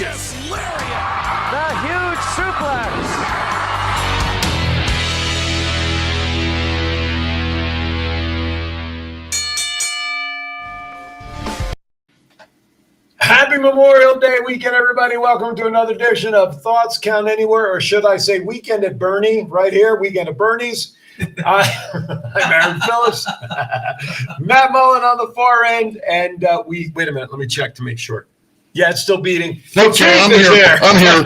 Discus Lariat. The huge suplex. Happy Memorial Day weekend, everybody. Welcome to another edition of Thoughts Count Anywhere, or should I say Weekend at Bernie, right here, Weekend at Bernie's. I'm Aaron Phillips, Matt Mullen on the far end, and wait a minute, let me check to make sure. Yeah, it's still beating. Okay, I'm here. I'm here.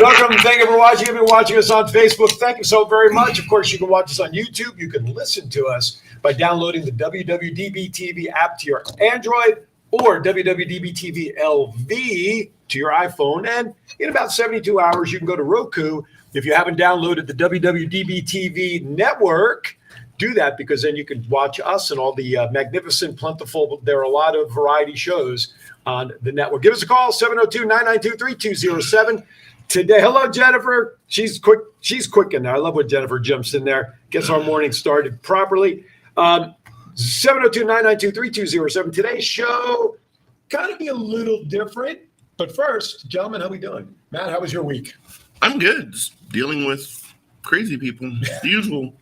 Welcome. Thank you for watching. If you're watching us on Facebook, thank you so very much. Of course, you can watch us on YouTube. You can listen to us by downloading the WWDBTV app to your Android or WWDBTV LV to your iPhone. And in about 72 hours, you can go to Roku. If you haven't downloaded the WWDBTV network, do that, because then you can watch us and all the magnificent, plentiful, there are a lot of variety shows on the network. Give us a call, 702-992-3207. Today, hello, Jennifer. She's quick in there. I love when Jennifer jumps in there, gets our morning started properly. 702-992-3207. Today's show kind of be a little different. But first, gentlemen, how we doing? Matt, how was your week? I'm good. Just dealing with crazy people. The usual.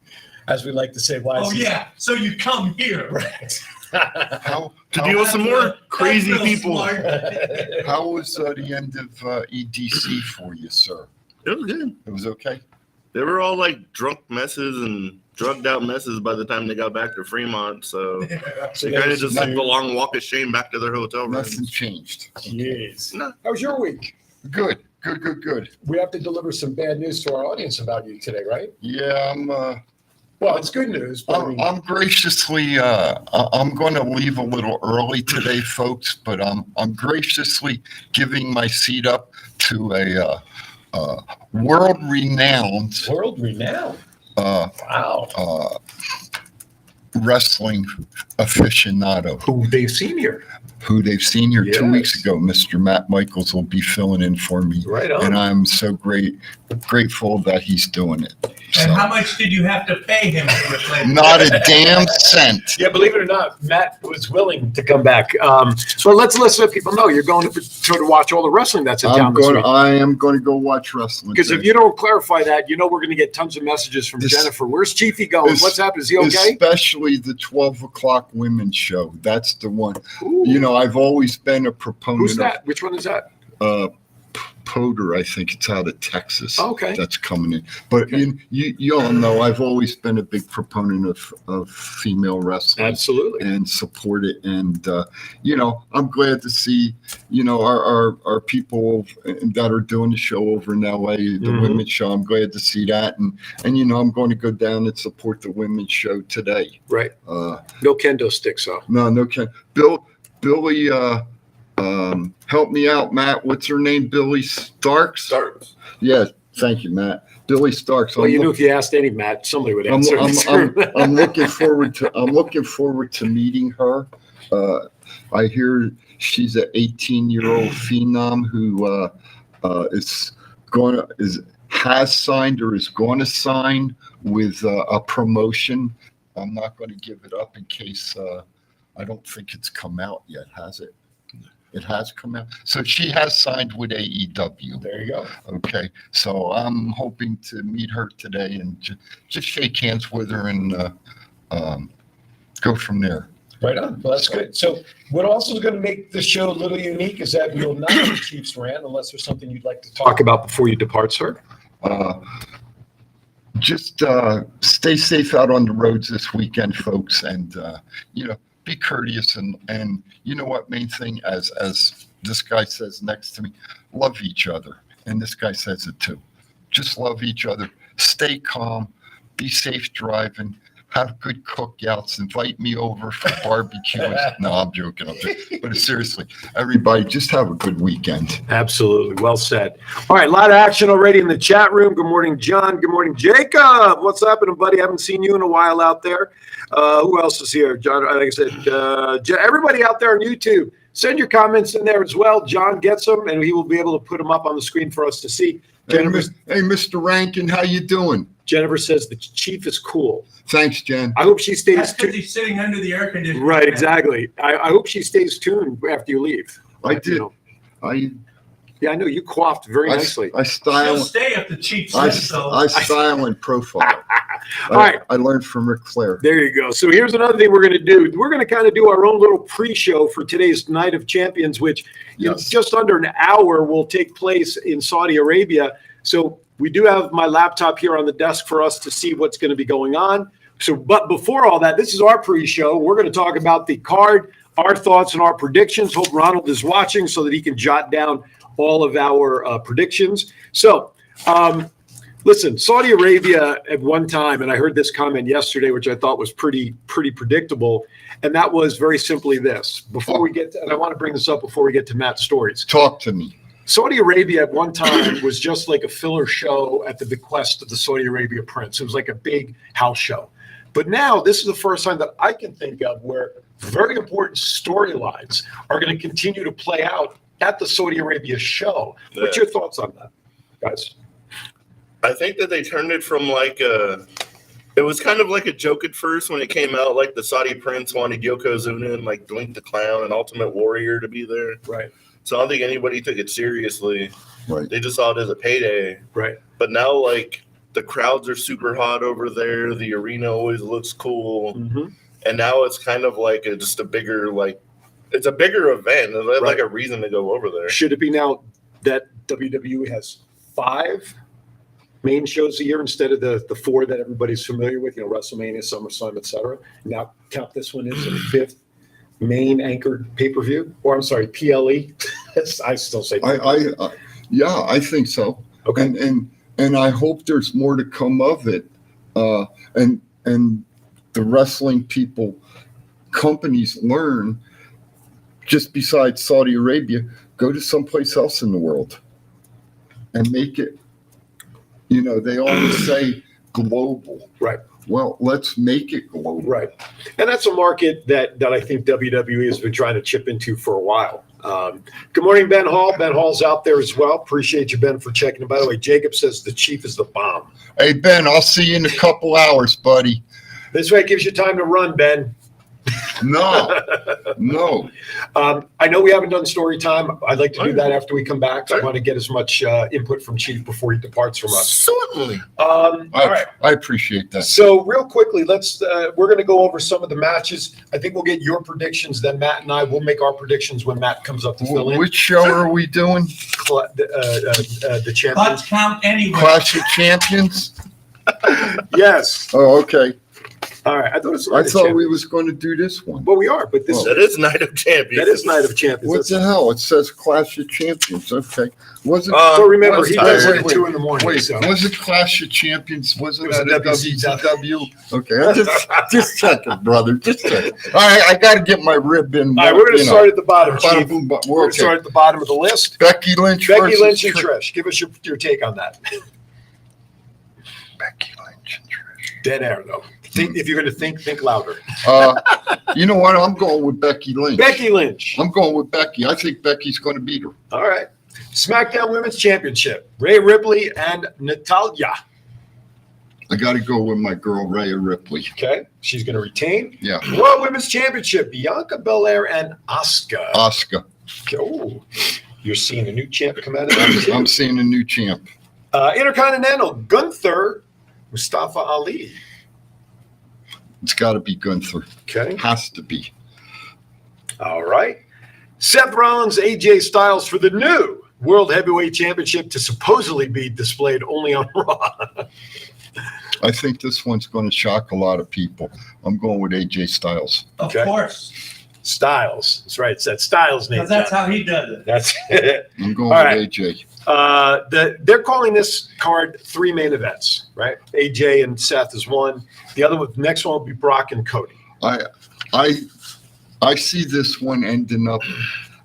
As we like to say, why? Yeah. So you come here. Right. To deal with some more crazy people. How was the end of EDC for you, sir? It was good. It was okay? They were all like drunk messes and drugged out messes by the time they got back to Fremont. So they kind of just took a long walk of shame back to their hotel room. Nothing changed. Jeez. No. How was your week? Good. We have to deliver some bad news to our audience about you today, right? Yeah, Well, it's good news. But I'm graciously, I'm going to leave a little early today, folks, but I'm graciously giving my seat up to a world-renowned. Wow. Wrestling aficionado. Who they've seen here. Yes. 2 weeks ago. Mr. Matt Michaels will be filling in for me. Right on. And I'm so grateful that he's doing it. And how much did you have to pay him to replace? Not a damn cent. Yeah, believe it or not, Matt was willing to come back. So let's let people know you're going to watch all the wrestling that's in town this week. I am going to go watch wrestling. Because if you don't clarify that, we're going to get tons of messages from Jennifer. Where's Chiefy going? What's happened? Is he okay? Especially the 12 o'clock women's show. That's the one. Ooh. I've always been a proponent. Who's that? Which one is that? Poder, I think it's out of Texas. Okay. That's coming in. But you all know I've always been a big proponent of female wrestling. Absolutely. And support it. And, I'm glad to see, our people that are doing the show over in LA, the women's show. I'm glad to see that. And I'm going to go down and support the women's show today. Right. No kendo sticks, though. No kendo. Billy, help me out, Matt. What's her name? Billy Starks? Starks. Yeah, thank you, Matt. Billy Starks. Well, knew if you asked any Matt, somebody would answer. I'm looking forward to meeting her. I hear she's an 18-year-old phenom who has signed or is going to sign with a promotion. I'm not going to give it up in case I don't think it's come out yet, has it? It has come out. So she has signed with AEW. There you go. Okay. So I'm hoping to meet her today and just shake hands with her and go from there. Right on. Well, that's good. So what also is going to make the show a little unique is that you'll not have Chiefs rant unless there's something you'd like to talk about before you depart, sir. Just stay safe out on the roads this weekend, folks. And, be courteous and you know what, main thing, as this guy says next to me, love each other. And this guy says it too. Just love each other. Stay calm. Be safe driving. Have good cookouts. Invite me over for barbecue. No, I'm joking. But seriously, everybody, just have a good weekend. Absolutely. Well said. All right. A lot of action already in the chat room. Good morning, John. Good morning, Jacob. What's happening, buddy? Haven't seen you in a while out there. Who else is here? John, like I said, everybody out there on YouTube, send your comments in there as well. John gets them, and he will be able to put them up on the screen for us to see. Hey, Mr. Rankin, how you doing? Jennifer says the chief is cool. Thanks, Jen. I hope she stays That's because he's sitting under the air conditioner. Right, exactly. I hope she stays tuned after you leave. I did. Yeah, I know you coiffed very nicely. I style. She'll stay if the chief I, says so. I style and profile. All right. I learned from Ric Flair. There you go. So here's another thing we're going to do. We're going to kind of do our own little pre-show for today's Night of Champions, which in just under an hour will take place in Saudi Arabia. So we do have my laptop here on the desk for us to see what's going to be going on. So, but before all that, this is our pre-show. We're going to talk about the card, our thoughts and our predictions. Hope Ronald is watching so that he can jot down all of our predictions. So, listen, Saudi Arabia at one time, and I heard this comment yesterday, which I thought was pretty predictable, and that was very simply this. Before we get to, and I want to bring this up before we get to Matt's stories. Talk to me. Saudi Arabia at one time was just like a filler show at the bequest of the Saudi Arabia prince. It was like a big house show. But now this is the first time that I can think of where very important storylines are going to continue to play out at the Saudi Arabia show. What's your thoughts on that, guys? I think that they turned it from it was kind of like a joke at first when it came out, like the Saudi prince wanted Yokozuna and like Doink the Clown and Ultimate Warrior to be there. Right. So I don't think anybody took it seriously. Right. They just saw it as a payday. Right. But now, like, the crowds are super hot over there. The arena always looks cool. Mm-hmm. And now it's kind of like just a bigger, it's a bigger event. There's like a reason to go over there. Should it be now that WWE has 5 main shows a year instead of the 4 that everybody's familiar with, WrestleMania, SummerSlam, etc.? Now count this one as the 5th main anchored pay-per-view, or I'm sorry, PLE. I still say Yeah, I think so. Okay. And I hope there's more to come of it. And the wrestling companies learn, just besides Saudi Arabia, go to someplace else in the world and make it, they always say global. Right. Well, let's make it global. Right. And that's a market that I think WWE has been trying to chip into for a while. Good morning, Ben Hall. Ben Hall's out there as well. Appreciate you, Ben, for checking. And by the way, Jacob says the Chief is the bomb. Hey, Ben, I'll see you in a couple hours, buddy. This way it gives you time to run, Ben. No. I know we haven't done story time. I'd like to do that after we come back. I want to get as much input from Chief before he departs from us. Certainly. All right. I appreciate that. So real quickly, we're going to go over some of the matches. I think we'll get your predictions. Then Matt and I will make our predictions when Matt comes up to fill in. Which show are we doing? The champions. Let's count anyway. Clash of Champions? Yes. Oh, okay. All right. I thought we was going to do this one. Well, we are, but this That is Night of Champions. That is Night of Champions. What the hell? It says Clash of Champions. Okay. Was it? So remember, he does it wait, at 2 in the morning. Wait, so. was it Clash of Champions? Was it was at a a WCW. Okay, just checking, brother. Just checking. All right, I got to get my rib in. All right, we're going to start at the bottom, Chief. We're We're going to start at the bottom of the list. Becky Lynch Becky Lynch and Trish. Trish. Give us your take on that. Becky Lynch and Trish. Dead air, though. If you're going to think louder. You know what? I'm going with Becky Lynch. Becky Lynch. I'm going with Becky. I think Becky's going to beat her. All right. SmackDown Women's Championship. Rhea Ripley and Natalya. I got to go with my girl, Rhea Ripley. Okay. She's going to retain. Yeah. Raw Women's Championship. Bianca Belair and Asuka. Asuka. Oh, you're seeing a new champ come out of that, too. I'm seeing a new champ. Intercontinental. Gunther. Mustafa Ali. It's got to be Gunther. Okay. Has to be. All right. Seth Rollins, AJ Styles for the new World Heavyweight Championship to supposedly be displayed only on Raw. I think this one's going to shock a lot of people. I'm going with AJ Styles. Of Okay. course. Styles. That's right. It's that Styles name. Because that's how he does it. That's it. I'm going All with right. AJ. They're calling this card 3 main events, right? AJ and Seth is one. The other one, the next one will be Brock and Cody. I see this one ending up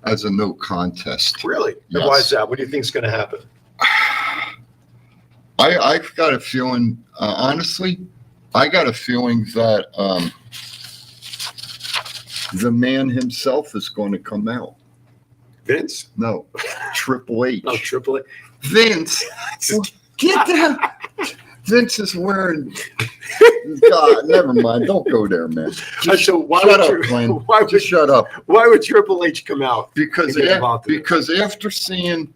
as a no contest. Really? Yes. And why is that? What do you think is going to happen? I've got a feeling, honestly, I got a feeling that the man himself is going to come out. Vince? No, Triple H. No, Triple H. Vince, get down. Vince is wearing. God, never mind. Don't go there, man. Just So why shut would up, Glenn. why would- Just shut up. Why would Triple H come out? Because and get involved in this? because after seeing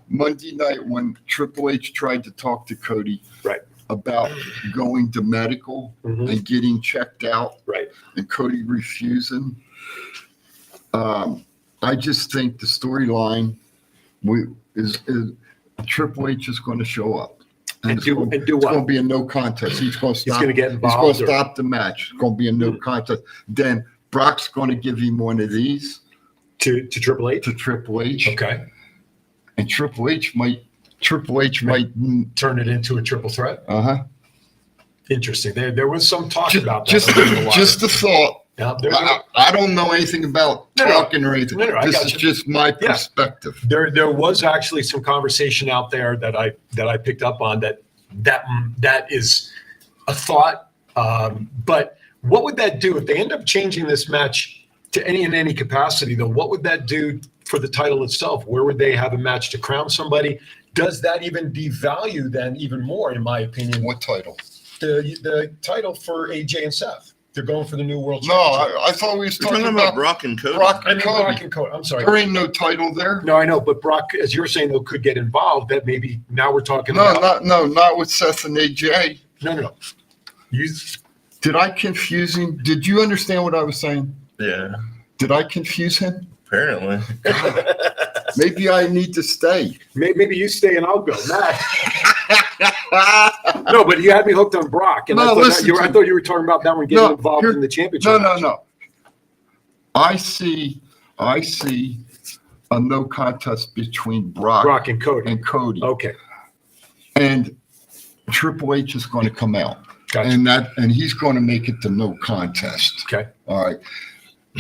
Monday night when Triple H tried to talk to Cody Right. about going to medical Mhm. and getting checked out, Right. and Cody refusing, I just think the storyline is Triple H is going to show up. And it's do gonna- and do It's going to what? be a no contest. He's going to He's stop. going to get He's going involved. to stop the match. It's going to be a no contest. Then Brock's going to give him one of these to Triple H. to Triple H, Okay. and Triple H might. Turn it into a triple threat. Interesting. There was some talk about that. Just a thought. Yeah, I don't know anything about No, no. talking or anything. No, I This got is you. just my Yeah. perspective. there was actually some conversation out there that I picked up on that is a thought. But what would that do if they end up changing this match to any capacity? Though, what would that do for the title itself? Where would they have a match to crown somebody? Does that even devalue then even more, in my opinion, What title? the title for AJ and Seth? They're going for the new world No, championship. I thought we was We're talking talking about about Brock and Cody. Brock I and mean, Brock Cody. and Cody. I'm sorry. There ain't no title there. No, I know, but Brock, as you're saying, though, could get involved. That maybe now we're talking No, about. not with Seth and AJ. No. You, Did I confuse him? Did you understand what I was saying? Yeah, Did I confuse him? apparently. Maybe I need to stay. maybe you stay and I'll go. No, but you had me hooked on Brock, and No, I thought listen I to- thought you were talking about that one getting No, involved here- in the championship. No. I see a no contest between Brock and Cody. and Cody. Okay, And Triple H is going to come out. gotcha. And he's going to make it the no contest. Okay, All right.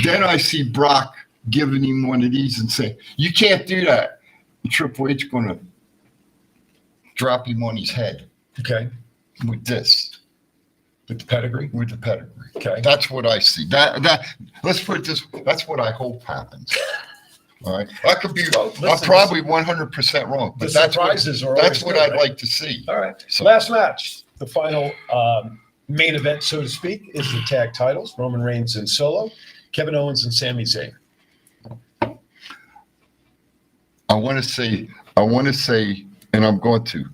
Then I see Brock giving him one of these and saying, "You can't do that." And Triple H going to drop him on his head okay. with this, With the pedigree. with the pedigree. Okay. That's what I see. That let's put it this. That's what I hope happens. All right. I could be. Well, I'm listen, probably 100% wrong, The but that's surprises are that's always what good, I'd right? like to see. All right. So- Last match, the final main event, so to speak, is the tag titles: Roman Reigns and Solo, Kevin Owens and Sami Zayn. I want to say, and I'm going to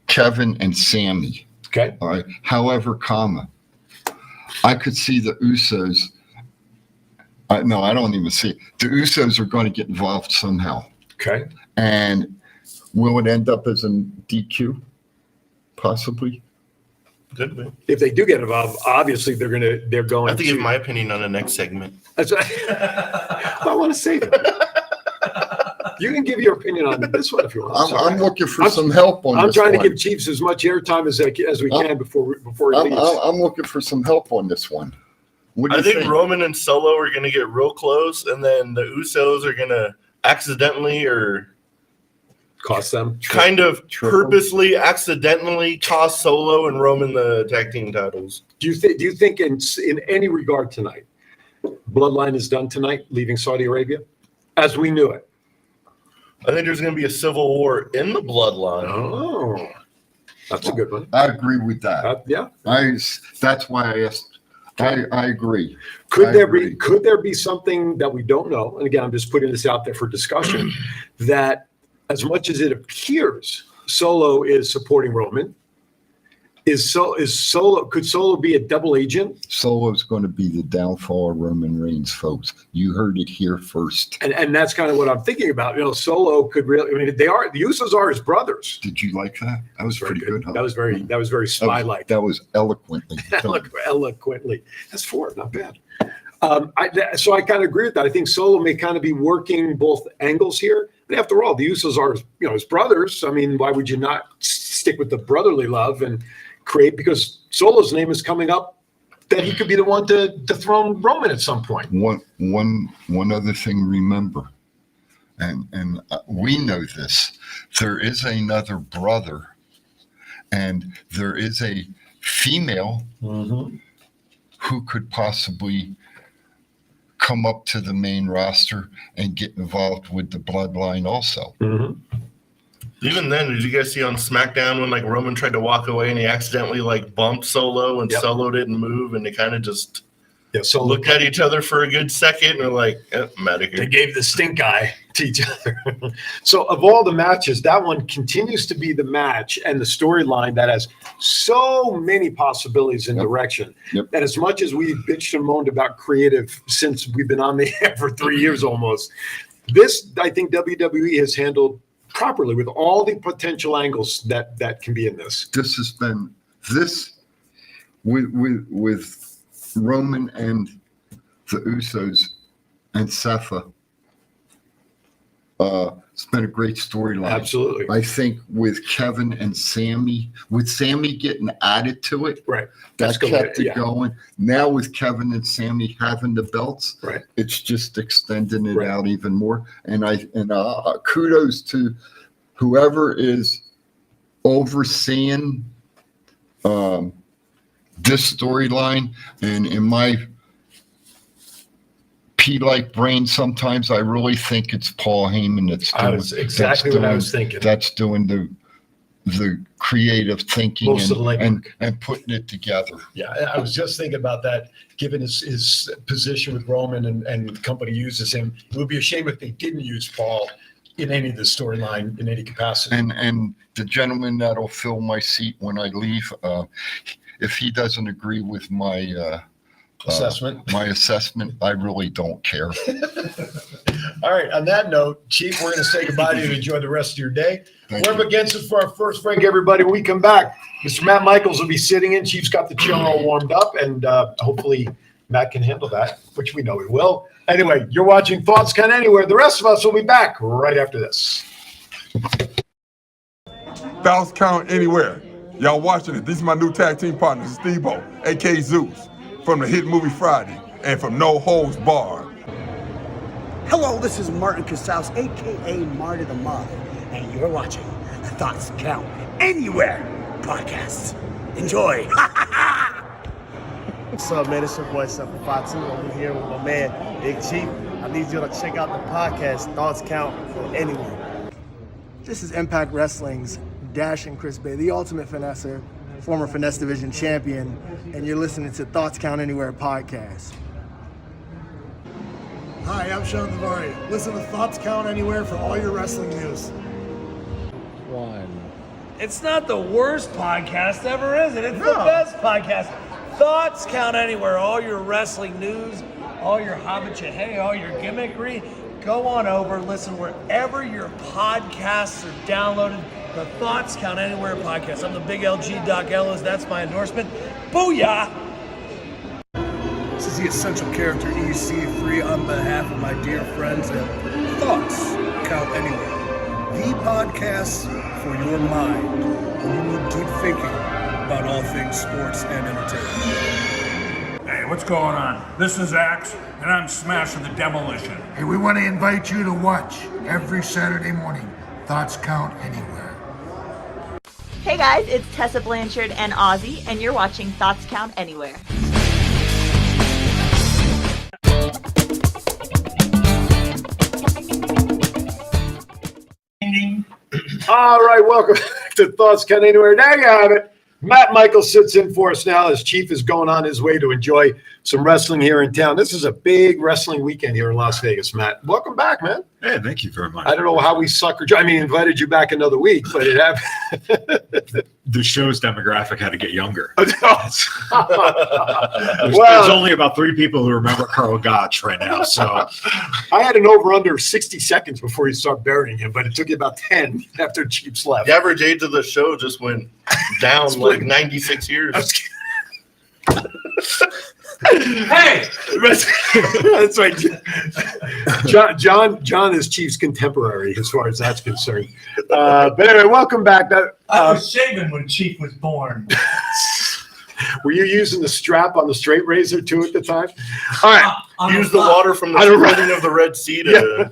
Kevin and Sammy. Okay. All right. However, I could see the Usos. No, I don't even see it. The Usos are going to get involved somehow. Okay. And will it end up as a DQ? Possibly. Could be. If they do get involved, obviously they're going I have to to. give my opinion on the next segment. That's what I want to say. You can give your opinion on this one if you want. I'm looking for I'm- some help on I'm this trying one. to give Chiefs as much airtime as we can before he I'm, leaves. I'm looking for some help on this one. What do I you think Roman and Solo are going to get real close, and then the Usos are going to accidentally or Cost them. kind of Triple. purposely, accidentally cost Solo and Roman the tag team titles. Do you think in any regard tonight, Bloodline is done tonight, leaving Saudi Arabia, as we knew it? I think there's going to be a civil war in the bloodline. Oh, that's a good one. I agree with that. Yeah. That's why I asked. I agree. Could I there agree. be? Could there be something that we don't know? And again, I'm just putting this out there for discussion. That as much as it appears Solo is supporting Roman, is Solo? Could Solo be a double agent? Solo's going to be the downfall of Roman Reigns, folks. You heard it here first. And that's kind of what I'm thinking about. You know, Solo could really. I mean, the Usos are his brothers. Did you like that? That was pretty good. Huh? That was very spy-like. That was eloquently done. Eloquently. That's four, not bad. So I kind of agree with that. I think Solo may kind of be working both angles here. But after all, the Usos are, his brothers. I mean, why would you not stick with the brotherly love and create? Because Solo's name is coming up that he could be the one to dethrone Roman at some point. One other thing, remember, and we know this. There is another brother, and there is a female who could possibly come up to the main roster and get involved with the bloodline also. Even then, did you guys see on SmackDown when like Roman tried to walk away and he accidentally like bumped Solo and Solo didn't move and they kind of just looked at each other for a good second and they're like, I'm out of here. They gave the stink eye to each other. So of all the matches, that one continues to be the match and the storyline that has so many possibilities and direction. That as much as we've bitched and moaned about creative since we've been on the air for 3 years almost, this, I think WWE has handled properly with all the potential angles that can be in this. This has been with Roman and the Usos and Safa. It's been a great storyline. Absolutely. I think with Kevin and Sammy, with Sammy getting added to it, right? That kept it going. Now with Kevin and Sammy having the belts, right? It's just extending it out even more. And kudos to whoever is overseeing this storyline. And in my P-like brain, sometimes I really think it's Paul Heyman that's doing. That's exactly what I was thinking. That's doing the creative thinking and putting it together. Yeah, I was just thinking about that. Given his position with Roman and company uses him, it would be a shame if they didn't use Paul in any of the storyline in any capacity. And the gentleman that'll fill my seat when I leave, if he doesn't agree with my assessment, I really don't care. All right, on that note, Chief, we're going to say goodbye to you and enjoy the rest of your day. We're up against it for our first break, everybody. When we come back, Mr. Matt Michaels will be sitting in. Chief's got the chair all warmed up, and hopefully Matt can handle that, which we know he will. Anyway, you're watching Thoughts Count Anywhere. The rest of us will be back right after this. Thoughts Count Anywhere. Y'all watching it. These are my new tag team partners, Steve-O, a.k.a. Zeus, from the hit movie Friday, and from No Holds Barred. Hello, this is Martin Casals, a.k.a. Marty the Moth, and you're watching the Thoughts Count Anywhere podcast. Enjoy. What's up, man? It's your boy, Seven Fatu. I'm here with my man, Big Chief. I need you to check out the podcast, Thoughts Count Anywhere. This is Impact Wrestling's Dash and Chris Bay, the ultimate finesser, former Finesse Division champion, and you're listening to Thoughts Count Anywhere podcast. Hi, I'm Sean Navari. Listen to Thoughts Count Anywhere for all your wrestling news. It's not the worst podcast ever, is it? It's the best podcast. Thoughts Count Anywhere. All your wrestling news, all your hobbit all your gimmickry. Go on over, listen wherever your podcasts are downloaded. The Thoughts Count Anywhere podcast. I'm the big LG Doc Ellis. That's my endorsement. Booyah! This is the Essential Character EC3 on behalf of my dear friends at Thoughts Count Anywhere. The podcast for your mind when you need deep thinking about all things sports and entertainment. Hey, what's going on? This is Axe, and I'm smashing the demolition. Hey, we want to invite you to watch every Saturday morning Thoughts Count Anywhere. Hey guys, it's Tessa Blanchard and Ozzy, and you're watching Thoughts Count Anywhere. All right, welcome to Thoughts Count Anywhere. There you have it. Matt Michaels sits in for us now as Chief is going on his way to enjoy some wrestling here in town. This is a big wrestling weekend here in Las Vegas, Matt. Welcome back, man. Hey, thank you very much. I don't know how we invited you back another week, but it happened. The show's demographic had to get younger. Well, there's only about 3 people who remember Carl Gotch right now. So I had an over-under 60 seconds before you start burying him, but it took you about 10 after Chief's left. The average age of the show just went down like 96 years. Hey, that's right. John is Chief's contemporary as far as that's concerned. But anyway, welcome back. I was shaving when Chief was born. Were you using the strap on the straight razor too at the time? All right. Use the water from the splitting of the Red Sea to...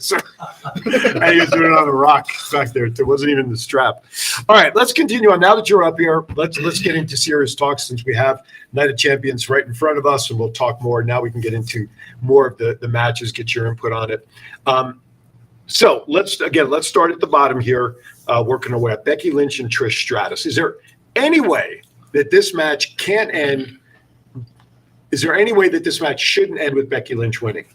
I used it on the rock back there. It wasn't even the strap. All right, let's continue on. Now that you're up here, let's get into serious talk since we have Night of Champions right in front of us, and we'll talk more. Now we can get into more of the matches, get your input on it. So let's start at the bottom here, working our way up. Becky Lynch and Trish Stratus. Is there any way that this match can't end? Is there any way that this match shouldn't end with Becky Lynch winning?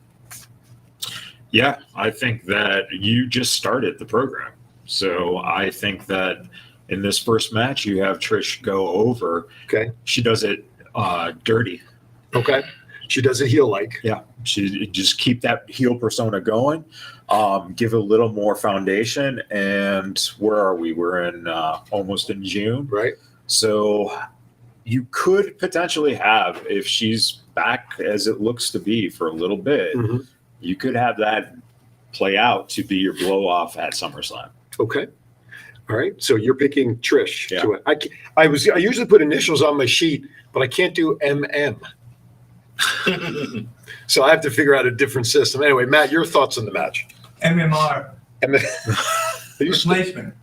Yeah, I think that you just started the program. So I think that in this first match, you have Trish go over. Okay. She does it dirty. Okay. She does it heel-like. Yeah. She just keep that heel persona going. Give it a little more foundation. And where are we? We're in almost in June. Right. So you could potentially have, if she's back as it looks to be for a little bit, you could have that play out to be your blow off at SummerSlam. Okay. All right. So you're picking Trish to it. I usually put initials on my sheet, but I can't do MM. So I have to figure out a different system. Anyway, Matt, your thoughts on the match? MMR. Replacement.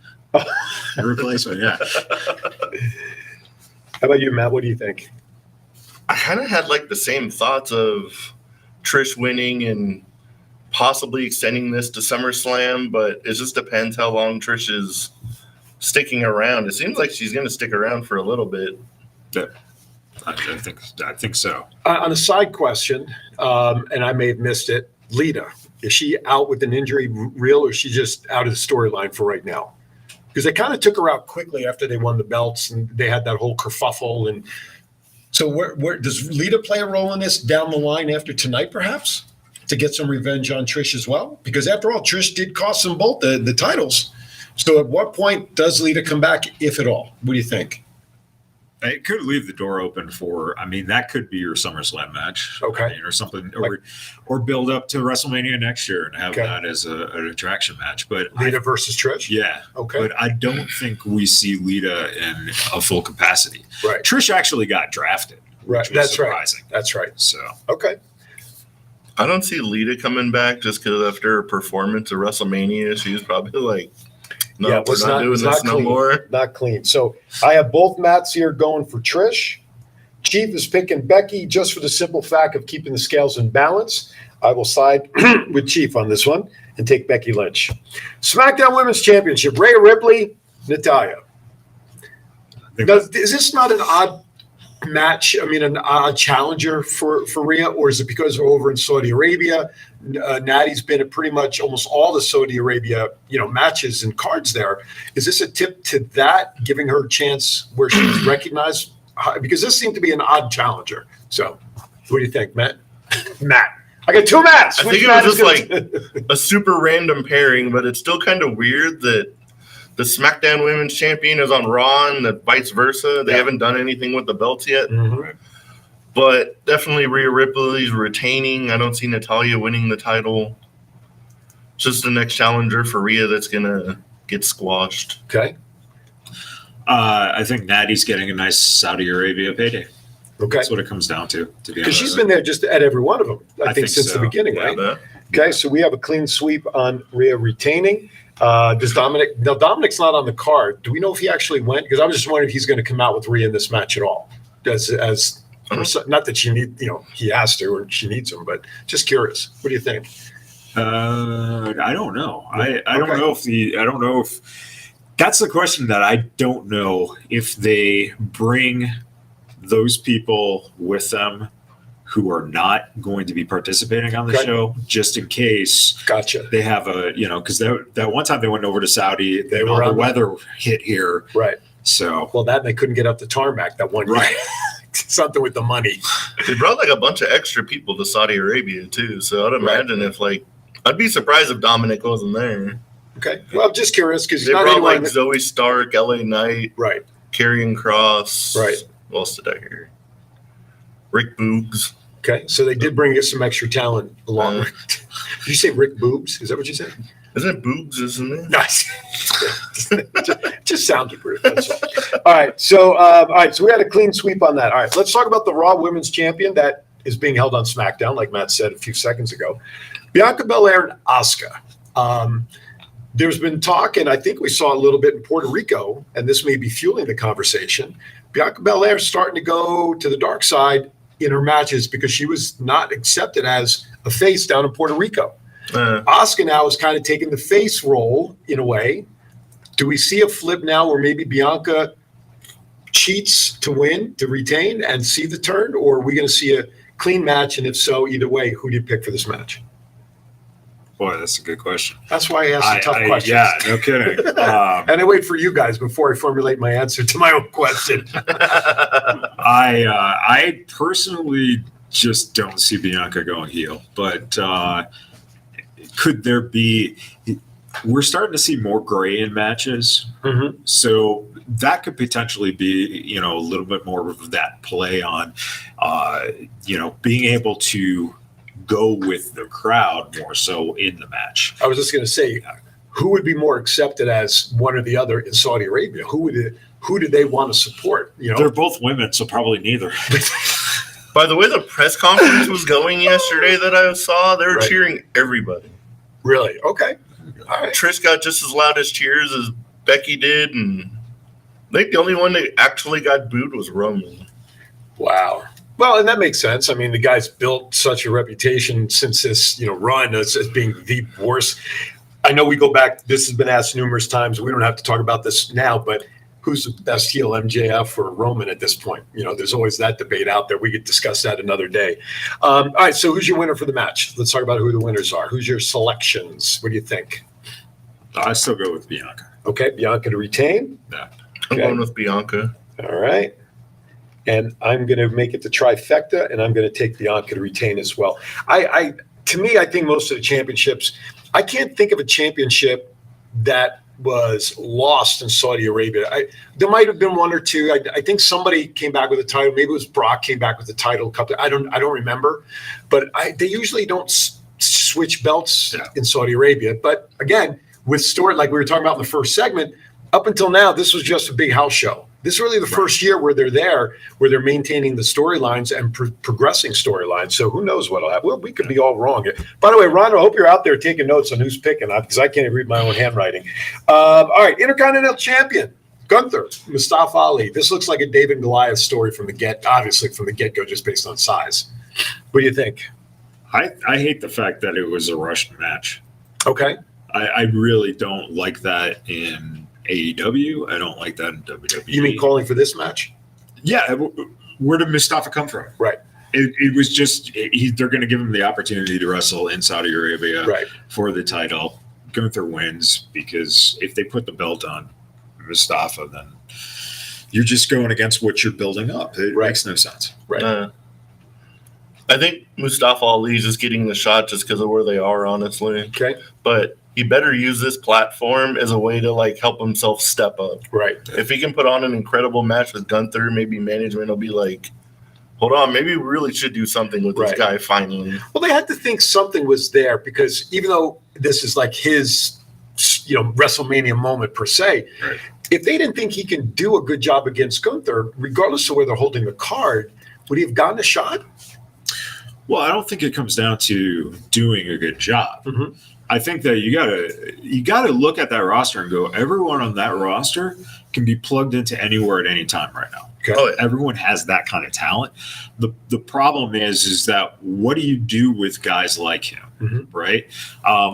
Replacement, yeah. How about you, Matt? What do you think? I kind of had like the same thoughts of Trish winning and possibly extending this to SummerSlam, but it just depends how long Trish is sticking around. It seems like she's going to stick around for a little bit. Yeah. I think so. On a side question, and I may have missed it, Lita, is she out with an injury real, or is she just out of the storyline for right now? Because they kind of took her out quickly after they won the belts, and they had that whole kerfuffle. And so where does Lita play a role in this down the line after tonight, perhaps, to get some revenge on Trish as well? Because after all, Trish did cost them both the titles. So at what point does Lita come back, if at all? What do you think? It could leave the door open for, that could be your SummerSlam match. Okay. Or something, or build up to WrestleMania next year and have that as an attraction match. But Lita versus Trish? Yeah. Okay. But I don't think we see Lita in a full capacity. Right. Trish actually got drafted. Right. Which was surprising. Right. That's right. So. Okay. I don't see Lita coming back just because after her performance at WrestleMania, she was probably like, no, we're not doing this no more. Not clean. So I have both Matts here going for Trish. Chief is picking Becky just for the simple fact of keeping the scales in balance. I will side with Chief on this one and take Becky Lynch. SmackDown Women's Championship, Rhea Ripley, Natalya. Is this not an odd match? An odd challenger for Rhea, or is it because we're over in Saudi Arabia? Natty's been at pretty much almost all the Saudi Arabia, matches and cards there. Is this a tip to that, giving her a chance where she's recognized? Because this seemed to be an odd challenger. So, what do you think, Matt? Matt, I got two Matts. I think it was just like a super random pairing, but it's still kind of weird that the SmackDown Women's Champion is on Raw and the vice versa. They haven't done anything with the belts yet. Mm-hmm. But definitely Rhea Ripley's retaining. I don't see Natalya winning the title. Just the next challenger for Rhea that's going to get squashed. Okay. I think Natty's getting a nice Saudi Arabia payday. Okay. That's what it comes down to be honest. Because she's been there just at every one of them, I think since so. the beginning, Yeah, right? Okay, so we have a clean sweep on Rhea retaining. Does Dominic? Now, Dominic's not on the card. Do we know if he actually went? Because I was just wondering if he's going to come out with Rhea in this match at all. Not that she need, he has to or she needs him, but just curious. What do you think? I don't know. I don't know if that's the question that I don't know if they bring those people with them who are not going to be participating on the show, just in case. Gotcha. They have because that one time they went over to Saudi, they were the weather hit here, right? So they couldn't get up the tarmac that one right. Something with the money. They brought like a bunch of extra people to Saudi Arabia too, so I'd imagine if I'd be surprised if Dominic wasn't there. Okay, well, I'm just curious because they brought Zoe Stark, LA Knight, right? Karrion Kross, right? What else did I hear? Rick Boogs. Okay, so they did bring some extra talent along. Did you say Rick Boobs? Is that what you said? Isn't it Boogs, isn't it? Nice. just sounded weird. That's all right. So, so we had a clean sweep on that. All right, let's talk about the Raw Women's Champion that is being held on SmackDown, like Matt said a few seconds ago. Bianca Belair and Asuka. There's been talk, and I think we saw a little bit in Puerto Rico, and this may be fueling the conversation. Bianca Belair starting to go to the dark side in her matches because she was not accepted as a face down in Puerto Rico. Asuka now is kind of taking the face role in a way. Do we see a flip now where maybe Bianca cheats to win, to retain, and see the turn? Or are we going to see a clean match? And if so, either way, who do you pick for this match? Boy, that's a good question. That's why I asked the tough questions. Yeah, no kidding. And I wait for you guys before I formulate my answer to my own question. I personally just don't see Bianca going heel, but could there be? We're starting to see more gray in matches, so that could potentially be, a little bit more of that play on, being able to go with the crowd more so in the match. I was just going to say, who would be more accepted as one or the other in Saudi Arabia? Who do they want to support? They're both women, so probably neither. By the way, the press conference was going yesterday that I saw, they were cheering everybody. Really? Okay. All right. Trish got just as loud as cheers as Becky did, and I think the only one that actually got booed was Roman. Wow. Well, and that makes sense. I mean, the guy's built such a reputation since this, run as being the worst. I know we go back. This has been asked numerous times. We don't have to talk about this now, but who's the best heel, MJF or Roman at this point? There's always that debate out there. We could discuss that another day. All right. So who's your winner for the match? Let's talk about who the winners are. Who's your selections? What do you think? I still go with Bianca. Okay. Bianca to retain. Yeah. I'm going with Bianca. All right. And I'm going to make it the trifecta, and I'm going to take Bianca to retain as well. To me, I think most of the championships, I can't think of a championship that was lost in Saudi Arabia. There might have been one or two. I think somebody came back with a title. Maybe it was Brock came back with the title. I don't remember. But they usually don't switch belts in Saudi Arabia. But again, with story like we were talking about in the first segment, up until now, this was just a big house show. This is really the first year where they're there, where they're maintaining the storylines and progressing storylines. So who knows what'll happen? Well, we could be all wrong. By the way, Ron, I hope you're out there taking notes on who's picking, because I can't read my own handwriting. All right, Intercontinental Champion, Gunther, Mustafa Ali. This looks like a David and Goliath story from the get-go, just based on size. What do you think? I hate the fact that it was a rushed match. Okay. I really don't like that in AEW. I don't like that in WWE. You mean calling for this match? Yeah. Where did Mustafa come from? Right. It was just they're going to give him the opportunity to wrestle in Saudi Arabia for the title. Gunther wins because if they put the belt on Mustafa, then you're just going against what you're building up. It makes no sense. Right. I think Mustafa Ali is just getting the shot just because of where they are, honestly. Okay. But he better use this platform as a way to help himself step up. Right. If he can put on an incredible match with Gunther, maybe management will be like, hold on, maybe we really should do something with this guy finally. Well, they had to think something was there, because even though this is like his, WrestleMania moment per se, if they didn't think he can do a good job against Gunther, regardless of where they're holding the card, would he have gotten a shot? Well, I don't think it comes down to doing a good job. Mm-hmm. I think that you gotta look at that roster and go, everyone on that roster can be plugged into anywhere at any time right now. Okay. Everyone has that kind of talent. The problem is that what do you do with guys like him, right?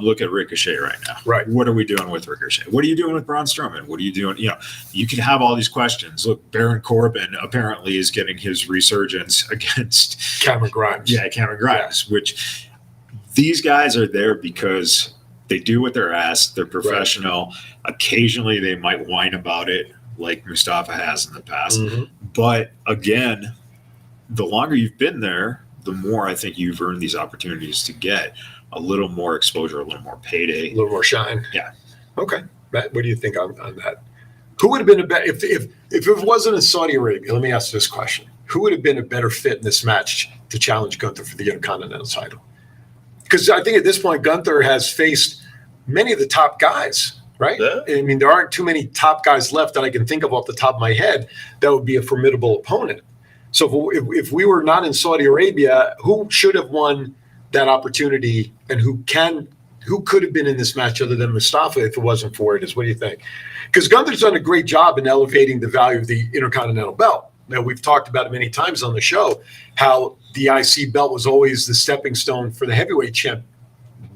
Look at Ricochet right now. Right. What are we doing with Ricochet? What are you doing with Braun Strowman? What are you doing? You can have all these questions. Look, Baron Corbin apparently is getting his resurgence against Cameron Grimes. Yeah, Cameron Grimes, which these guys are there because they do what they're asked. They're professional. Occasionally they might whine about it, like Mustafa has in the past. But again, the longer you've been there, the more I think you've earned these opportunities to get a little more exposure, a little more payday, a little more shine. Yeah. Okay. Matt, what do you think on that? Who would have been a better, if it wasn't in Saudi Arabia, let me ask this question. Who would have been a better fit in this match to challenge Gunther for the Intercontinental title? Because I think at this point, Gunther has faced many of the top guys. Right? Yeah. I mean, there aren't too many top guys left that I can think of off the top of my head that would be a formidable opponent. So if we were not in Saudi Arabia, who should have won that opportunity, and who could have been in this match other than Mustafa if it wasn't for it? What do you think? Because Gunther's done a great job in elevating the value of the Intercontinental belt. Now, we've talked about it many times on the show, how the IC belt was always the stepping stone for the heavyweight champ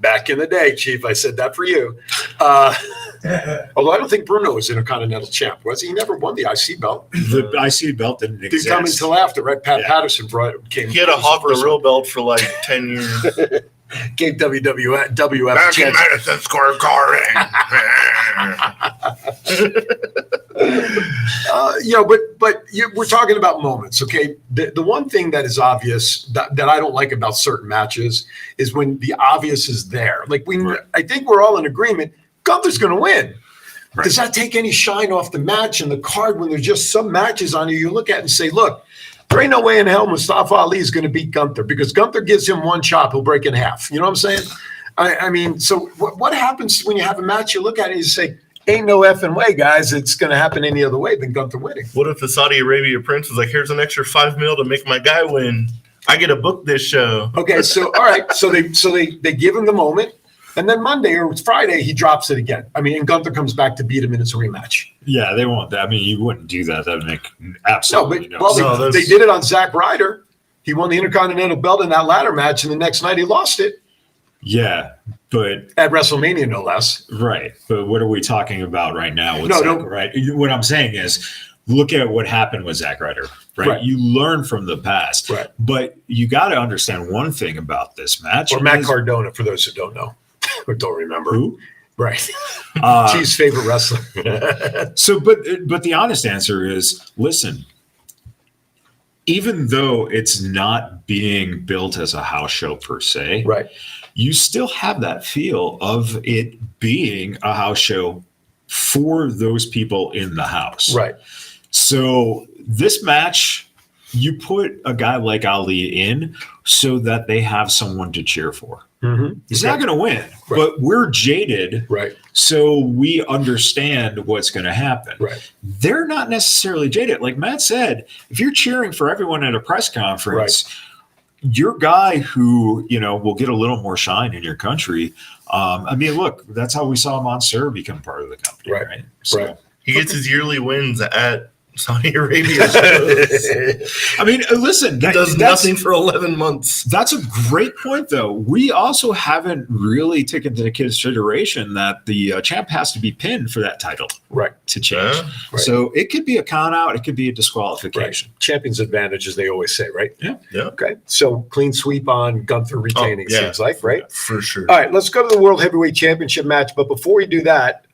Back in the day, Chief, I said that for you. Although I don't think Bruno was Intercontinental champ, was he? He never won the IC belt. The IC belt didn't exist. Didn't come until after, right? Pat Patterson came. He had to hawk the real belt for like 10 years. Gave WWF Back in chance. Madison Square Garden. We're talking about moments, okay? The one thing that is obvious that I don't like about certain matches is when the obvious is there. Like I think we're all in agreement. Gunther's going to win. Right. Does that take any shine off the match and the card when there's just some matches on you look at and say, look, there ain't no way in hell Mustafa Ali is going to beat Gunther because Gunther gives him one chop, he'll break in half. You know what I'm saying? I mean, so what happens when you have a match, you look at it and you say, ain't no effing way, guys, it's going to happen any other way than Gunther winning. What if the Saudi Arabia prince is like, here's an extra $5 million to make my guy win? I get to book this show. Okay, so all right, so they give him the moment, and then Monday or Friday he drops it again. I mean, and Gunther comes back to beat him, and it's a rematch. Yeah, they won't. I mean, you wouldn't do that. That would make absolutely no sense. Well, they did it on Zack Ryder. He won the Intercontinental belt in that ladder match, and the next night he lost it. Yeah, but at WrestleMania, no less. Right, but what are we talking about right now with Zack, right? What I'm saying is, look at what happened with Zack Ryder, right? You learn from the past, right? But you got to understand one thing about this match. Or Matt Cardona, for those who don't know or don't remember. Who? Right. Chief's favorite wrestler. So, but the honest answer is, listen, even though it's not being built as a house show per se, right, you still have that feel of it being a house show for those people in the house. Right. So this match, you put a guy like Ali in so that they have someone to cheer for. Mm-hmm. He's not going to win, but we're jaded. Right. So we understand what's going to happen. Right. They're not necessarily jaded. Like Matt said, if you're cheering for everyone at a press conference, your guy who, will get a little more shine in your country. I mean, look, that's how we saw Mansoor become part of the company, right? So, he gets his yearly wins at Saudi Arabia. I mean, listen, does nothing for 11 months. That's a great point, though. We also haven't really taken into consideration that the champ has to be pinned for that title, to change. So it could be a count out, it could be a disqualification. Champion's advantage, as they always say, right? Yeah. Okay. So clean sweep on Gunther retaining, seems like, right? For sure. All right, let's go to the World Heavyweight Championship match. But before we do that,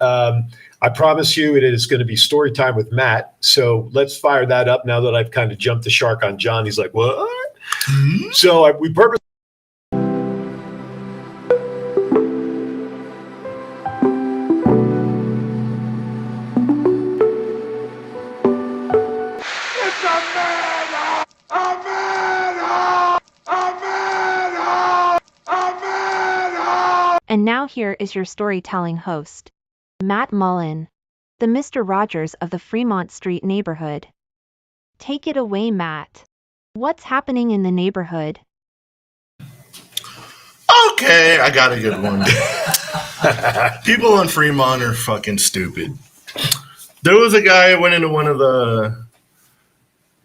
I promise you it is going to be story time with Matt. So let's fire that up now that I've kind of jumped the shark on John. He's like, what? Mm-hmm. So we purposely. And now here is your storytelling host, Matt Mullen, the Mr. Rogers of the Fremont Street neighborhood. Take it away, Matt. What's happening in the neighborhood? Okay, I got a good one. People in Fremont are fucking stupid. There was a guy who went into one of the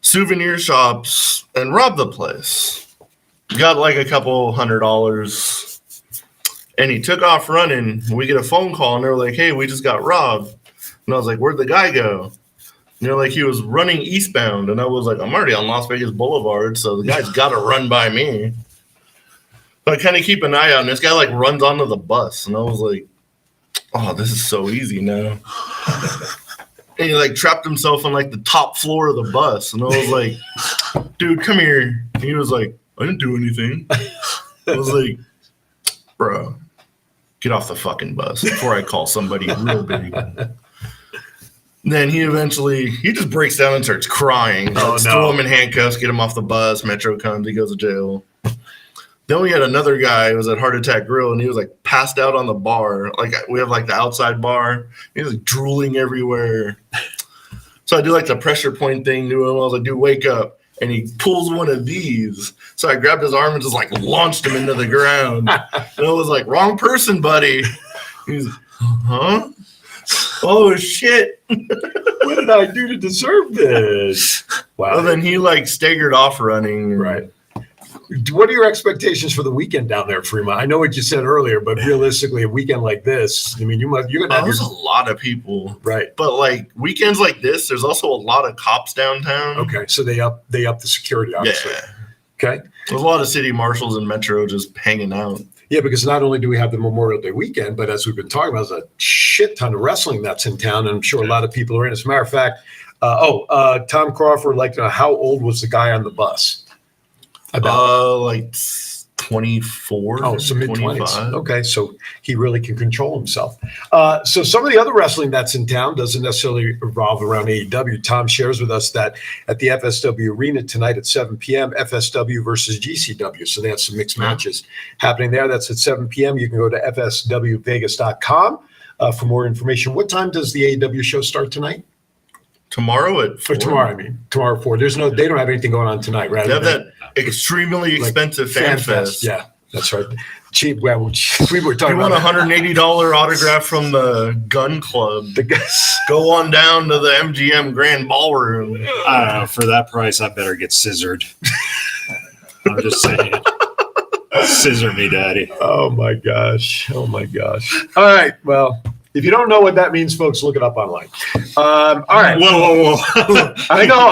souvenir shops and robbed the place. Got like a couple $100. And he took off running. We get a phone call, and they're like, hey, we just got robbed. And I was like, where'd the guy go? And they're like, he was running eastbound. And I was like, I'm already on Las Vegas Boulevard, so the guy's got to run by me. But I kind of keep an eye out, and this guy, like, runs onto the bus. And I was like, oh, this is so easy now. And he, like, trapped himself on, like, the top floor of the bus. And I was like, dude, come here. And he was like, I didn't do anything. I was like, bro, get off the fucking bus before I call somebody real big. Then he just breaks down and starts crying. Throw him in handcuffs, get him off the bus. Metro comes, he goes to jail. Then we had another guy who was at Heart Attack Grill, and he was like passed out on the bar. Like we have like the outside bar. He was like drooling everywhere. So I do like the pressure point thing to him. I was like, dude, wake up. And he pulls one of these. So I grabbed his arm and just like launched him into the ground. And I was like, wrong person, buddy. He's like, huh? Oh, shit. What did I do to deserve this? Wow. Well, then he like staggered off running. Right. what are your expectations for the weekend down there, Fremont? I know what you said earlier, but realistically, a weekend like this, I mean, you're gonna have there's a lot of people, right? But like weekends like this, there's also a lot of cops downtown. Okay, so they up the security, obviously. Yeah. Okay. There's a lot of city marshals and Metro just hanging out. Yeah, because not only do we have the Memorial Day weekend, but as we've been talking about, there's a shit ton of wrestling that's in town, and I'm sure a lot of people are in. As a matter of fact, Tom Crawford, like, how old was the guy on the bus? Like 24. Oh, so mid-20s. 25. Okay, so he really can control himself. So some of the other wrestling that's in town doesn't necessarily revolve around AEW. Tom shares with us that at the FSW Arena tonight at 7 p.m., FSW versus GCW. So they have some mixed matches happening there. That's at 7 p.m. You can go to FSWVegas.com for more information. What time does the AEW show start tonight? Tomorrow at 4. Tomorrow at 4. They don't have anything going on tonight, right? They have that extremely expensive fan fest. Yeah, that's right. Cheap. Well, we were talking about a $180 autograph from the Gun Club. Go on down to the MGM Grand Ballroom. I don't know. For that price, I better get scissored. I'm just saying. Scissor me, daddy. Oh my gosh. All right. Well, if you don't know what that means, folks, look it up online. All right. Whoa. I know.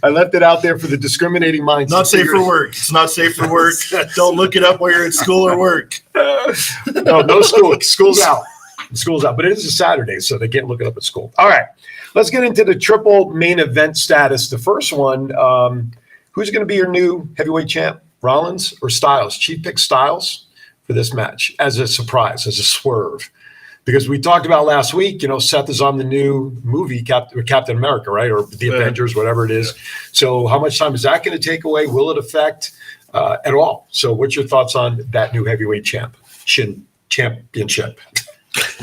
I left it out there for the discriminating minds. Not safe for work. It's not safe for work. Don't look it up while you're at school or work. No school. School's out. But it is a Saturday, so they can't look it up at school. All right. Let's get into the triple main event status. The first one, who's going to be your new heavyweight champ? Rollins or Styles? Chief pick Styles for this match as a surprise, as a swerve. Because we talked about last week, Seth is on the new movie, Captain America, right? Or the Avengers, whatever it is. So how much time is that going to take away? Will it affect at all? So what's your thoughts on that new heavyweight championship?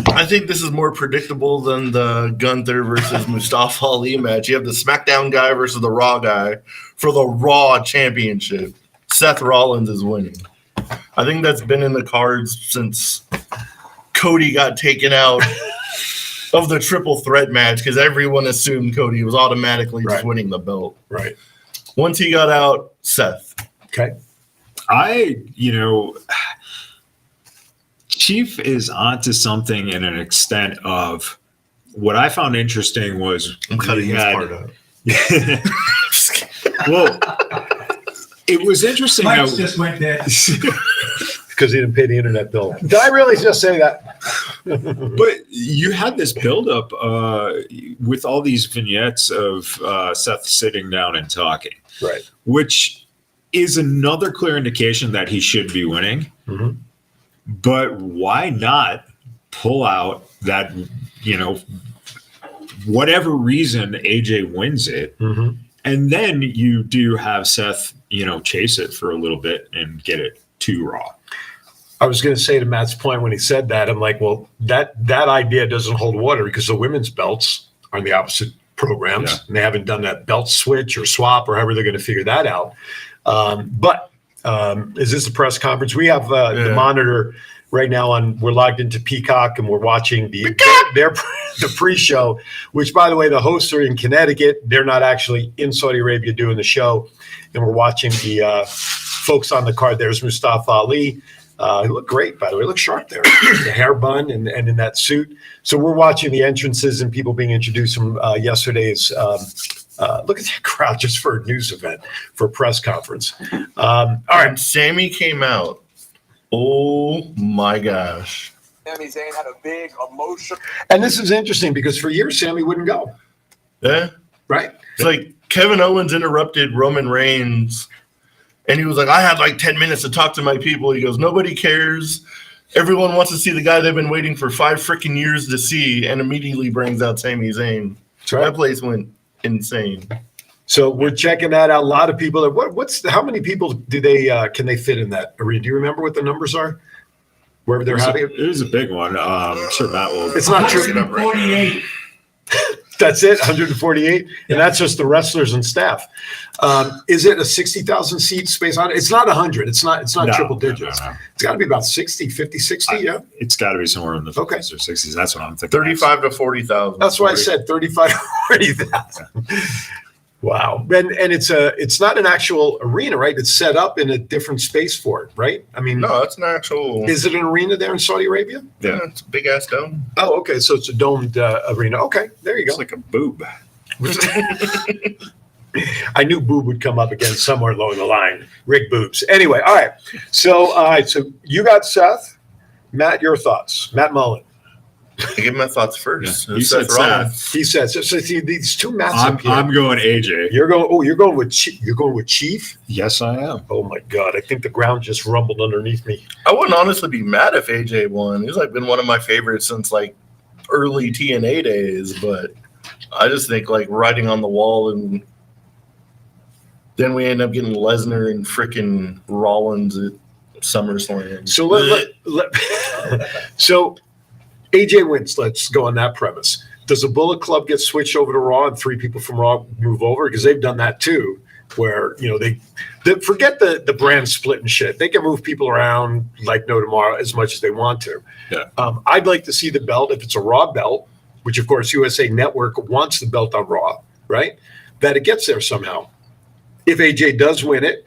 I think this is more predictable than the Gunther versus Mustafa Ali match. You have the SmackDown guy versus the Raw guy for the Raw championship. Seth Rollins is winning. I think that's been in the cards since Cody got taken out of the triple threat match because everyone assumed Cody was automatically just winning the belt. Right. Once he got out, Seth. Okay. Chief is onto something in an extent of what I found interesting was I'm cutting his part out. Well, it was interesting. Mike's just went dead. Because he didn't pay the internet bill. Did I really just say that? But you had this buildup with all these vignettes of Seth sitting down and talking. Right. Which is another clear indication that he should be winning. Mm-hmm. But why not pull out that, whatever reason AJ wins it, mm-hmm. and then you do have Seth, chase it for a little bit and get it to Raw. I was going to say to Matt's point when he said that, I'm like, well, that idea doesn't hold water because the women's belts are in the opposite programs, and they haven't done that belt switch or swap or however they're going to figure that out. But is this a press conference? We have the monitor right now we're logged into Peacock and we're watching the pre-show, which, by the way, the hosts are in Connecticut. They're not actually in Saudi Arabia doing the show. And we're watching the folks on the card. There's Mustafa Ali. He looked great, by the way. He looked sharp there. The hair bun and in that suit. So we're watching the entrances and people being introduced from yesterday's look at that crowd just for a news event, for a press conference. All right. Sammy came out. Oh, my gosh. Sami Zayn had a big emotion. And this is interesting because for years, Sammy wouldn't go. Yeah. Right. It's like Kevin Owens interrupted Roman Reigns, and he was like, I had like 10 minutes to talk to my people. He goes, nobody cares. Everyone wants to see the guy they've been waiting for 5 freaking years to see, and immediately brings out Sami Zayn. Right. That place went insane. So we're checking that out. A lot of people. How many people do they can they fit in that arena? Do you remember what the numbers are? Wherever they're having it? It was a big one. I'm sure Matt will. It's not true. 148. That's it, 148, and that's just the wrestlers and staff. Is it a 60,000 seat space? It's not 100. It's not triple digits. No. It's got to be about 60, 50, 60. Yeah, it's got to be somewhere in the 50s or 60s. That's what I'm thinking. 35 to 40,000. That's why I said 35 to 40,000. Wow. And it's not an actual arena, right? It's set up in a different space for it, right? I mean, No, it's an actual. Is it an arena there in Saudi Arabia? Yeah, it's a big ass dome. Oh, okay. So it's a domed arena. Okay, there you go. It's like a boob. I knew boob would come up again somewhere along the line. Rick Boobs. Anyway, all right. So you got Seth. Matt, your thoughts. Matt Mullen. I give my thoughts first. Yeah, he said Seth. He says so. See these two Matts up here. I'm going AJ. You're going with Chief. Yes, I am. Oh my God! I think the ground just rumbled underneath me. I wouldn't honestly be mad if AJ won. He's like been one of my favorites since like early TNA days, but I just think like writing on the wall, and then we end up getting Lesnar and freaking Rollins at SummerSlam. So so AJ wins. Let's go on that premise. Does the Bullet Club get switched over to Raw and 3 people from Raw move over? Because they've done that too, where they forget the brand split and shit. They can move people around like no tomorrow as much as they want to. Yeah. I'd like to see the belt, if it's a Raw belt, which of course USA Network wants the belt on Raw, right? That it gets there somehow. If AJ does win it,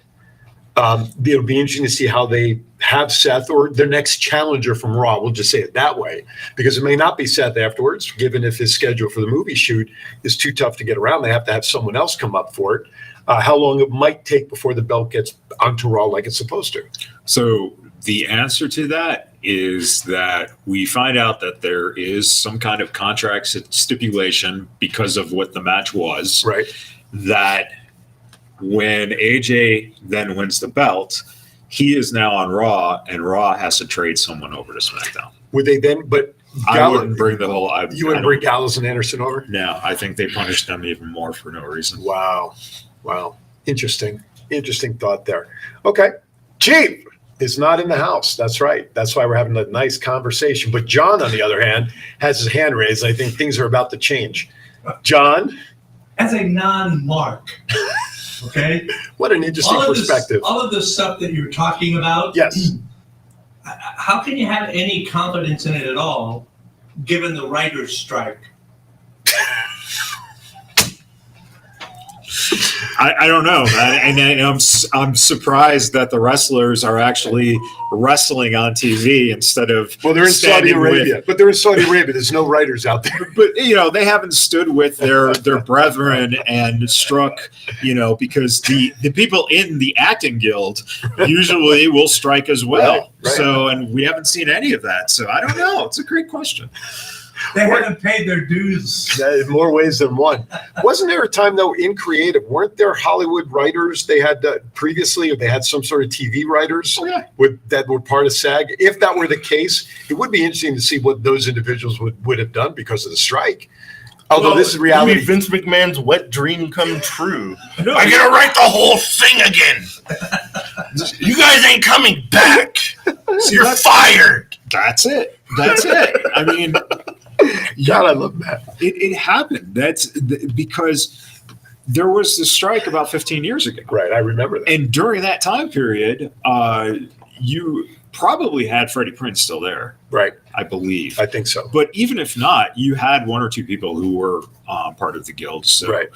it'll be interesting to see how they have Seth or their next challenger from Raw. We'll just say it that way, because it may not be Seth afterwards, given if his schedule for the movie shoot is too tough to get around. They have to have someone else come up for it. How long it might take before the belt gets onto Raw like it's supposed to. So the answer to that is that we find out that there is some kind of contract stipulation because of what the match was. Right. That when AJ then wins the belt, he is now on Raw, and Raw has to trade someone over to SmackDown. Would they then? But I wouldn't bring the whole. You wouldn't bring Gallows and Anderson over? No, I think they punished them even more for no reason. Wow. Interesting thought there. Okay. Chief is not in the house. That's right. That's why we're having a nice conversation. But John, on the other hand, has his hand raised. I think things are about to change. John? As a non-mark, okay? What an interesting perspective. All of this stuff that you're talking about. Yes. How can you have any confidence in it at all, given the writer's strike? I don't know, man. And I'm surprised that the wrestlers are actually wrestling on TV instead of. Well, they're in Saudi Arabia, but they're in Saudi Arabia. There's no writers out there. But they haven't stood with their brethren and struck. Because the people in the acting guild usually will strike as well. Right. So, and we haven't seen any of that. So I don't know. It's a great question. They haven't paid their dues. In more ways than one. Wasn't there a time, though, in creative, weren't there Hollywood writers they had previously, or they had some sort of TV writers that were part of SAG? If that were the case, it would be interesting to see what those individuals would have done because of the strike. Although this is reality. Maybe Vince McMahon's wet dream come true. I gotta write the whole thing again. You guys ain't coming back. You're fired. That's it. I mean, God, I love that. It happened. That's because there was the strike about 15 years ago. Right, I remember that. And during that time period, you probably had Freddie Prinze still there. Right. I believe. I think so. But even if not, you had 1 or 2 people who were part of the guild. So right.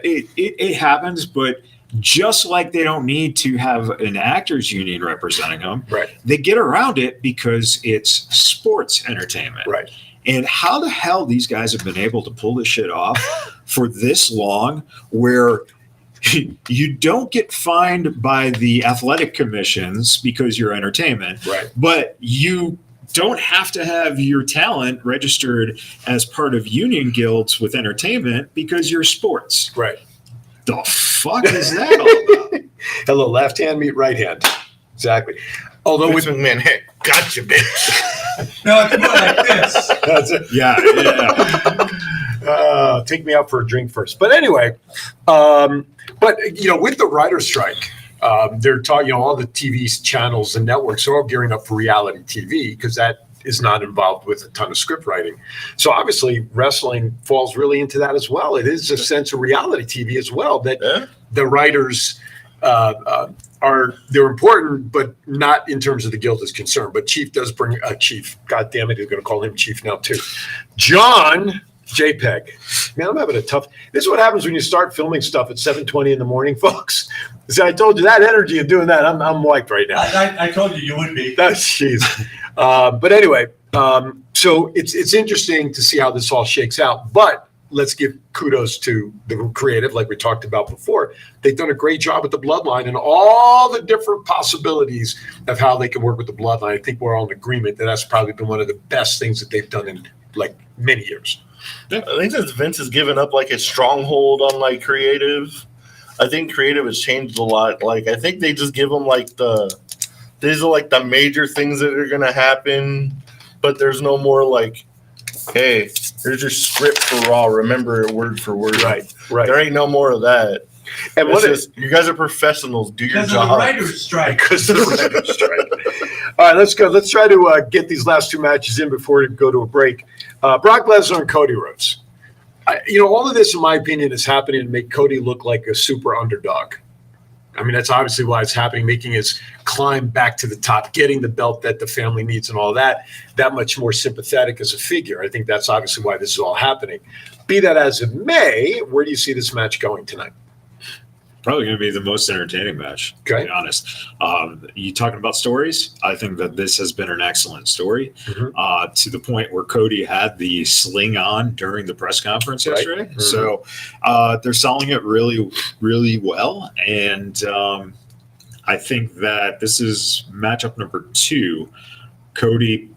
It happens, but just like they don't need to have an actors union representing them, right. They get around it because it's sports entertainment. Right. And how the hell these guys have been able to pull this shit off for this long, where you don't get fined by the athletic commissions because you're entertainment, right. But you don't have to have your talent registered as part of union guilds with entertainment because you're sports. Right. The fuck is that all about? Hello, left hand meet right hand. Exactly. Although Vince McMahon, hey, gotcha, bitch. No, it's more like this. That's it. Yeah. Take me out for a drink first. But anyway, with the writer's strike, they're talking, all the TV channels and networks are all gearing up for reality TV because that is not involved with a ton of script writing. So obviously wrestling falls really into that as well. It is a sense of reality TV as well, that the writers they're important, but not in terms of the guild is concerned. But Chief does bring Chief. God damn it, you're going to call him Chief now too. John JPEG. Man, I'm having a tough. This is what happens when you start filming stuff at 7:20 in the morning, folks. So I told you that energy of doing that. I'm wiped right now. I told you would be. That's jeez. But anyway, so it's interesting to see how this all shakes out. But let's give kudos to the creative, like we talked about before. They've done a great job with the bloodline and all the different possibilities of how they can work with the bloodline. I think we're all in agreement that that's probably been one of the best things that they've done in like many years. I think that Vince has given up like a stronghold on like creative. I think creative has changed a lot. Like I think they just give them like these are like the major things that are gonna happen, but there's no more like, hey, here's your script for Raw. Remember it word for word. Right. There ain't no more of that. And it's just you guys are professionals. Do your job. Because of the writer's strike. Because of the writer's strike. All right, let's go. Let's try to get these last two matches in before we go to a break. Brock Lesnar and Cody Rhodes. All of this, in my opinion, is happening to make Cody look like a super underdog. I mean, that's obviously why it's happening, making his climb back to the top, getting the belt that the family needs and all that much more sympathetic as a figure. I think that's obviously why this is all happening. Be that as it may, where do you see this match going tonight? Probably going to be the most entertaining match, to be honest. You talking about stories? I think that this has been an excellent story to the point where Cody had the sling on during the press conference yesterday. Mm-hmm. So they're selling it really, really well. And I think that this is matchup number 2. Cody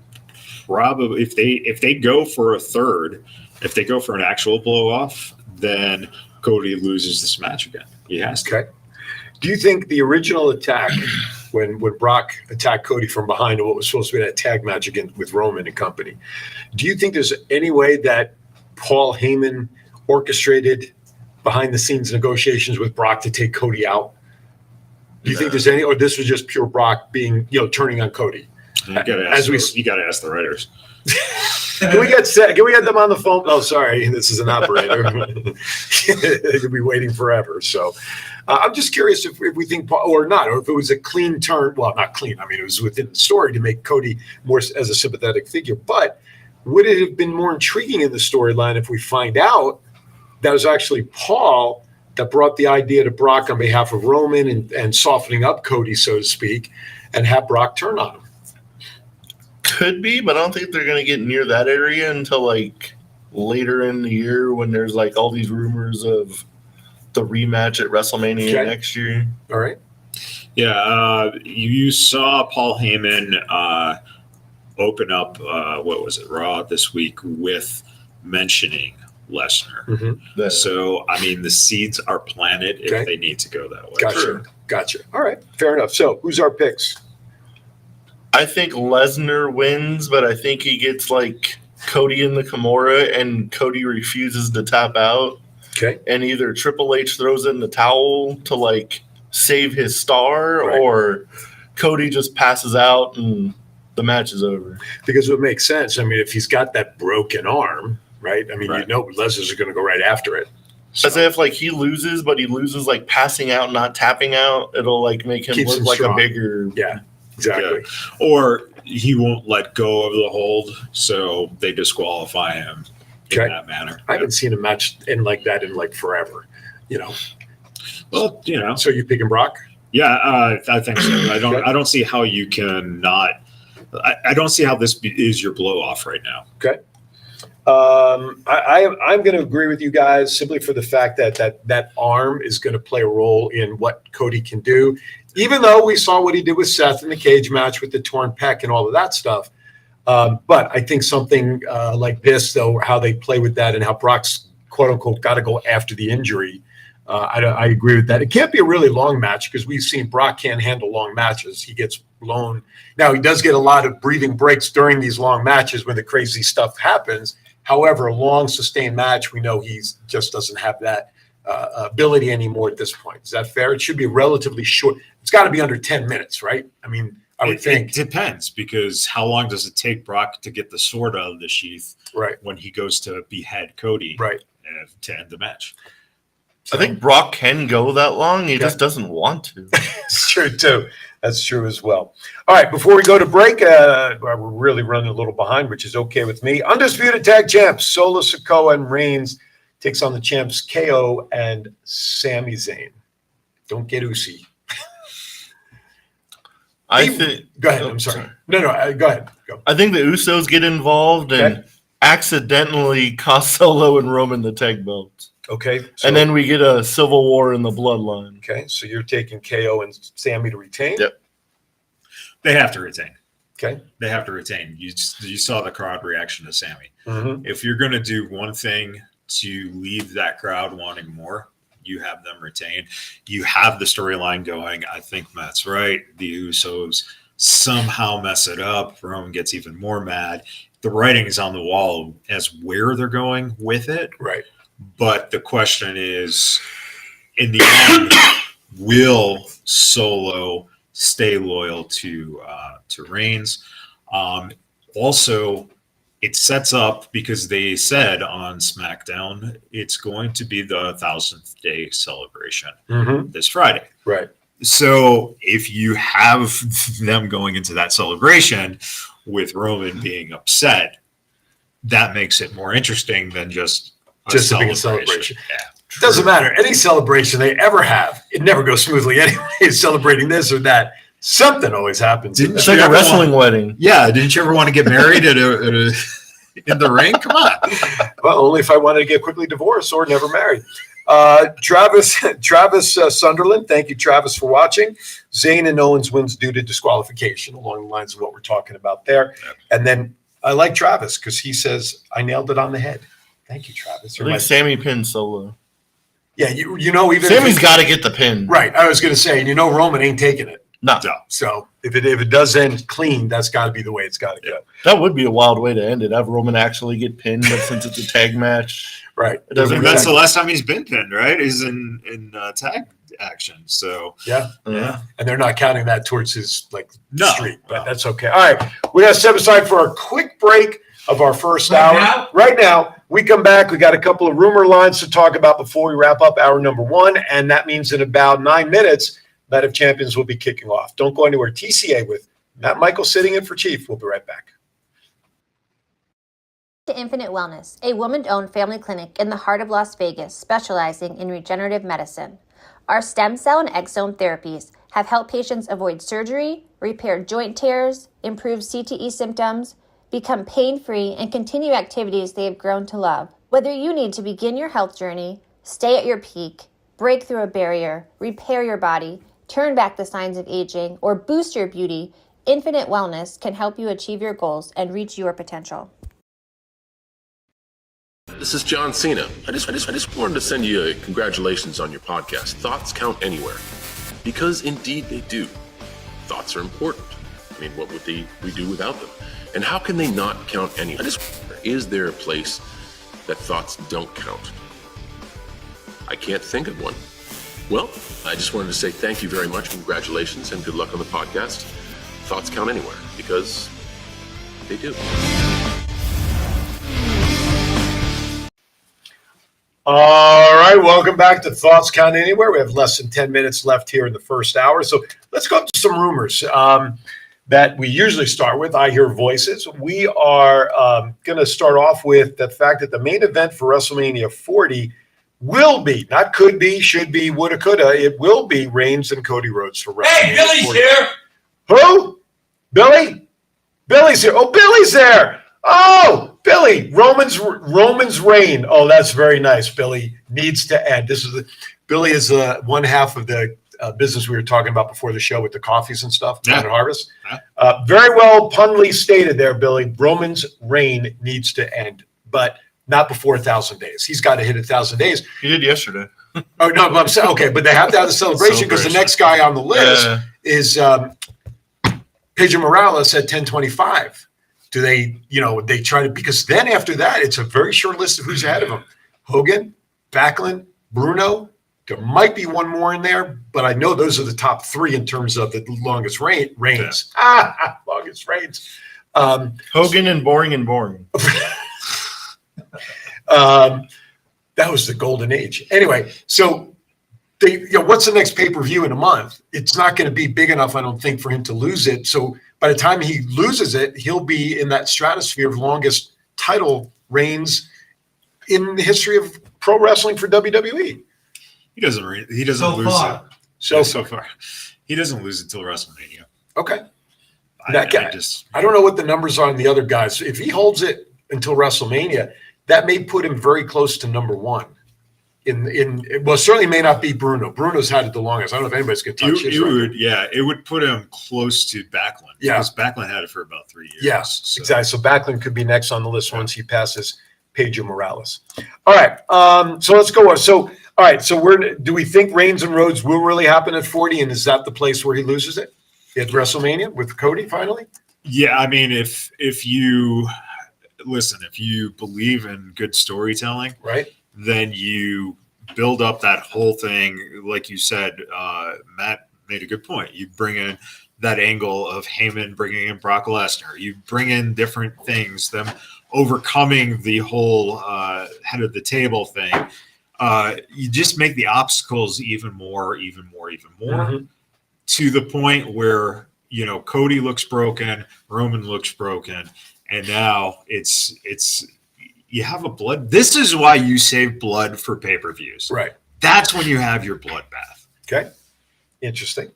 probably, if they go for a third, if they go for an actual blow off, then Cody loses this match again. He has to. Okay. Do you think the original attack, when Brock attacked Cody from behind in what was supposed to be that tag match again with Roman and company, do you think there's any way that Paul Heyman orchestrated behind the scenes negotiations with Brock to take Cody out? Do you think there's any, or this was just pure Brock being, turning on Cody? You got to ask the writers. Can we get them on the phone? Oh, sorry, this is an operator. They could be waiting forever. So I'm just curious if we think, or not, or if it was a clean turn. Well, not clean. I mean, it was within the story to make Cody more as a sympathetic figure. But would it have been more intriguing in the storyline if we find out that was actually Paul that brought the idea to Brock on behalf of Roman and softening up Cody, so to speak, and have Brock turn on him? Could be, but I don't think they're going to get near that area until like later in the year when there's like all these rumors of the rematch at WrestleMania next year. All right. Yeah, you saw Paul Heyman open up, what was it, Raw this week with mentioning Lesnar. Mm-hmm. So, I mean, the seeds are planted if they need to go that way. Gotcha. All right, fair enough. So, who's our picks? I think Lesnar wins, but I think he gets like Cody in the Kimura and Cody refuses to tap out. Okay. And either Triple H throws in the towel to like save his star or Cody just passes out and the match is over. Because it would make sense. I mean, if he's got that broken arm, right? I mean, Lesnar's going to go right after it. So. As if like he loses, but he loses like passing out, not tapping out. It'll like make him look like a bigger. Yeah. Exactly. Yeah. Or he won't let go of the hold, so they disqualify him in that manner. I haven't seen a match end like that in like forever, Well, So you picking Brock? Yeah, I think so. I don't see how you can not. I don't see how this is your blow off right now. Okay. I'm going to agree with you guys simply for the fact that arm is going to play a role in what Cody can do. Even though we saw what he did with Seth in the cage match with the torn pec and all of that stuff. But I think something like this, though, how they play with that and how Brock's, quote unquote, got to go after the injury, I agree with that. It can't be a really long match because we've seen Brock can't handle long matches. He gets blown. Now, he does get a lot of breathing breaks during these long matches when the crazy stuff happens. However, a long, sustained match, we know he just doesn't have that ability anymore at this point. Is that fair? It should be relatively short. It's got to be under 10 minutes, right? I mean, I would think. It depends, because how long does it take Brock to get the sword out of the sheath when he goes to behead Cody to end the match? I think Brock can go that long. He just doesn't want to. It's true, too. That's true as well. All right, before we go to break, we're really running a little behind, which is okay with me. Undisputed Tag Champs, Solo Sikoa and Reigns takes on the champs KO and Sami Zayn. Don't get Usi. I think. Go ahead. I'm sorry. No, go ahead. Go. I think the Usos get involved and accidentally cost Solo and Roman the tag belts. Okay. And then we get a civil war in the bloodline. Okay. So you're taking KO and Sami to retain? Yep. They have to retain. Okay. They have to retain. You saw the crowd reaction to Sami. Mm-hmm. If you're going to do one thing to leave that crowd wanting more, you have them retain. You have the storyline going. I think Matt's right. The Usos somehow mess it up. Roman gets even more mad. The writing is on the wall as where they're going with it. Right. But the question is, in the end, will Solo stay loyal to Reigns? Also, it sets up, because they said on SmackDown, it's going to be the 1000th day celebration this Friday. Right. So if you have them going into that celebration with Roman being upset, that makes it more interesting than just a celebration. Yeah. It doesn't matter. Any celebration they ever have, it never goes smoothly anyway. Celebrating this or that. Something always happens. It's like a wrestling wedding. Yeah. Didn't you ever want to get married in the ring? Come on. Well, only if I wanted to get quickly divorced or never married. Travis Sunderland. Thank you, Travis, for watching. Zayn and Owens wins due to disqualification, along the lines of what we're talking about there. And then I like Travis because he says, I nailed it on the head. Thank you, Travis. I think Sami pinned Solo. Yeah, you know, even Sami's got to get the pin. Right. I was going to say, and Roman ain't taking it. No. So if it does end clean, that's got to be the way it's got to go. That would be a wild way to end it. Have Roman actually get pinned, but since it's a tag match, right? It doesn't. That's the last time he's been pinned, right? He's in tag action. So yeah. And they're not counting that towards his streak, but that's okay. All right, we got to step aside for a quick break of our first hour. Right now, we come back. We got a couple of rumor lines to talk about before we wrap up hour number one, and that means in about 9 minutes, Night of Champions will be kicking off. Don't go anywhere. TCA with Matt Michael sitting in for Chief. We'll be right back. To Infinite Wellness, a woman-owned family clinic in the heart of Las Vegas, specializing in regenerative medicine. Our stem cell and exome therapies have helped patients avoid surgery, repair joint tears, improve CTE symptoms, become pain-free, and continue activities they have grown to love. Whether you need to begin your health journey, stay at your peak, break through a barrier, repair your body, turn back the signs of aging, or boost your beauty, Infinite Wellness can help you achieve your goals and reach your potential. This is John Cena. I just wanted to send you a congratulations on your podcast. Thoughts count anywhere. Because indeed they do. Thoughts are important. I mean, what would we do without them? And how can they not count anywhere? Is there a place that thoughts don't count? I can't think of one. Well, I just wanted to say thank you very much, congratulations, and good luck on the podcast. Thoughts count anywhere, because they do. All right, welcome back to Thoughts Count Anywhere. We have less than 10 minutes left here in the first hour, so let's go up to some rumors that we usually start with. I hear voices. We are going to start off with the fact that the main event for WrestleMania 40 will be, not could be, should be, woulda, coulda. It will be Reigns and Cody Rhodes for WrestleMania. Hey, Billy's 40. here. Who? Billy? Billy's here. Oh, Billy's there. Oh, Billy. Roman's reign. Oh, that's very nice. Billy needs to end. Billy is one half of the business we were talking about before the show with the coffees and stuff. Planet Harvest. Very well punly stated there, Billy. Roman's reign needs to end, but not before 1,000 days. He's got to hit 1,000 days. He did yesterday. Oh, no, but I'm saying, okay, but they have to have the celebration because the next guy on the list is Pedro Morales at 1025. Do they, they try to, because then after that, it's a very short list of who's ahead of them. Hogan, Backlund, Bruno. There might be one more in there, but I know those are the top three in terms of the longest reigns. Longest reigns. Hogan and boring. That was the golden age. Anyway, so what's the next pay-per-view in a month? It's not going to be big enough, I don't think, for him to lose it. So by the time he loses it, he'll be in that stratosphere of longest title reigns in the history of pro wrestling for WWE. He doesn't So lose far. it. So far. He doesn't lose until WrestleMania. Okay. I don't know what the numbers are on the other guys. If he holds it until WrestleMania, that may put him very close to number one. Well, certainly may not be Bruno. Bruno's had it the longest. I don't know if anybody's going to touch his record. It would put him close to Backlund. Yeah. Because Backlund had it for about 3 years. Yes, so. exactly. So Backlund could be next on the list once he passes Pedro Morales. All right. So let's go on. So, all right. So do we think Reigns and Rhodes will really happen at 40? And is that the place where he loses it? At WrestleMania with Cody finally? Yeah. I mean, if you believe in good storytelling, right, then you build up that whole thing. Like you said, Matt made a good point. You bring in that angle of Heyman bringing in Brock Lesnar. You bring in different things, them overcoming the whole head of the table thing. You just make the obstacles even more to the point where, Cody looks broken, Roman looks broken. And now it's you have a blood. This is why you save blood for pay-per-views. Right. That's when you have your bloodbath. Okay. Interesting.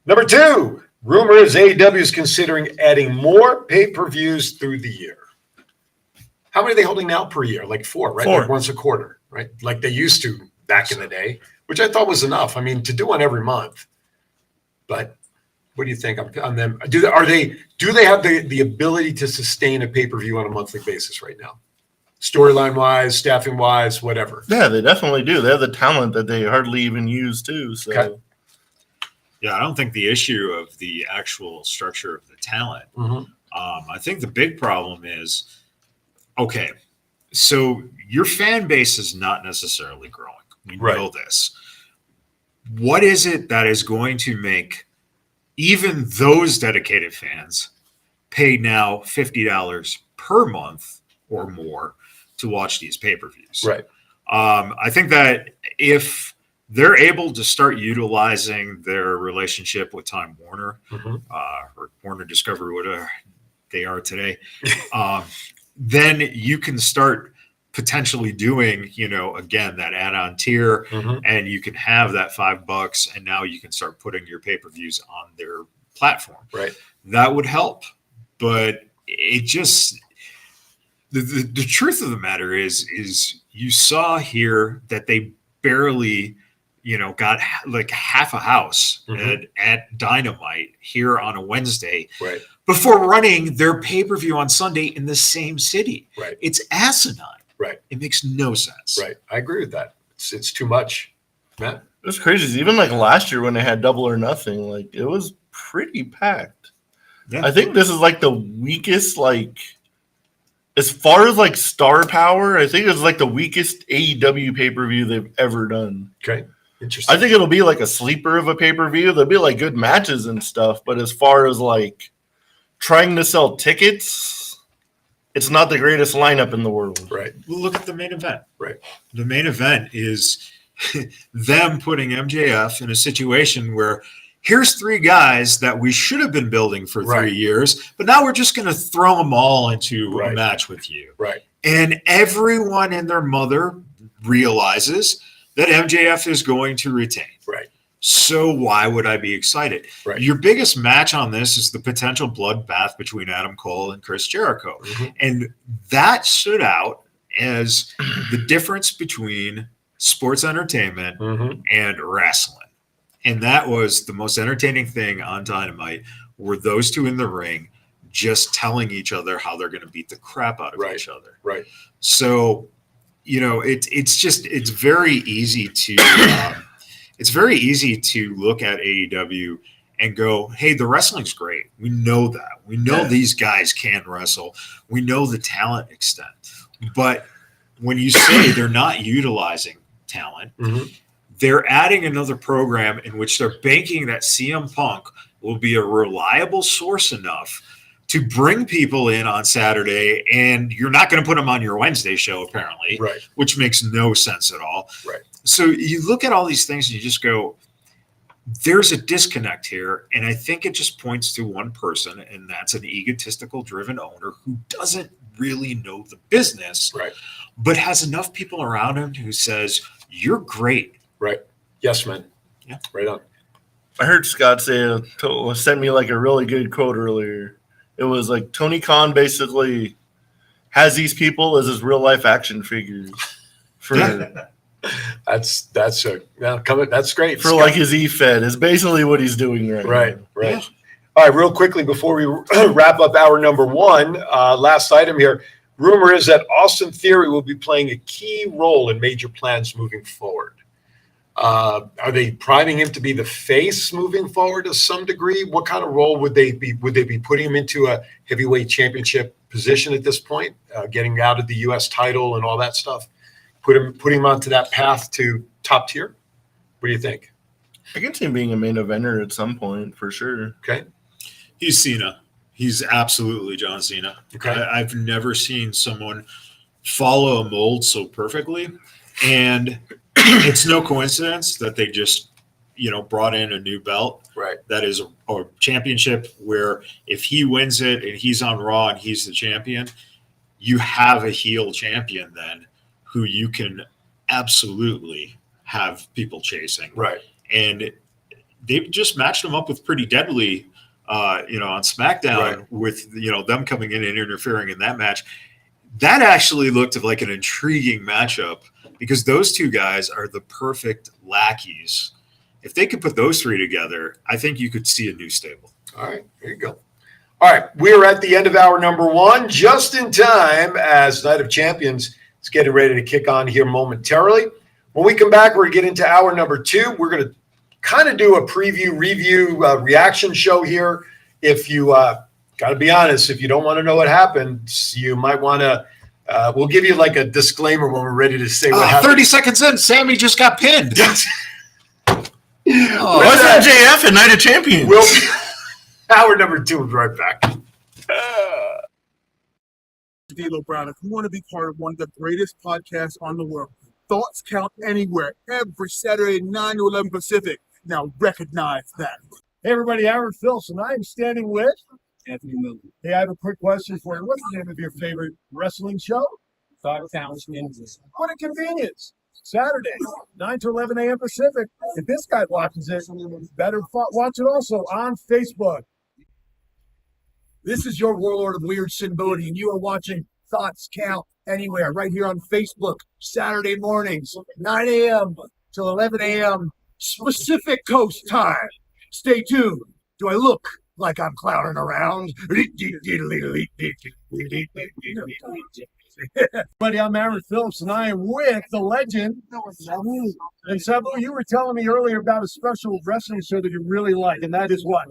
Number 2, rumor is AEW is considering adding more pay-per-views through the year. How many are they holding now per year? Like 4, right? 4. Like once a quarter, right? Like they used to back in the day, which I thought was enough. I mean, to do one every month. But what do you think on them? Do they have the ability to sustain a pay-per-view on a monthly basis right now? Storyline wise, staffing wise, whatever. Yeah, they definitely do. They have the talent that they hardly even use too. So okay. Yeah, I don't think the issue of the actual structure of the talent. I think the big problem is, okay, so your fan base is not necessarily growing. We know this. What is it that is going to make even those dedicated fans pay now $50 per month or more to watch these pay-per-views? Right. I think that if they're able to start utilizing their relationship with Time Warner or Warner Discovery, whatever they are today, then you can start potentially doing, again, that add-on tier, and you can have that $5, and now you can start putting your pay-per-views on their platform. Right. That would help, but it just the truth of the matter is you saw here that they barely, got like half a house at Dynamite here on a Wednesday, right, before running their pay-per-view on Sunday in the same city. Right. It's asinine. Right. It makes no sense. Right. I agree with that. It's too much. Matt? It's crazy. Even like last year when they had Double or Nothing, like it was pretty packed. Yeah. I think this is like the weakest, like as far as like star power, I think it's like the weakest AEW pay-per-view they've ever done. Okay. Interesting. I think it'll be like a sleeper of a pay-per-view. There'll be like good matches and stuff, but as far as like trying to sell tickets, it's not the greatest lineup in the world. Right. Well, look at the main event. Right. The main event is them putting MJF in a situation where here's 3 guys that we should have been building for 3 years, but now we're just going to throw them all into a match with you. Right. And everyone and their mother realizes that MJF is going to retain. Right. So why would I be excited? Right. Your biggest match on this is the potential bloodbath between Adam Cole and Chris Jericho. And that stood out as the difference between sports entertainment and wrestling. And that was the most entertaining thing on Dynamite, were those two in the ring just telling each other how they're going to beat the crap out of each other. Right. So, it's very easy to look at AEW and go, hey, the wrestling's great. We know that. We know these guys can wrestle. We know the talent extent. But when you say they're not utilizing talent, they're adding another program in which they're banking that CM Punk will be a reliable source enough to bring people in on Saturday, and you're not going to put them on your Wednesday show, apparently, Right. which makes no sense at all. Right. So you look at all these things and you just go, there's a disconnect here. And I think it just points to one person, and that's an egotistical driven owner who doesn't really know the business, right, but has enough people around him who says, you're great. Right. Yes, man. Yeah. Right on. I heard Scott send me like a really good quote earlier. It was like Tony Khan basically has these people as his real life action figures for that's great. For Scott. like his E-Fed is basically what he's doing right now. Right. Yeah. All right, real quickly before we wrap up hour number one, last item here. Rumor is that Austin Theory will be playing a key role in major plans moving forward. Are they priming him to be the face moving forward to some degree? What kind of role would they be? Would they be putting him into a heavyweight championship position at this point, getting out of the U.S. title and all that stuff? Putting him onto that path to top tier? What do you think? I can see him being a main eventer at some point for sure. Okay. He's Cena. He's absolutely John Cena. Okay. I've never seen someone follow a mold so perfectly. And it's no coincidence that they just, brought in a new belt. Right. That is a championship where if he wins it and he's on Raw and he's the champion, you have a heel champion then who you can absolutely have people chasing. Right. And they've just matched him up with Pretty Deadly, on SmackDown, right, with, them coming in and interfering in that match. That actually looked like an intriguing matchup because those two guys are the perfect lackeys. If they could put those three together, I think you could see a new stable. All right, there you go. All right, we're at the end of hour number one, just in time as Night of Champions is getting ready to kick on here momentarily. When we come back, we're going to get into hour number two. We're going to kind of do a preview, review, reaction show here. If you got to be honest, if you don't want to know what happened, you might want to. We'll give you like a disclaimer when we're ready to say what happened. 30 seconds in, Sammy just got pinned. What's MJF at Night of Champions? Hour number two, we'll be right back. D'Lo Brown, if you want to be part of one of the greatest podcasts on the world, Thoughts Count Anywhere, every Saturday, 9 to 11 Pacific. Now recognize that. Hey, everybody, Aaron Phillips, and I am standing with Anthony Miller. Hey, I have a quick question for you. What's the name of your favorite wrestling show? Thoughts Count Anywhere. What a convenience. Saturday, 9 to 11 a.m. Pacific. If this guy watches it, better watch it also on Facebook. This is your Warlord of Weird Sin Bodhi, and you are watching Thoughts Count Anywhere right here on Facebook, Saturday mornings, 9 a.m. till 11 a.m. Pacific Coast time. Stay tuned. Do I look like I'm clowning around? Buddy, I'm Aaron Phillips, and I am with the legend. And Sabu, you were telling me earlier about a special wrestling show that you really like, and that is what?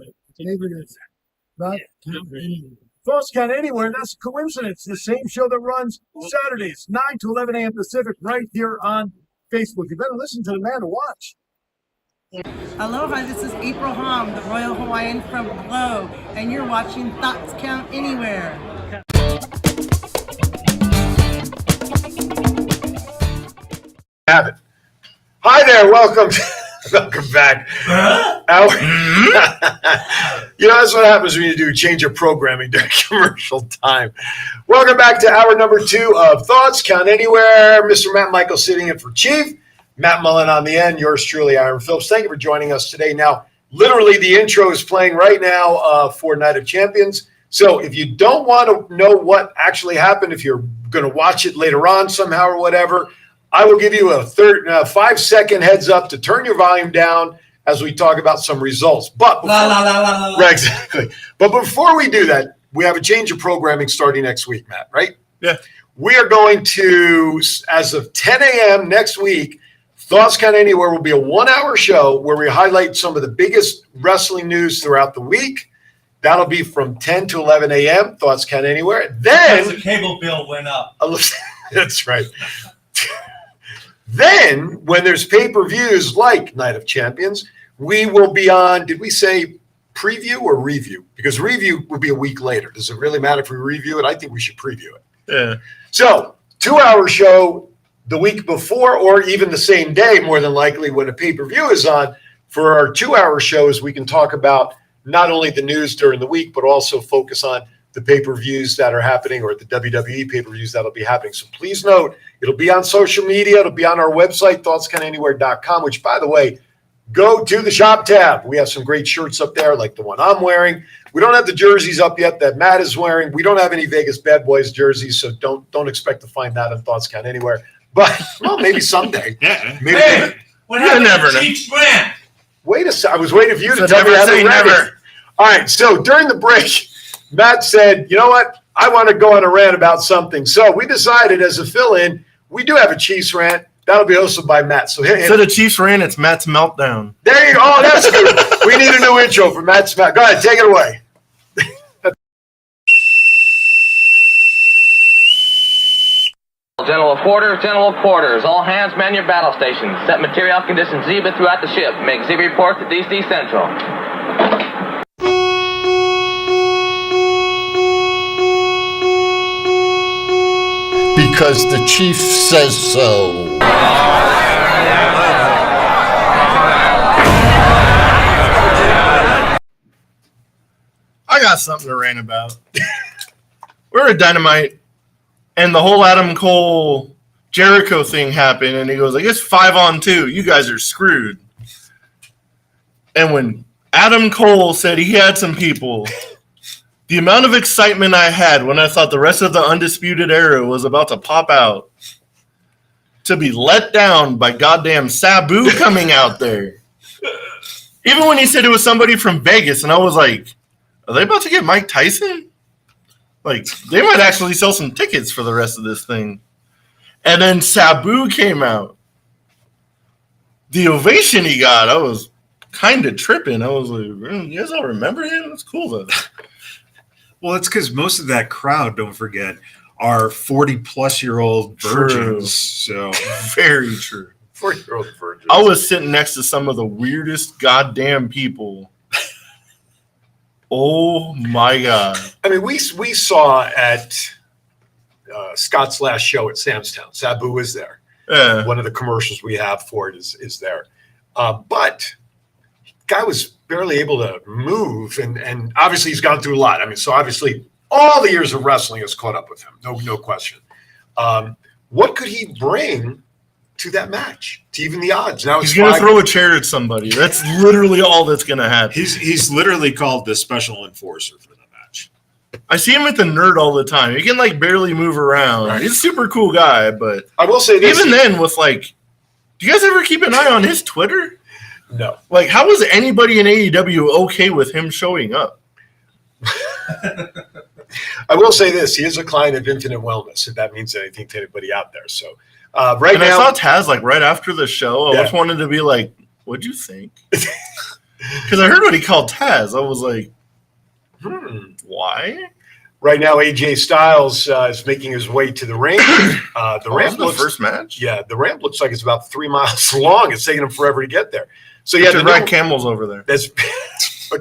Thoughts Count Anywhere, that's a coincidence. The same show that runs Saturdays, 9 to 11 a.m. Pacific, right here on Facebook. You better listen to the man to watch. Aloha, this is April Hom, the Royal Hawaiian from Glow, and you're watching Thoughts Count Anywhere. Have it. Hi there, welcome back. That's what happens when you do change of programming during commercial time. Welcome back to hour number two of Thoughts Count Anywhere. Mr. Matt Michael sitting in for Chief. Matt Mullen on the end. Yours truly, Aaron Phillips. Thank you for joining us today. Now, literally, the intro is playing right now for Night of Champions. So if you don't want to know what actually happened, if you're going to watch it later on somehow or whatever, I will give you a 5-second heads up to turn your volume down as we talk about some results. But right, exactly. But before we do that, we have a change of programming starting next week, Matt, right? Yeah. We are going to, as of 10 a.m. next week, Thoughts Count Anywhere will be a 1-hour show where we highlight some of the biggest wrestling news throughout the week. That'll be from 10 to 11 a.m. Thoughts Count Anywhere. Then the cable bill went up. That's right. Then, when there's pay-per-views like Night of Champions, we will be on, did we say preview or review? Because review would be a week later. Does it really matter if we review it? I think we should preview it. Yeah. So 2-hour show the week before or even the same day, more than likely, when a pay-per-view is on. For our 2-hour shows, we can talk about not only the news during the week, but also focus on the pay-per-views that are happening or the WWE pay-per-views that'll be happening. So please note, it'll be on social media. It'll be on our website, thoughtscountanywhere.com, which, by the way, go to the shop tab. We have some great shirts up there, like the one I'm wearing. We don't have the jerseys up yet that Matt is wearing. We don't have any Vegas Bad Boys jerseys, so don't expect to find that on Thoughts Count Anywhere. But, well, maybe someday. Yeah. Maybe. Hey, what happened never to know. Chiefs Grant? Wait a second. I was waiting for you to So tell me never how to say read never. it. All right. So during the break, Matt said, you know what? I want to go on a rant about something. So we decided as a fill-in, we do have a Chiefs rant. That'll be hosted by Matt. So Instead of Chiefs ran, it's Matt's meltdown. there you go. Oh, that's good. We need a new intro for Matt's Matt. Go ahead. Take it away. General quarters, all hands man your battle stations. Set material conditions Zebra throughout the ship. Make Zebra report to DC Central. Because the chief says so. I got something to rant about. We're at Dynamite, and the whole Adam Cole Jericho thing happened, and he goes like, "It's 5-on-2. You guys are screwed." And when Adam Cole said he had some people, the amount of excitement I had when I thought the rest of the Undisputed Era was about to pop out, to be let down by goddamn Sabu coming out there. Even when he said it was somebody from Vegas, and I was like, are they about to get Mike Tyson? Like, they might actually sell some tickets for the rest of this thing. And then Sabu came out. The ovation he got, I was kind of tripping. I was like, you guys all remember him? That's cool, though. Well, it's because most of that crowd, don't forget, are 40-plus-year-old virgins. So very true. 40-year-old virgins. I was sitting next to some of the weirdest goddamn people. Oh my God. I mean, we saw at Scott's last show at Sam's Town. Sabu was there. Yeah. One of the commercials we have for it is there. But guy was barely able to move, and obviously he's gone through a lot. I mean, so obviously all the years of wrestling has caught up with him. No question. What could he bring to that match, to even the odds? Now he's going to throw a chair at somebody. That's literally all that's going to happen. He's literally called the special enforcer for the match. I see him at the Nerd all the time. He can like barely move around. Right. He's a super cool guy, but I will say this. Even then, with like, do you guys ever keep an eye on his Twitter? No. Like, how was anybody in AEW okay with him showing up? I will say this. He is a client of Infinite Wellness, if that means anything to anybody out there. So right and now. I saw Taz like right after the show. I Yeah. just wanted to be like, what'd you think? Because I heard what he called Taz. I was like, why? Right now, AJ Styles is making his way to the ring. The ramp the first match? Yeah, the ramp looks like it's about 3 miles long. It's taking him forever to get there. So yeah, the ride camels over there. That's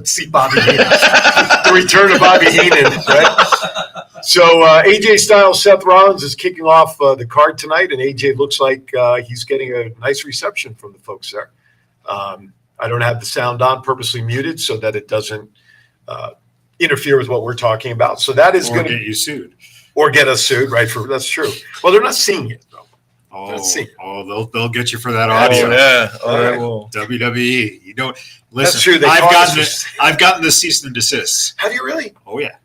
see Bobby Heenan. The return of Bobby Heenan, right? So AJ Styles, Seth Rollins is kicking off the card tonight, and AJ looks like he's getting a nice reception from the folks there. I don't have the sound on, purposely muted so that it doesn't interfere with what we're talking about. So that is going to get you sued. Or get us sued, right? That's true. Well, they're not seeing it, though. They'll get you for that audio. Yeah. WWE. You don't listen. That's true. I've gotten the cease and desist. Have you really? Oh yeah.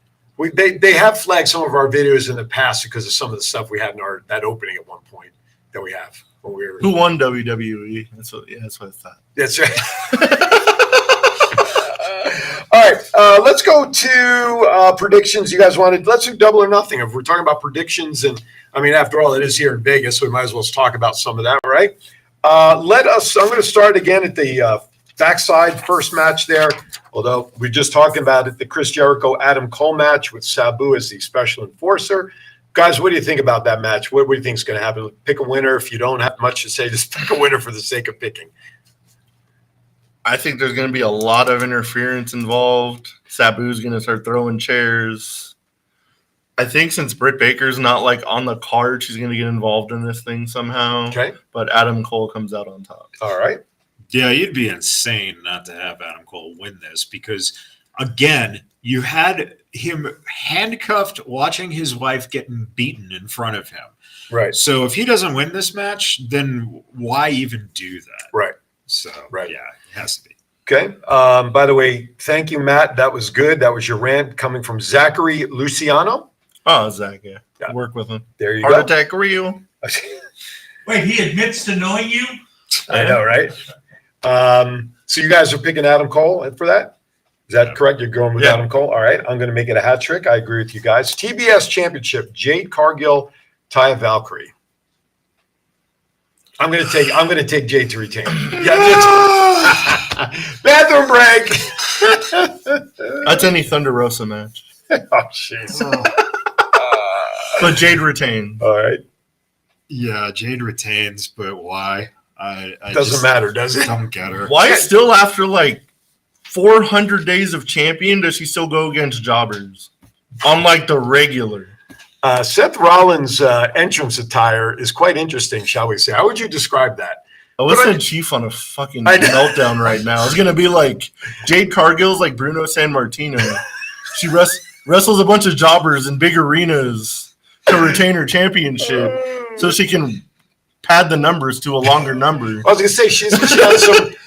They have flagged some of our videos in the past because of some of the stuff we had in that opening at one point that we have. When we were, Who won WWE? That's what I thought. That's right. All right, let's go to predictions. You guys let's do double or nothing. If we're talking about predictions, and I mean, after all, it is here in Vegas, so we might as well talk about some of that, right? I'm going to start again at the backside first match there, although we're just talking about it, the Chris Jericho Adam Cole match with Sabu as the special enforcer. Guys, what do you think about that match? What do you think is going to happen? Pick a winner. If you don't have much to say, just pick a winner for the sake of picking. I think there's going to be a lot of interference involved. Sabu's going to start throwing chairs. I think since Britt Baker's not like on the card, she's going to get involved in this thing somehow. Okay. But Adam Cole comes out on top. All right. Yeah, you'd be insane not to have Adam Cole win this because, again, you had him handcuffed watching his wife getting beaten in front of him. Right. So if he doesn't win this match, then why even do that? Right. So, Right. yeah, it has to be. Okay. By the way, thank you, Matt. That was good. That was your rant coming from Zachary Luciano. Oh, Zach, yeah. Work with him. There you Heart go. attack real. Wait, he admits to knowing you? I know, right? So you guys are picking Adam Cole for that? Is that correct? You're going with Adam Cole? All right. I'm going to make it a hat trick. I agree with you guys. TBS Championship, Jade Cargill, Taya Valkyrie. I'm going to take Jade to retain. Bathroom break. That's any Thunder Rosa match. Oh, jeez. But Jade retained. All right. Yeah, Jade retains, but why? I Doesn't just matter, does it? Don't get her. Why still after like 400 days of champion does she still go against jobbers on like the regular? Seth Rollins' entrance attire is quite interesting, shall we say. How would you describe that? I listen to Chief on a fucking meltdown right now. It's going to be like Jade Cargill's like Bruno Sammartino. She wrestles a bunch of jobbers in big arenas to retain her championship so she can pad the numbers to a longer number. I was going to say,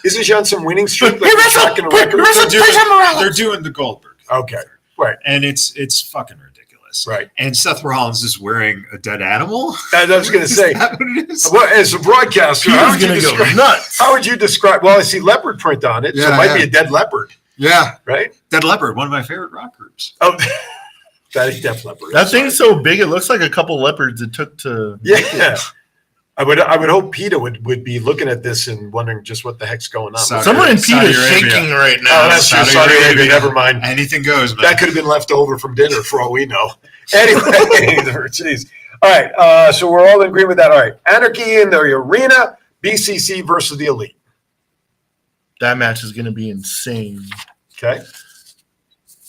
isn't she on some winning streak? Like They're doing the Goldberg. Okay, right. And it's fucking ridiculous. Right. And Seth Rollins is wearing a dead animal. I was going to say, Is that what it is? well, as a broadcaster, how would, go nuts. how would you describe? Well, I see leopard print on it, so it might be a dead leopard. Yeah. Right? Dead Leopard, one of my favorite rock groups. Oh, that is Def Leppard. That thing's so big, it looks like a couple leopards it took to. Yeah. I would hope PETA would be looking at this and wondering just what the heck's going on. Someone in PETA is shaking right now. Oh, that's true. Saudi Arabia. Never mind. Anything goes, man. That could have been left over from dinner for all we know. Anyway, jeez. All right. So we're all in agreement with that. All right. Anarchy in the Arena, BCC versus the Elite. That match is going to be insane. Okay.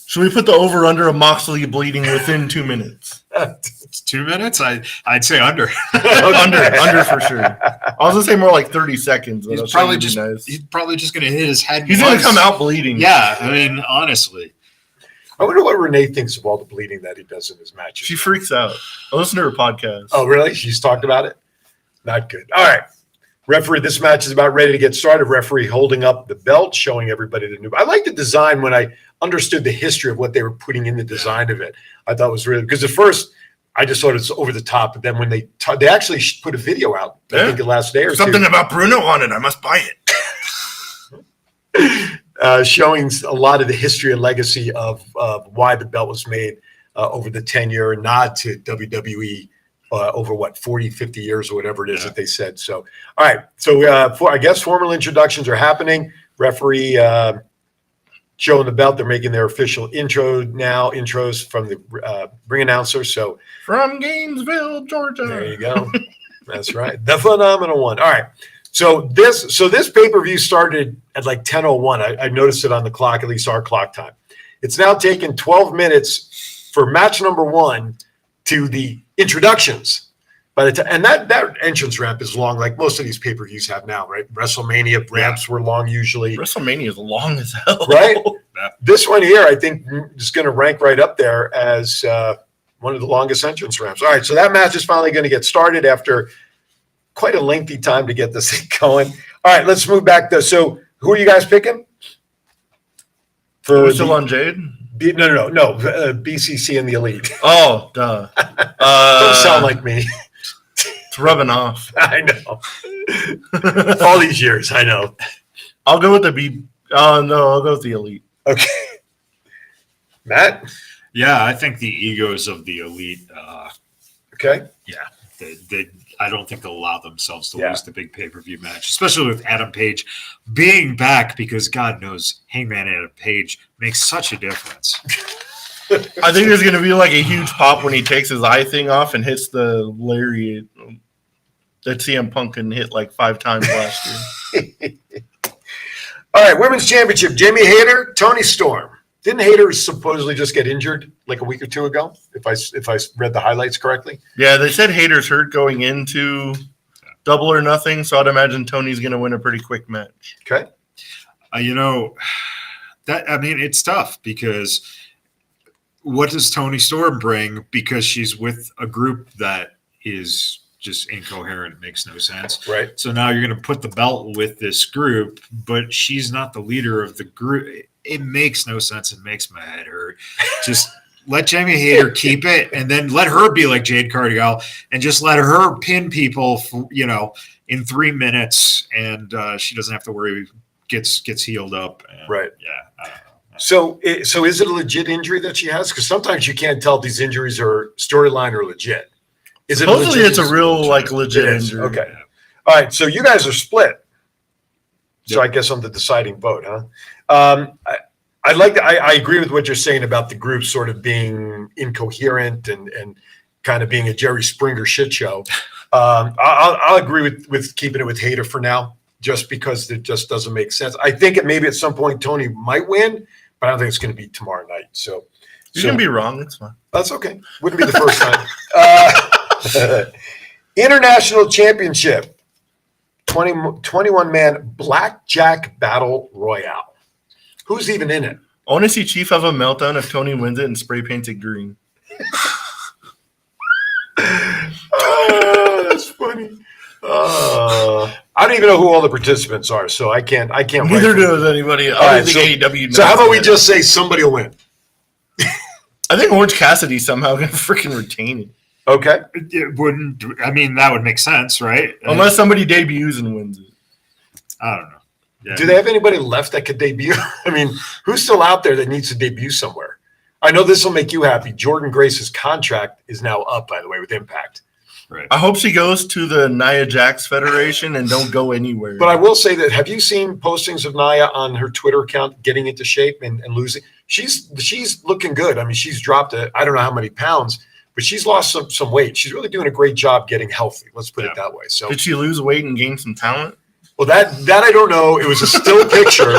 Should we put the over-under of Moxley bleeding within 2 minutes? It's 2 minutes? I'd say under. under for sure. I was going to say more like 30 seconds. He's probably just going to hit his head. He's going to come out bleeding. Yeah, I mean, honestly. I wonder what Renee thinks of all the bleeding that he does in his matches. She freaks out. I listen to her podcast. Oh, really? She's talked about it? Not good. All right. Referee, this match is about ready to get started. Referee holding up the belt, showing everybody the new. I like the design when I understood the history of what they were putting in the design of it. I thought it was really, because at first I just thought it was over the top, but then when they actually put a video out, I think the last day or Something two. about Bruno on it. I must buy it. Showing a lot of the history and legacy of why the belt was made over the 10-year nod to WWE. Over 40, 50 years or whatever it is that they said. So, all right. So, I guess formal introductions are happening. Referee showing the belt. They're making their official intros from the ring announcer. So, from Gainesville, Georgia. There you go. That's right. The phenomenal one. All right. So this pay-per-view started at like 10:01. I noticed it on the clock, at least our clock time. It's now taken 12 minutes for match number 1 to the introductions. By the time, and that entrance ramp is long, like most of these pay-per-views have now, right? WrestleMania ramps were long usually. WrestleMania is long as hell, right? This one here, I think, is going to rank right up there as one of the longest entrance ramps. All right, so that match is finally going to get started after quite a lengthy time to get this thing going. All right, let's move back though. So, who are you guys picking? We're still on Jade. No. BCC and the Elite. Oh, duh. Don't sound like me. It's rubbing off. I know. All these years, I know. I'll go with the B. Oh, no, I'll go with the Elite. Okay. Matt? Yeah, I think the egos of the Elite. Okay. Yeah, they I don't think they'll allow themselves to lose the big pay-per-view match, especially with Adam Page being back, because God knows Hangman Adam Page makes such a difference. I think there's going to be like a huge pop when he takes his eye thing off and hits the lariat that CM Punk can hit like 5 times last year. All right, women's championship. Jamie Hayter, Toni Storm. Didn't Hayter supposedly just get injured like a week or two ago? If I read the highlights correctly. Yeah, they said Hayter's hurt going into Double or Nothing, so I'd imagine Tony's going to win a pretty quick match. Okay. It's tough because what does Toni Storm bring? Because she's with a group that is just incoherent. It makes no sense. Right. So now you're going to put the belt with this group, but she's not the leader of the group. It makes no sense. It makes my head hurt. Just let Jamie Hayter keep it, and then let her be like Jade Cargill, and just let her pin people, in 3 minutes, and she doesn't have to worry. Gets healed up. And, right. Yeah. I don't know. So is it a legit injury that she has? Because sometimes you can't tell if these injuries are storyline or legit. Is Supposedly it it's a real legit injury. Okay. All right. So you guys are split. So I guess I'm the deciding vote, huh? I agree with what you're saying about the group sort of being incoherent and kind of being a Jerry Springer shit show. I'll agree with keeping it with Hayter for now, just because it just doesn't make sense. I think maybe at some point Tony might win, but I don't think it's going to be tomorrow night. So you can be wrong. It's fine. That's okay. Wouldn't be the first time. International Championship, 21-man Blackjack Battle Royale. Who's even in it? I want to see Chief have a meltdown if Tony wins it and spray paints it green. Oh, that's funny. I don't even know who all the participants are, so I can't. Neither does anybody. I don't think AEW knows. So how about we just say somebody will win? I think Orange Cassidy somehow can freaking retain it. Okay. It wouldn't. I mean, that would make sense, right? Unless somebody debuts and wins it. I don't know. Yeah. Do they have anybody left that could debut? I mean, who's still out there that needs to debut somewhere? I know this will make you happy. Jordan Grace's contract is now up, by the way, with Impact. Right. I hope she goes to the Nia Jax Federation and don't go anywhere. But I will say that, have you seen postings of Nia on her Twitter account getting into shape and losing? She's looking good. I mean, she's dropped I don't know how many pounds, but she's lost some weight. She's really doing a great job getting healthy. Let's put it that way. So did she lose weight and gain some talent? Well, that I don't know. It was a still picture.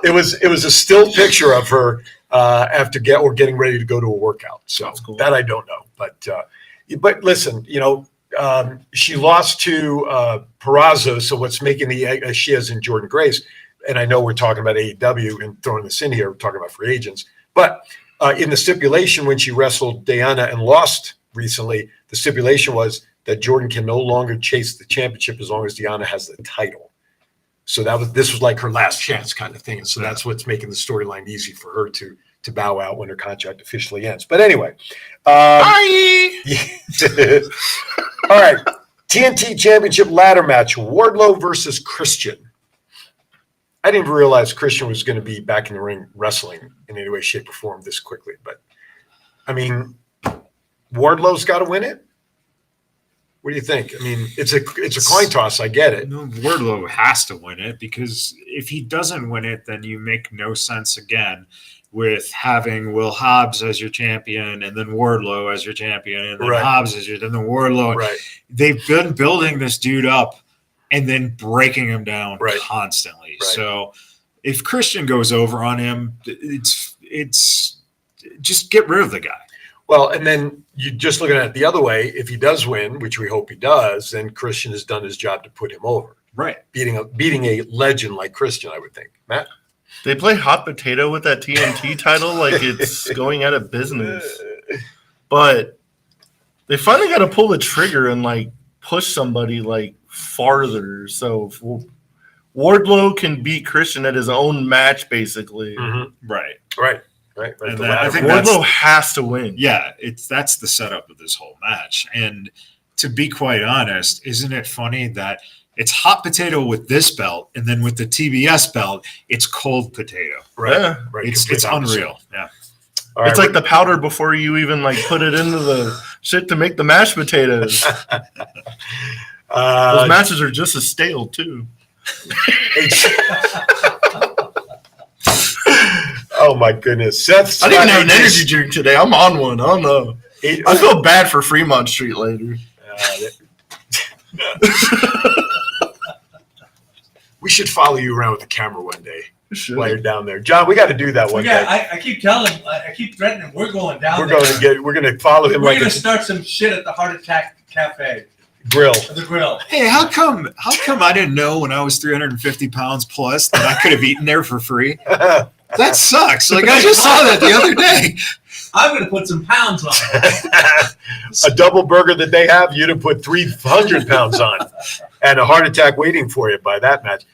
It was a still picture of her after getting ready to go to a workout. So cool. That I don't know. But listen, she lost to Peraza. So what's making she has in Jordan Grace, and I know we're talking about AEW and throwing this in here. We're talking about free agents, but in the stipulation when she wrestled Diana and lost recently, the stipulation was that Jordan can no longer chase the championship as long as Diana has the title. So this was like her last chance kind of thing. And so that's what's making the storyline easy for her to bow out when her contract officially ends. But anyway. Bye! All right. TNT Championship ladder match, Wardlow versus Christian. I didn't even realize Christian was going to be back in the ring wrestling in any way, shape, or form this quickly. But, I mean, Wardlow's got to win it? What do you think? I mean, it's a coin toss. I get it. No, Wardlow has to win it, because if he doesn't win it, then you make no sense again with having Will Hobbs as your champion and then Wardlow as your champion and then Hobbs as and then Wardlow. Right. They've been building this dude up and then breaking him down constantly. Right. So if Christian goes over on him, it's just get rid of the guy. Well, and then you just looking at it the other way, if he does win, which we hope he does, then Christian has done his job to put him over. Right. Beating a legend like Christian, I would think. Matt? They play hot potato with that TNT title like it's going out of business. But they finally got to pull the trigger and push somebody farther. So Wardlow can beat Christian at his own match, basically. Mm-hmm. Right. Right. And I think Wardlow has to win. Yeah, that's the setup of this whole match. And to be quite honest, isn't it funny that it's hot potato with this belt, and then with the TBS belt, it's cold potato. Right. Yeah. Right. It's unreal. Yeah. All right, it's like the powder before you even put it into the shit to make the mashed potatoes. Those matches are just as stale too. Oh my goodness, Seth! I didn't have an energy drink today. I'm on one. I don't know. I feel bad for Fremont Street later. We should follow you around with a camera one day Sure. while you're down there. John, we got to do that one day. I keep telling him, I keep threatening him, we're going down We're there. going to follow him We're like going a to start some shit at the Heart Attack Cafe. grill. The grill. Hey, how come I didn't know when I was 350 pounds plus that I could have eaten there for free? That sucks. Like, I just saw that the other day. I'm going to put some pounds on. A double burger that they have, you'd have put 300 pounds on, and a heart attack waiting for you by that match.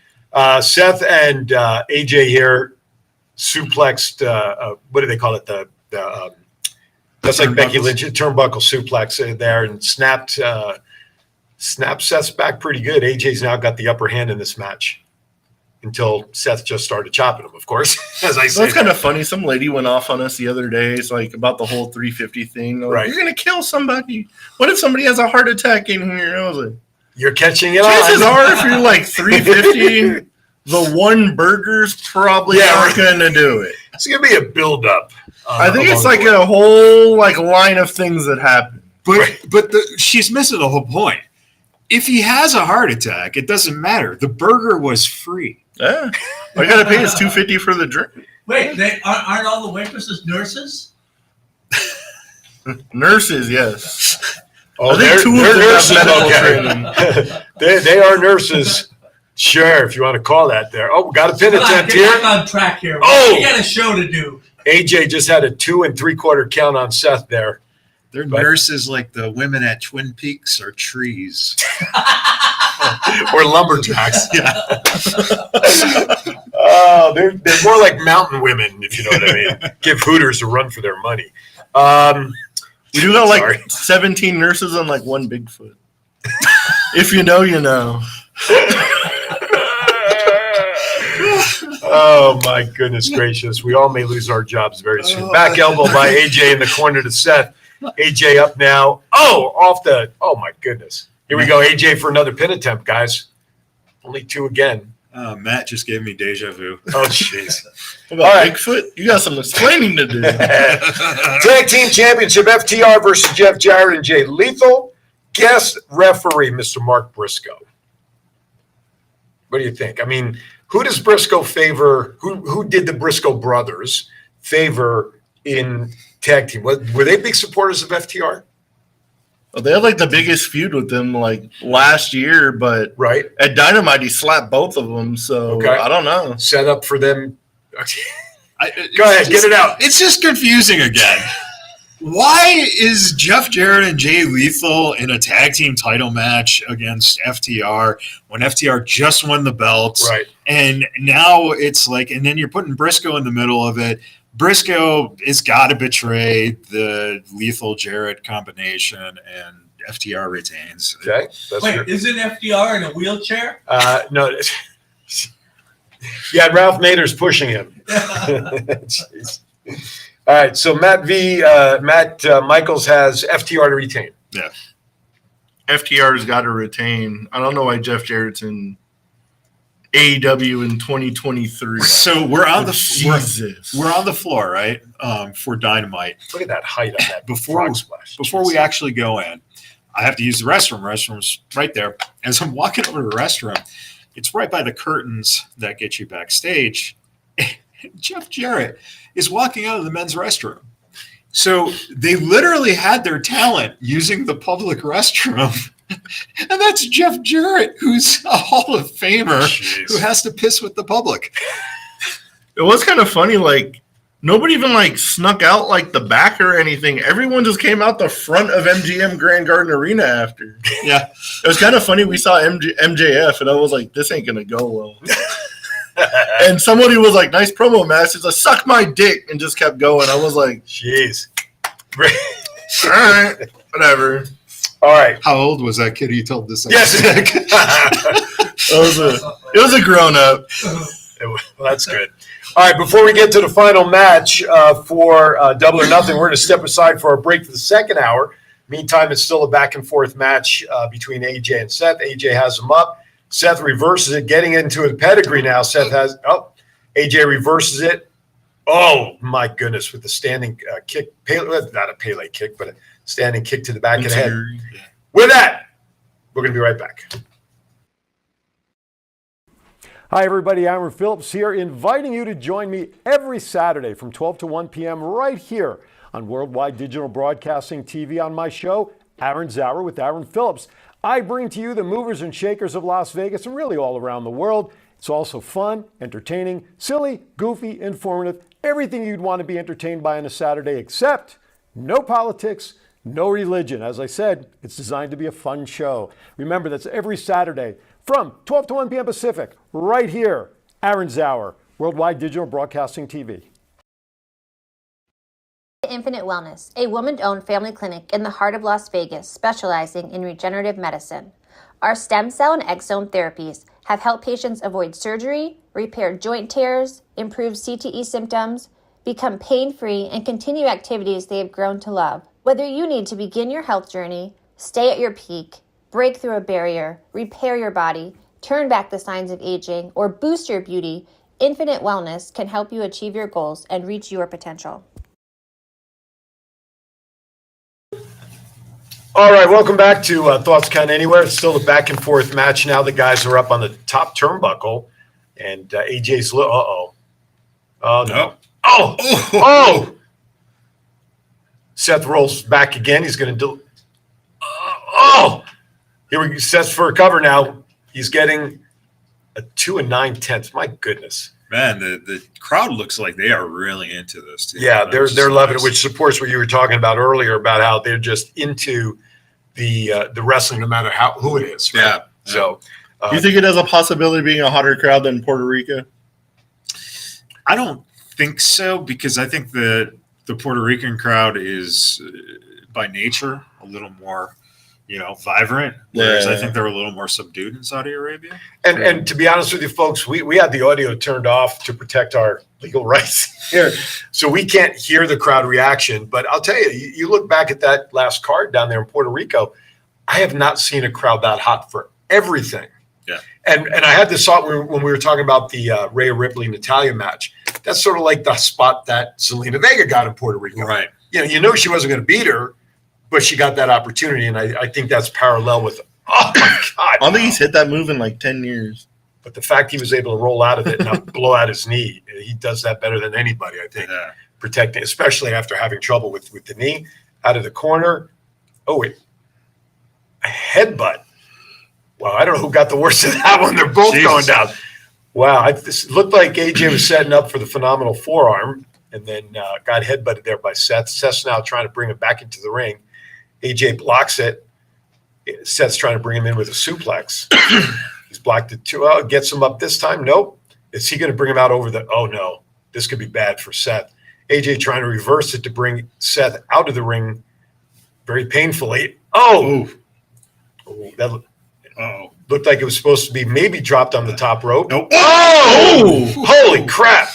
Seth and AJ here suplexed. What do they call it? That's like Becky Lynch, turnbuckle suplex there, and snapped Seth's back pretty good. AJ's now got the upper hand in this match. Until Seth just started chopping him, of course, as I said. That's kind of funny. Some lady went off on us the other day. It's like about the whole 350 thing. Like, right. You're going to kill somebody. What if somebody has a heart attack in here? I was like, you're catching it chances on. are if you're like 350, the one burgers probably aren't going to do it. It's going to be a build-up. I think it's like a whole line of things that happen. But she's missing the whole point. If he has a heart attack, it doesn't matter. The burger was free. Yeah, I got to pay his $250 for the drink. Wait, aren't all the waitresses nurses? Nurses, yes. Oh, I think they're nurses. nurses. Okay. they are nurses. Sure, if you want to call that there. Oh, we got a pin attempt here. Get back on track here. Oh! We got a show to do. AJ just had a 2 3/4 count on Seth there. They're nurses like the women at Twin Peaks or trees. Or lumberjacks. Yeah. Oh, they're more like mountain women, if you know what I mean. Give Hooters a run for their money. We do got 17 nurses on one Bigfoot. If you know, you know. Oh, my goodness gracious. We all may lose our jobs very soon. Back elbow by AJ in the corner to Seth. AJ up now. Oh, my goodness. Here we go. AJ for another pin attempt, guys. Only 2 again. Matt just gave me deja vu. Oh, jeez. All right, Bigfoot, you got some explaining to do. Tag Team Championship, FTR versus Jeff Jarrett and Jay Lethal. Guest referee, Mr. Mark Briscoe. What do you think? I mean, who does Briscoe favor? Who did the Briscoe brothers favor in tag team? Were they big supporters of FTR? Well, they had the biggest feud with them last year, but at Dynamite he slapped both of them. So I don't know. Set up for them. Go ahead, get it out. It's just confusing again. Why is Jeff Jarrett and Jay Lethal in a tag team title match against FTR when FTR just won the belts? Right. And now it's and then you're putting Briscoe in the middle of it. Briscoe has got to betray the Lethal Jarrett combination, and FTR retains. Okay. Wait, isn't FDR in a wheelchair? No. Yeah, Ralph Nader's pushing him. Jeez. All right, so Matt Michaels has FTR to retain. Yeah. FTR's got to retain. I don't know why Jeff Jarrett's in AEW in 2023. So we're on the floor, right? For Dynamite. Look at that height on that before we actually go in, I have to use the restroom. Restroom's right there. As I'm walking over to the restroom, it's right by the curtains that get you backstage. Jeff Jarrett is walking out of the men's restroom. So they literally had their talent using the public restroom. And that's Jeff Jarrett, who's a Hall of Famer, who has to piss with the public. It was kind of funny, nobody even snuck out the back or anything. Everyone just came out the front of MGM Grand Garden Arena after. Yeah. It was kind of funny. We saw MJF, and I was like, this ain't going to go well. And somebody was like, nice promo match. It's suck my dick, and just kept going. I was like, jeez. All right, whatever. All right. How old was that kid you told this? Yes. It was a grown-up. Well, that's good. All right, before we get to the final match for Double or Nothing, we're going to step aside for our break for the second hour. Meantime, it's still a back-and-forth match between AJ and Seth. AJ has him up. Seth reverses it, getting into a pedigree now. AJ reverses it. Oh, my goodness, with the standing kick. Not a Pele kick, but a standing kick to the back of the head. With that, we're going to be right back. Hi, everybody. Aaron Phillips here, inviting you to join me every Saturday from 12 to 1 p.m. right here on Worldwide Digital Broadcasting TV on my show, Aaron's Hour with Aaron Phillips. I bring to you the movers and shakers of Las Vegas and really all around the world. It's also fun, entertaining, silly, goofy, informative, everything you'd want to be entertained by on a Saturday, except no politics, no religion. As I said, it's designed to be a fun show. Remember, that's every Saturday from 12 to 1 p.m. Pacific, right here, Aaron's Hour, Worldwide Digital Broadcasting TV. Infinite Wellness, a woman-owned family clinic in the heart of Las Vegas specializing in regenerative medicine. Our stem cell and exome therapies have helped patients avoid surgery, repair joint tears, improve CTE symptoms, become pain-free, and continue activities they have grown to love. Whether you need to begin your health journey, stay at your peak, break through a barrier, repair your body, turn back the signs of aging, or boost your beauty, Infinite Wellness can help you achieve your goals and reach your potential. All right, welcome back to Thoughts Count Anywhere. It's still a back and forth match now. The guys are up on the top turnbuckle, and AJ's oh no, oh! Seth rolls back again. He's going to do. Here we go. Seth's for a cover now. He's getting a 2 9/10. My goodness. Man, the crowd looks like they are really into this too. Yeah, they're loving it, which supports what you were talking about earlier about how they're just into the wrestling, no matter who it is. Right? Yeah. So, you think it has a possibility of being a hotter crowd than Puerto Rico? I don't think so, because I think the Puerto Rican crowd is by nature a little more, vibrant. Whereas I think they're a little more subdued in Saudi Arabia. And to be honest with you, folks, we had the audio turned off to protect our legal rights here, so we can't hear the crowd reaction. But I'll tell you, you look back at that last card down there in Puerto Rico, I have not seen a crowd that hot for everything. Yeah. And I had this thought when we were talking about the Rhea Ripley-Natalia match. That's sort of like the spot that Zelina Vega got in Puerto Rico. Right. You know she wasn't going to beat her, but she got that opportunity, and I think that's parallel with, oh, my God. I don't think he's hit that move in like 10 years. But the fact he was able to roll out of it and not blow out his knee, he does that better than anybody, I think, protecting, especially after having trouble with the knee out of the corner. Oh, wait. A headbutt. Well, I don't know who got the worst of that one. They're both going down. Wow. This looked like AJ was setting up for the phenomenal forearm and then got headbutted there by Seth. Seth's now trying to bring him back into the ring. AJ blocks it. Seth's trying to bring him in with a suplex. He's blocked it too. Oh, gets him up this time. Nope. Is he going to bring him out over the – oh, no. This could be bad for Seth. AJ trying to reverse it to bring Seth out of the ring very painfully. Oh, that looked like it was supposed to be maybe dropped on the top rope. Nope. Oh, holy crap.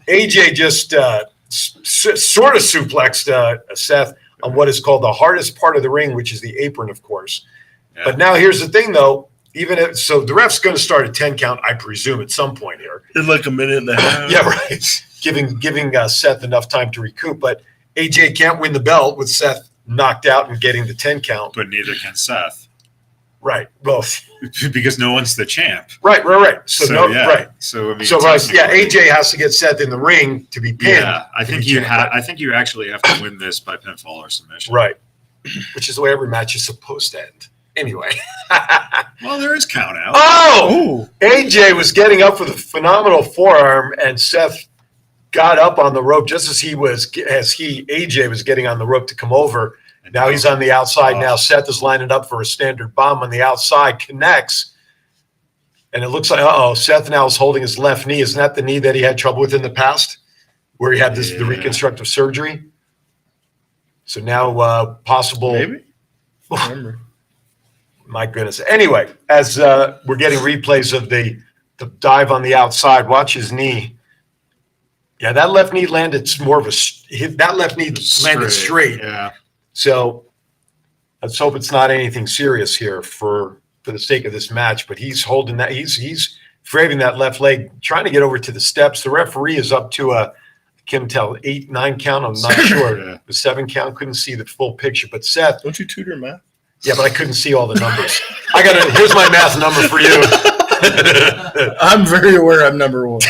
AJ just sort of suplexed Seth on what is called the hardest part of the ring, which is the apron, of course. Yeah. But now here's the thing, though. So the ref's going to start a 10 count, I presume, at some point here. In like a minute and a half. Yeah, right. Giving Seth enough time to recoup. But AJ can't win the belt with Seth knocked out and getting the 10 count. But neither can Seth. Right. Well, because no one's the champ. Right. So right. So I mean, AJ has to get Seth in the ring to be pinned. Yeah, I think you actually have to win this by pinfall or submission. Right. Which is the way every match is supposed to end. Anyway. Well, there is count out. Oh! AJ was getting up for the phenomenal forearm, and Seth got up on the rope just as AJ was getting on the rope to come over. Now he's on the outside. Now Seth is lining up for a standard bomb on the outside, connects. And it looks like, Seth now is holding his left knee. Isn't that the knee that he had trouble with in the past, where he had the reconstructive surgery? So now possible. Maybe. I remember. My goodness. Anyway, as we're getting replays of the dive on the outside, watch his knee. Yeah, that left knee landed more of that left knee landed straight. Yeah. So let's hope it's not anything serious here for the sake of this match. But he's holding that. He's framing that left leg, trying to get over to the steps. The referee is up to a, can tell, 8, 9 count. I'm not sure. Yeah. The 7 count. Couldn't see the full picture. But Seth, don't you tutor math? Yeah, but I couldn't see all the numbers. Here's my math number for you. I'm very aware I'm number one.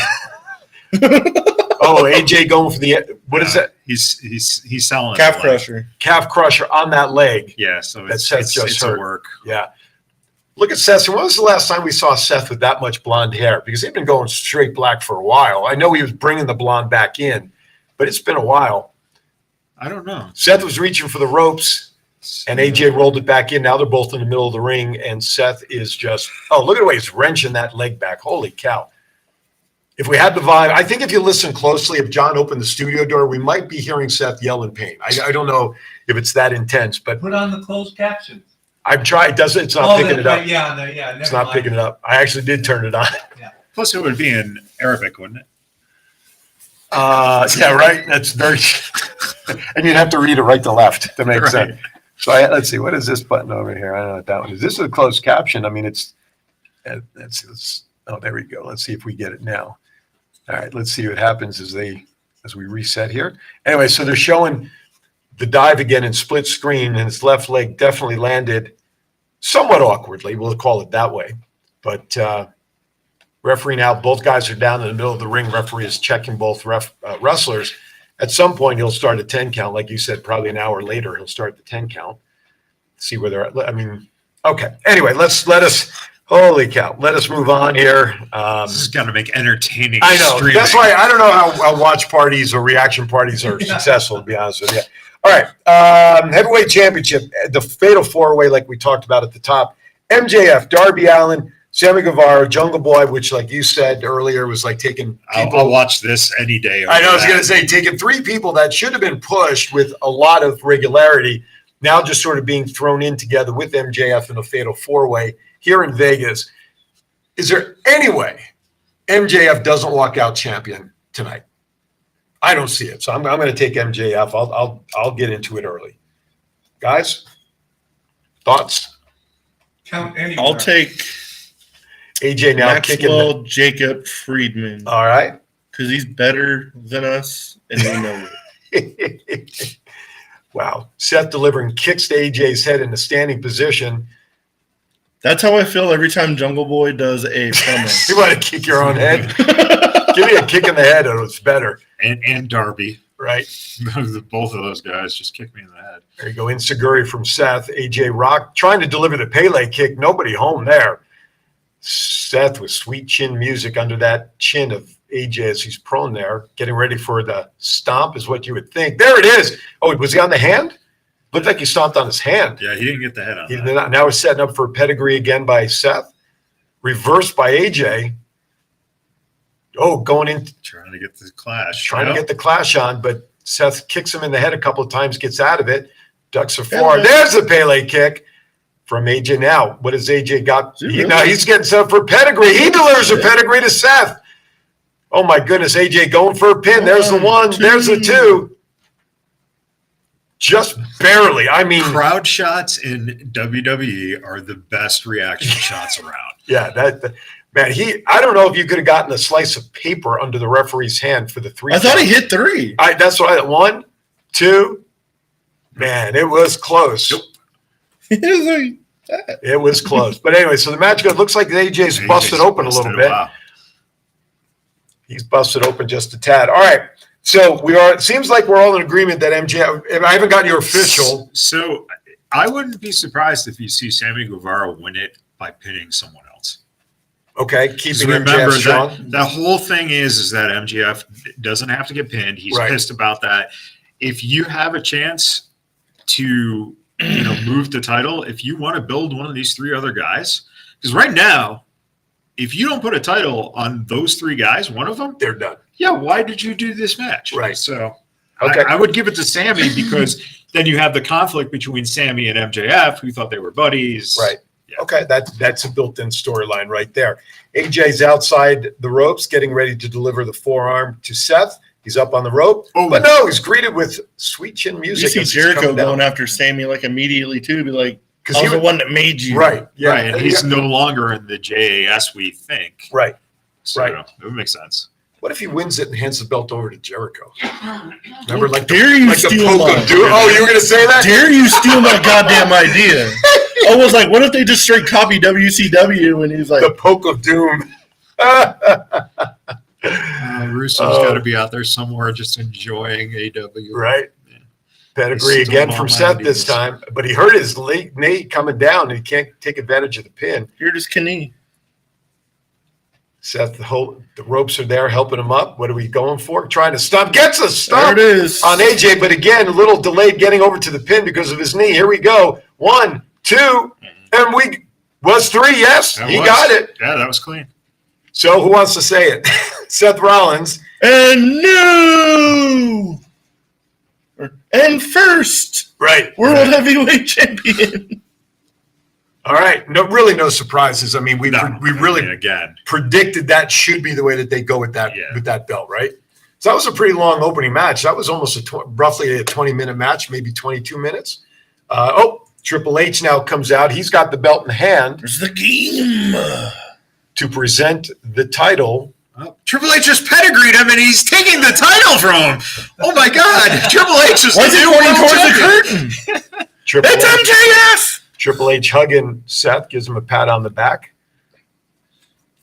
Oh, AJ going for the what is that? He's selling Calf crusher. Calf crusher on that leg. Yeah, so That Seth just it's hurt. a work. Yeah. Look at Seth. When was the last time we saw Seth with that much blonde hair? Because he'd been going straight black for a while. I know he was bringing the blonde back in, but it's been a while. I don't know. Seth was reaching for the ropes, and AJ rolled it back in. Now they're both in the middle of the ring, and Seth is just, oh, look at the way he's wrenching that leg back. Holy cow. If we had the vibe, I think if you listen closely, if John opened the studio door, we might be hearing Seth yell in pain. I don't know if it's that intense, but Put on the closed captions. I've tried. It's not picking it up. Yeah, It's not picking it up. I actually did turn it on. Plus, it would be in Arabic, wouldn't it? Yeah, right. That's very, and you'd have to read it right to left to make Right. sense. So let's see. What is this button over here? I don't know what that one is. This is a closed caption. I mean, it's. Oh, there we go. Let's see if we get it now. All right. Let's see what happens as we reset here. Anyway, so they're showing the dive again in split screen, and his left leg definitely landed somewhat awkwardly. We'll call it that way. But referee now, both guys are down in the middle of the ring. Referee is checking both wrestlers. At some point, he'll start a 10 count. Like you said, probably an hour later, he'll start the 10 count. See where they're at. I mean, okay. Anyway, let us, holy cow, let us move on here. This is going to make entertaining. I know. streaming. That's why I don't know how watch parties or reaction parties are successful, to be honest with you. All right. Heavyweight championship, the fatal four-way, like we talked about at the top. MJF, Darby Allin, Sammy Guevara, Jungle Boy, which, like you said earlier, was like taking people. I'll watch this any day. I know. I was going to say, taking three people that should have been pushed with a lot of regularity, now just sort of being thrown in together with MJF in a fatal four-way here in Vegas. Is there any way MJF doesn't walk out champion tonight? I don't see it. So I'm going to take MJF. I'll get into it early. Guys, thoughts? Count anywhere. I'll take AJ now Maxwell Jacob Friedman. All right. Because he's better than us, and we know it. Wow. Seth delivering kicks to AJ's head in a standing position. That's how I feel every time Jungle Boy does a promo. You want to kick your own head? Give me a kick in the head, and it's better. And Darby. Right. Both of those guys just kicked me in the head. There you go. Inseguri from Seth. AJ Rock trying to deliver the Pele kick. Nobody home there. Seth with sweet chin music under that chin of AJ as he's prone there. Getting ready for the stomp is what you would think. There it is. Oh, was he on the hand? Looked like he stomped on his hand. Yeah, he didn't get the head on that. Now we're setting up for a pedigree again by Seth. Reversed by AJ. Oh, going in. Trying to get the clash. Trying to get the clash on, but Seth kicks him in the head a couple of times, gets out of it, ducks a forearm. There's the Pele kick from AJ now. What has AJ got? Now he's getting set up for pedigree. He delivers a pedigree to Seth. Oh, my goodness. AJ going for a pin. There's the one. There's the two. Just barely. I mean, crowd shots in WWE are the best reaction shots around. Yeah, man, I don't know if you could have gotten a slice of paper under the referee's hand for the three. I thought he hit three. That's why 1, 2. Man, it was close. It was close. But anyway, so the match goes. Looks like AJ's busted open a little bit. He's busted open just a tad. All right. So it seems like we're all in agreement that MJF, I haven't gotten your official. So I wouldn't be surprised if you see Sammy Guevara win it by pinning someone else. Okay, keeping remember MJF strong. The whole thing is that MJF doesn't have to get pinned. He's pissed about that. If you have a chance to move the title, if you want to build one of these three other guys, because right now, if you don't put a title on those three guys, one of them, they're done. Yeah, why did you do this match? Right. So okay. I would give it to Sammy because then you have the conflict between Sammy and MJF, who thought they were buddies. Right. Yeah. Okay, that's a built-in storyline right there. AJ's outside the ropes, getting ready to deliver the forearm to Seth. He's up on the rope, but no, he's greeted with sweet chin music. You see Jericho going after Sammy like immediately too, be like, "Because he's the one that made you." Right. Yeah. Right. And he's no longer in the JAS, we think. Right. So right. It would make sense. What if he wins it and hands the belt over to Jericho? Remember, like dare you steal my? Oh, you were going to say that? Dare you steal my goddamn idea? I was like, what if they just straight copy WCW? And he's like, the poke of doom. Russo's got to be out there somewhere just enjoying AW. Right. Pedigree again from Seth this time, but he hurt his knee coming down, and he can't take advantage of the pin. Here it is, Knee. Seth, the ropes are there helping him up. What are we going for? Trying to stop. Gets a stop There it is. on AJ, but again, a little delayed getting over to the pin because of his knee. Here we go. 1, 2, and was 3. Yes, he got it. Yeah, that was clean. So who wants to say it? Seth Rollins. And first, right, World Heavyweight Champion. All right, no surprises. I mean, we really again predicted that should be the way that they go with that belt, right? So that was a pretty long opening match. That was almost roughly a 20-minute match, maybe 22 minutes. Triple H now comes out. He's got the belt in hand. There's the game to present the title. Triple H just pedigreed him, and he's taking the title from him. Oh my God! Triple H is Why is he pointing towards the curtain? It's MJF. Triple H hugging Seth, gives him a pat on the back.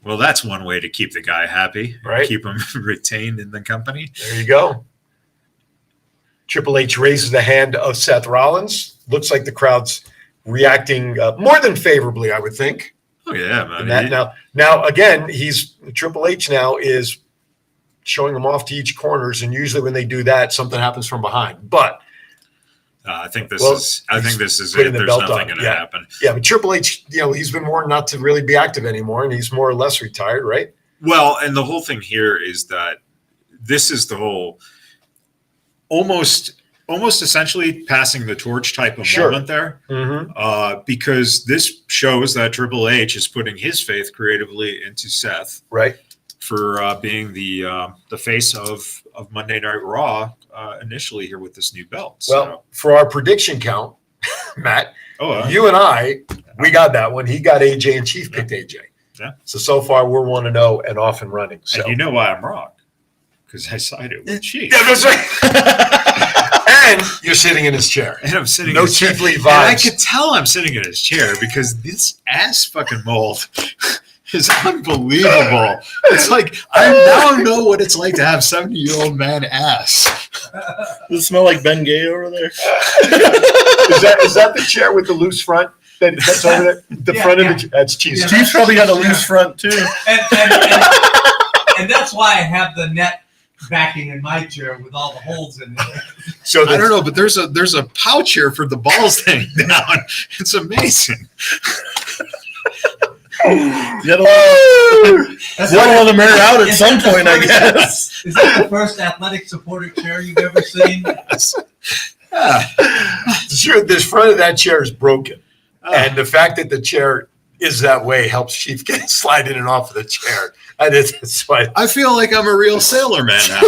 Well, that's one way to keep the guy happy, right? Keep him retained in the company. There you go. Triple H raises the hand of Seth Rollins. Looks like the crowd's reacting more than favorably, I would think. Oh yeah, man. Now again, Triple H now is showing them off to each corners, and usually when they do that, something happens from behind. But I think this is it. There's nothing going to happen. Yeah, but Triple H, he's been warned not to really be active anymore, and he's more or less retired, right? Well, and the whole thing here is that this is the whole almost essentially passing the torch type of moment there, because this shows that Triple H is putting his faith creatively into Seth, right, for being the face of Monday Night Raw initially here with this new belt. Well, for our prediction count, Matt, Oh, you and I, we got that one. He got AJ and Chief picked AJ. Yeah. So far we're 1-0 and off and running. So And you know why I'm wrong? Because I sided with Chief. Yeah, that's right. And you're sitting in his chair. And I'm sitting no in his chair. Chief Lee And I vibes. could tell I'm sitting in his chair because this ass fucking mold is unbelievable. It's like I now know what it's like to have 70-year-old man ass. Does it smell like Ben Gay over there? Is that the chair with the loose front? That's over there. The front of the that's Chief's. Yeah, Chief's probably got a loose front too. And that's why I have the net backing in my chair with all the holes in it. So I don't know, but there's a pouch here for the balls hanging down. It's amazing. You gotta let them air out at some point, I guess. Is that the first athletic supporter chair you've ever seen? Sure, the front of that chair is broken. And the fact that the chair is that way helps Chief get slide in and off of the chair. That's why I feel like I'm a real sailor man now.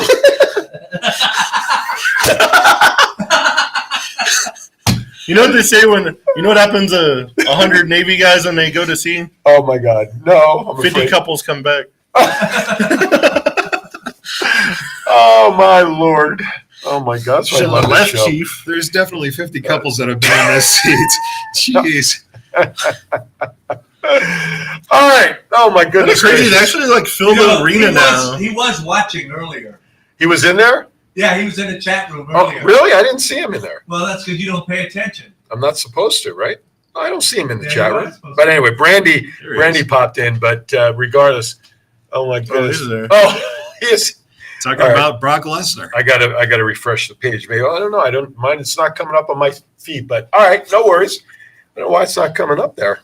You know what they say what happens to 100 Navy guys when they go to sea? Oh my God, no! 50 couples come back. Oh my Lord! Oh my God! So I love left, this show. Chief. There's definitely 50 couples that have been in this seat. Jeez. All right. Oh my goodness! That's crazy. They actually filled the arena now. He was watching earlier. He was in there? Yeah, he was in the chat room Oh, earlier. really? I didn't see him in there. Well, that's because you don't pay attention. I'm not supposed to, right? I don't see him in the Yeah, chat you are room. supposed But anyway, Brandy is. popped in. But regardless, oh my goodness! he's there. Oh, he is. Talking All right. about Brock Lesnar. I gotta refresh the page. Maybe I don't know. I don't mind. It's not coming up on my feed. But all right, no worries. I don't know why it's not coming up there.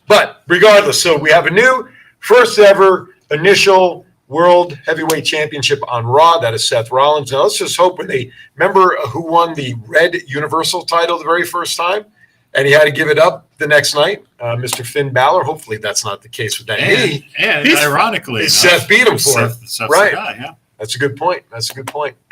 But regardless, so we have a new first ever initial World Heavyweight Championship on Raw. That is Seth Rollins. Now let's just hope when they remember who won the Red Universal title the very first time, and he had to give it up the next night, Mr. Finn Balor. Hopefully that's not the case with that knee. And ironically, Seth beat him for it. Seth's Right. the guy, yeah. That's a good point.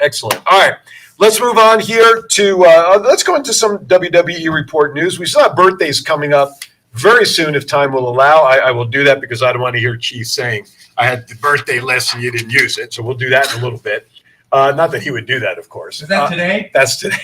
Excellent. All right. Let's move on here to let's go into some WWE report news. We still have birthdays coming up very soon if time will allow. I will do that because I don't want to hear Chief saying I had the birthday list and you didn't use it. So we'll do that in a little bit. Not that he would do that, of course. Is that today? That's today.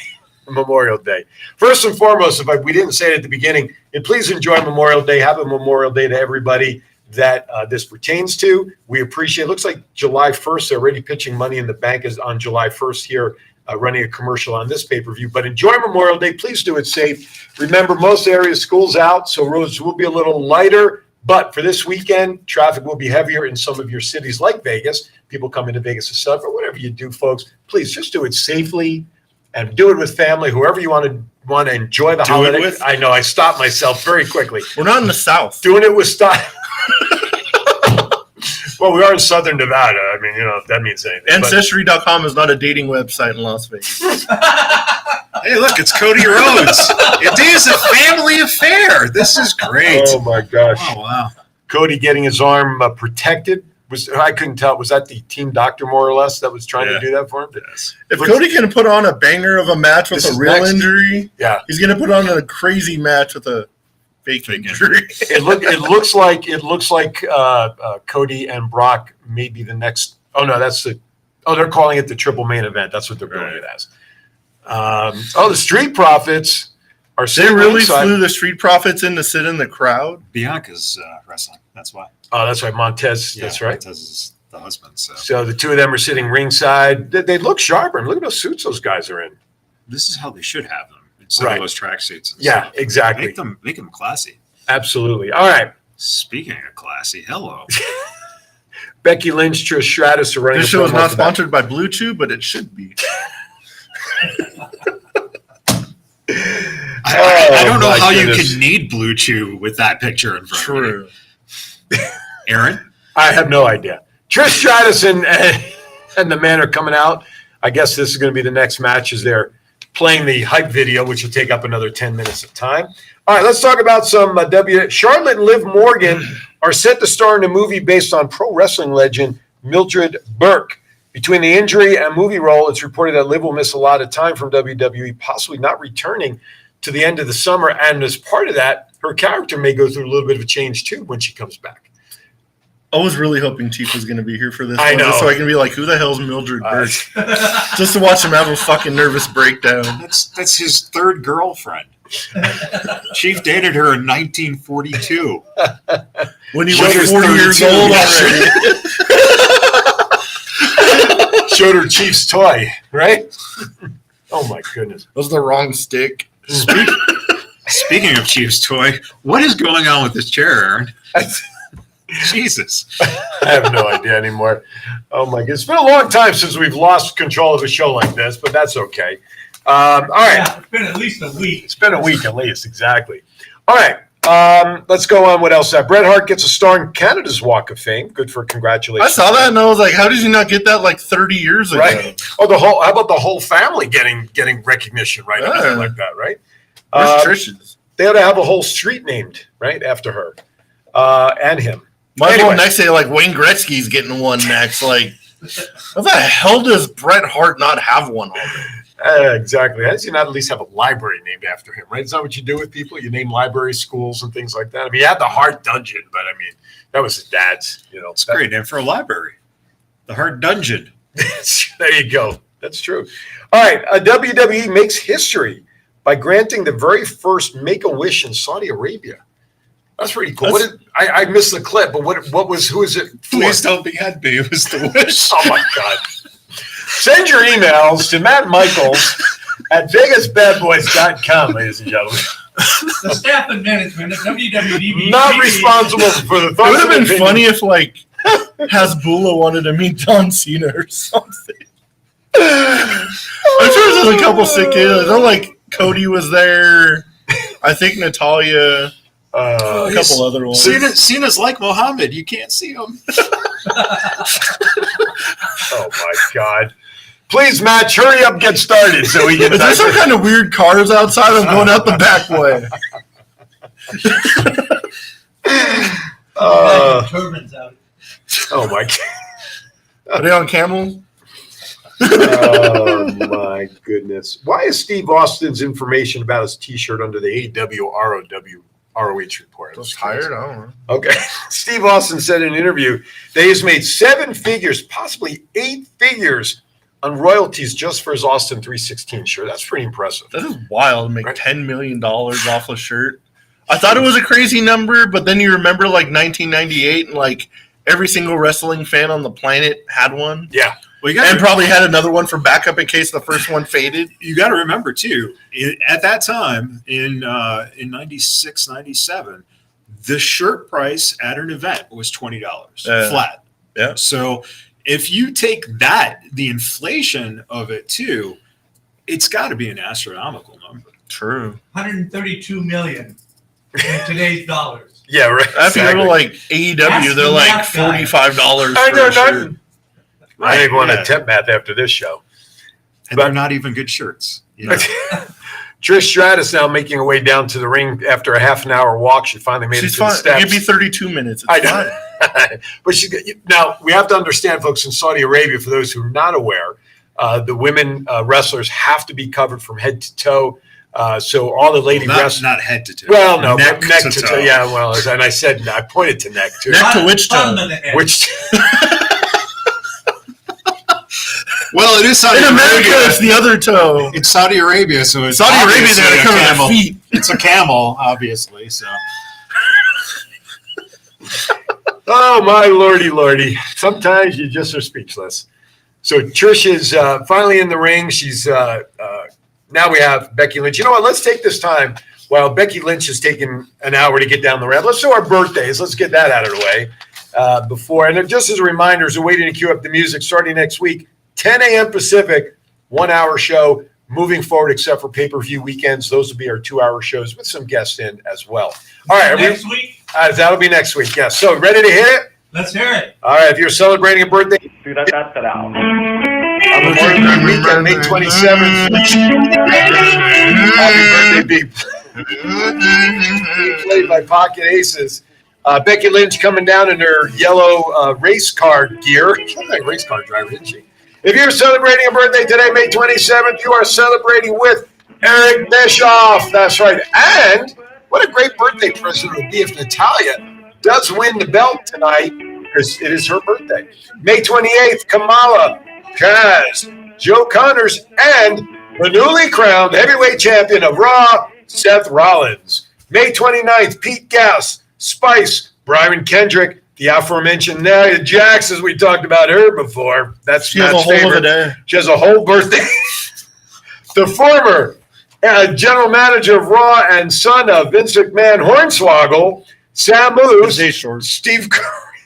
Memorial Day. First and foremost, if we didn't say it at the beginning, please enjoy Memorial Day. Have a Memorial Day to everybody that this pertains to. We appreciate it. Looks like July 1st, they're already pitching Money in the Bank is on July 1st here, running a commercial on this pay-per-view. But enjoy Memorial Day. Please do it safe. Remember, most areas, school's out, so roads will be a little lighter. But for this weekend, traffic will be heavier in some of your cities like Vegas. People come into Vegas to celebrate. Whatever you do, folks, please just do it safely and do it with family, whoever you want to enjoy the holiday. I know, I stopped myself very quickly. We're not in the South. Doing it with style. Well, we are in Southern Nevada. I mean, if that means anything. Ancestry.com is not a dating website in Las Vegas. Hey, look, it's Cody Rhodes. It is a family affair. This is great. Oh, my gosh. Oh, wow. Cody getting his arm protected. I couldn't tell. Was that the team doctor, more or less, that was trying to do that for him? Yes. If Cody can put on a banger of a match with a real injury, he's going to put on a crazy match with a fake injury. It looks like Cody and Brock may be the next. Oh no, they're calling it the triple main event. That's what they're billing it as. The Street Profits are. They really flew the Street Profits in to sit in the crowd. Bianca's wrestling. That's why. Oh, that's right, Montez. Yeah, that's right. Montez is the husband. So the two of them are sitting ringside. They look sharper. Look at those suits those guys are in. This is how they should have them. Instead of those track suits. Yeah, exactly. Make them classy. Absolutely. All right. Speaking of classy, hello. Becky Lynch, Trish Stratus are running. This show is not sponsored by Blue Chew, but it should be. I don't know how you can need Blue Chew with that picture in front of you. Aaron? I have no idea. Trish Stratus and the man are coming out. I guess this is going to be the next match as they're playing the hype video, which will take up another 10 minutes of time. All right, let's talk about some Charlotte and Liv Morgan are set to star in a movie based on pro wrestling legend Mildred Burke. Between the injury and movie role, it's reported that Liv will miss a lot of time from WWE, possibly not returning to the end of the summer. And as part of that, her character may go through a little bit of a change, too, when she comes back. I was really hoping Chief was going to be here for this I know. just so I can be like, who the hell's Mildred Burke? Just to watch him have a fucking nervous breakdown. That's his third girlfriend. Chief dated her in 1942. When he was 40 years old already. Showed her Chief's toy, right? Oh, my goodness. That was the wrong stick. Speaking of Chief's toy, what is going on with this chair, Aaron? Jesus. I have no idea anymore. Oh, my goodness. It's been a long time since we've lost control of a show like this, but that's okay. All right. Yeah, it's been at least a week. It's been a week at least, exactly. All right. Let's go on. What else? Bret Hart gets a star in Canada's Walk of Fame. Good for congratulations. I saw that and I was like, how did you not get that like 30 years ago? Right. Oh, how about the whole family getting recognition right now like that, right? Where's Trish's? They ought to have a whole street named right after her and him. Might well next day, like Wayne Gretzky's getting one next. Like, how the hell does Bret Hart not have one already? Exactly. How does he not at least have a library named after him, right? Is that what you do with people? You name libraries, schools, and things like that. I mean, he had the Hart Dungeon, but I mean, that was his dad's, It's a great name for a library. The Hart Dungeon. There you go. That's true. All right. WWE makes history by granting the very first Make-A-Wish in Saudi Arabia. That's pretty cool. I missed the clip, but who is it for? Please don't be had me. It was the wish. Oh, my God. Send your emails to Matt Michaels at VegasBadBoys.com, ladies and gentlemen. The staff and management of WWDBTV. Not responsible for the thoughts. It would have been funny if, like, Hasbulla wanted to meet John Cena or something. I'm sure there's a couple sick kids. I know, like, Cody was there. I think Natalia. A couple other ones. Cena's like Mohammed. You can't see him. Oh, my God. Please, Matt, hurry up, get started so we can. Is there some kind of weird cars outside? I'm going out the back way. Turbines out. Oh, my God. Are they on camel? Oh, my goodness. Why is Steve Austin's information about his T-shirt under the AEW ROH report? I was tired. I don't know. Okay. Steve Austin said in an interview that he's made 7 figures, possibly 8 figures, on royalties just for his Austin 316 shirt. That's pretty impressive. That is wild to make $10 million off a shirt. I thought it was a crazy number, but then you remember like 1998 and like every single wrestling fan on the planet had one. Yeah. Well, and probably had another one for backup in case the first one faded. You got to remember, too, at that time in 96, 97, the shirt price at an event was $20 flat. Yeah. So if you take that, the inflation of it, too, it's got to be an astronomical number. True. 132 million in today's dollars. Yeah, right. If you go to like AEW, they're like $45 I for know a shirt. nothing. I ain't want to tip math after this show. And they're not even good shirts. You know? Trish Stratus now making her way down to the ring after a half an hour walk. She finally made it to the steps. It'd be 32 minutes. I know. But now we have to understand, folks, in Saudi Arabia, for those who are not aware, the women wrestlers have to be covered from head to toe. So all the lady wrestlers, not head to toe. Well, no, neck neck to to toe. toe. Yeah, well, and I said, I pointed to neck too. Neck to which toe? Which? Well, it is Saudi In Arabia. America, it's the other toe. It's Saudi Arabia, so it's Saudi Arabia, obviously they a cover their camel. feet. It's a camel, obviously. So. Oh, my lordy. Sometimes you just are speechless. So Trish is finally in the ring. She's now we have Becky Lynch. You know what? Let's take this time while Becky Lynch is taking an hour to get down the ramp. Let's do our birthdays. Let's get that out of the way before. And just as a reminder, as we're waiting to queue up the music, starting next week, 10 a.m. Pacific, 1 hour show. Moving forward, except for pay-per-view weekends, those will be our 2 hour shows with some guests in as well. All right. Next week? That'll be next week, yes. So ready to hit it? Let's hear it. All right. If you're celebrating a birthday on Memorial Day weekend, May 27th, happy birthday, being played by Pocket Aces. Becky Lynch coming down in her yellow race car gear. She's like a race car driver, isn't she? If you're celebrating a birthday today, May 27th, you are celebrating with Eric Bischoff. That's right. And what a great birthday present it would be if Natalia does win the belt tonight, because it is her birthday. May 28th, Kamala, Kaz, Joe Connors, and the newly crowned heavyweight champion of Raw, Seth Rollins. May 29th, Pete Gas, Spice, Brian Kendrick, the aforementioned Nia Jax, as we talked about her before. That's She has Matt's a whole favorite. of a day. She has a whole birthday. The former general manager of Raw and son of Vince McMahon Hornswoggle, Sam Moose, Steve Curry.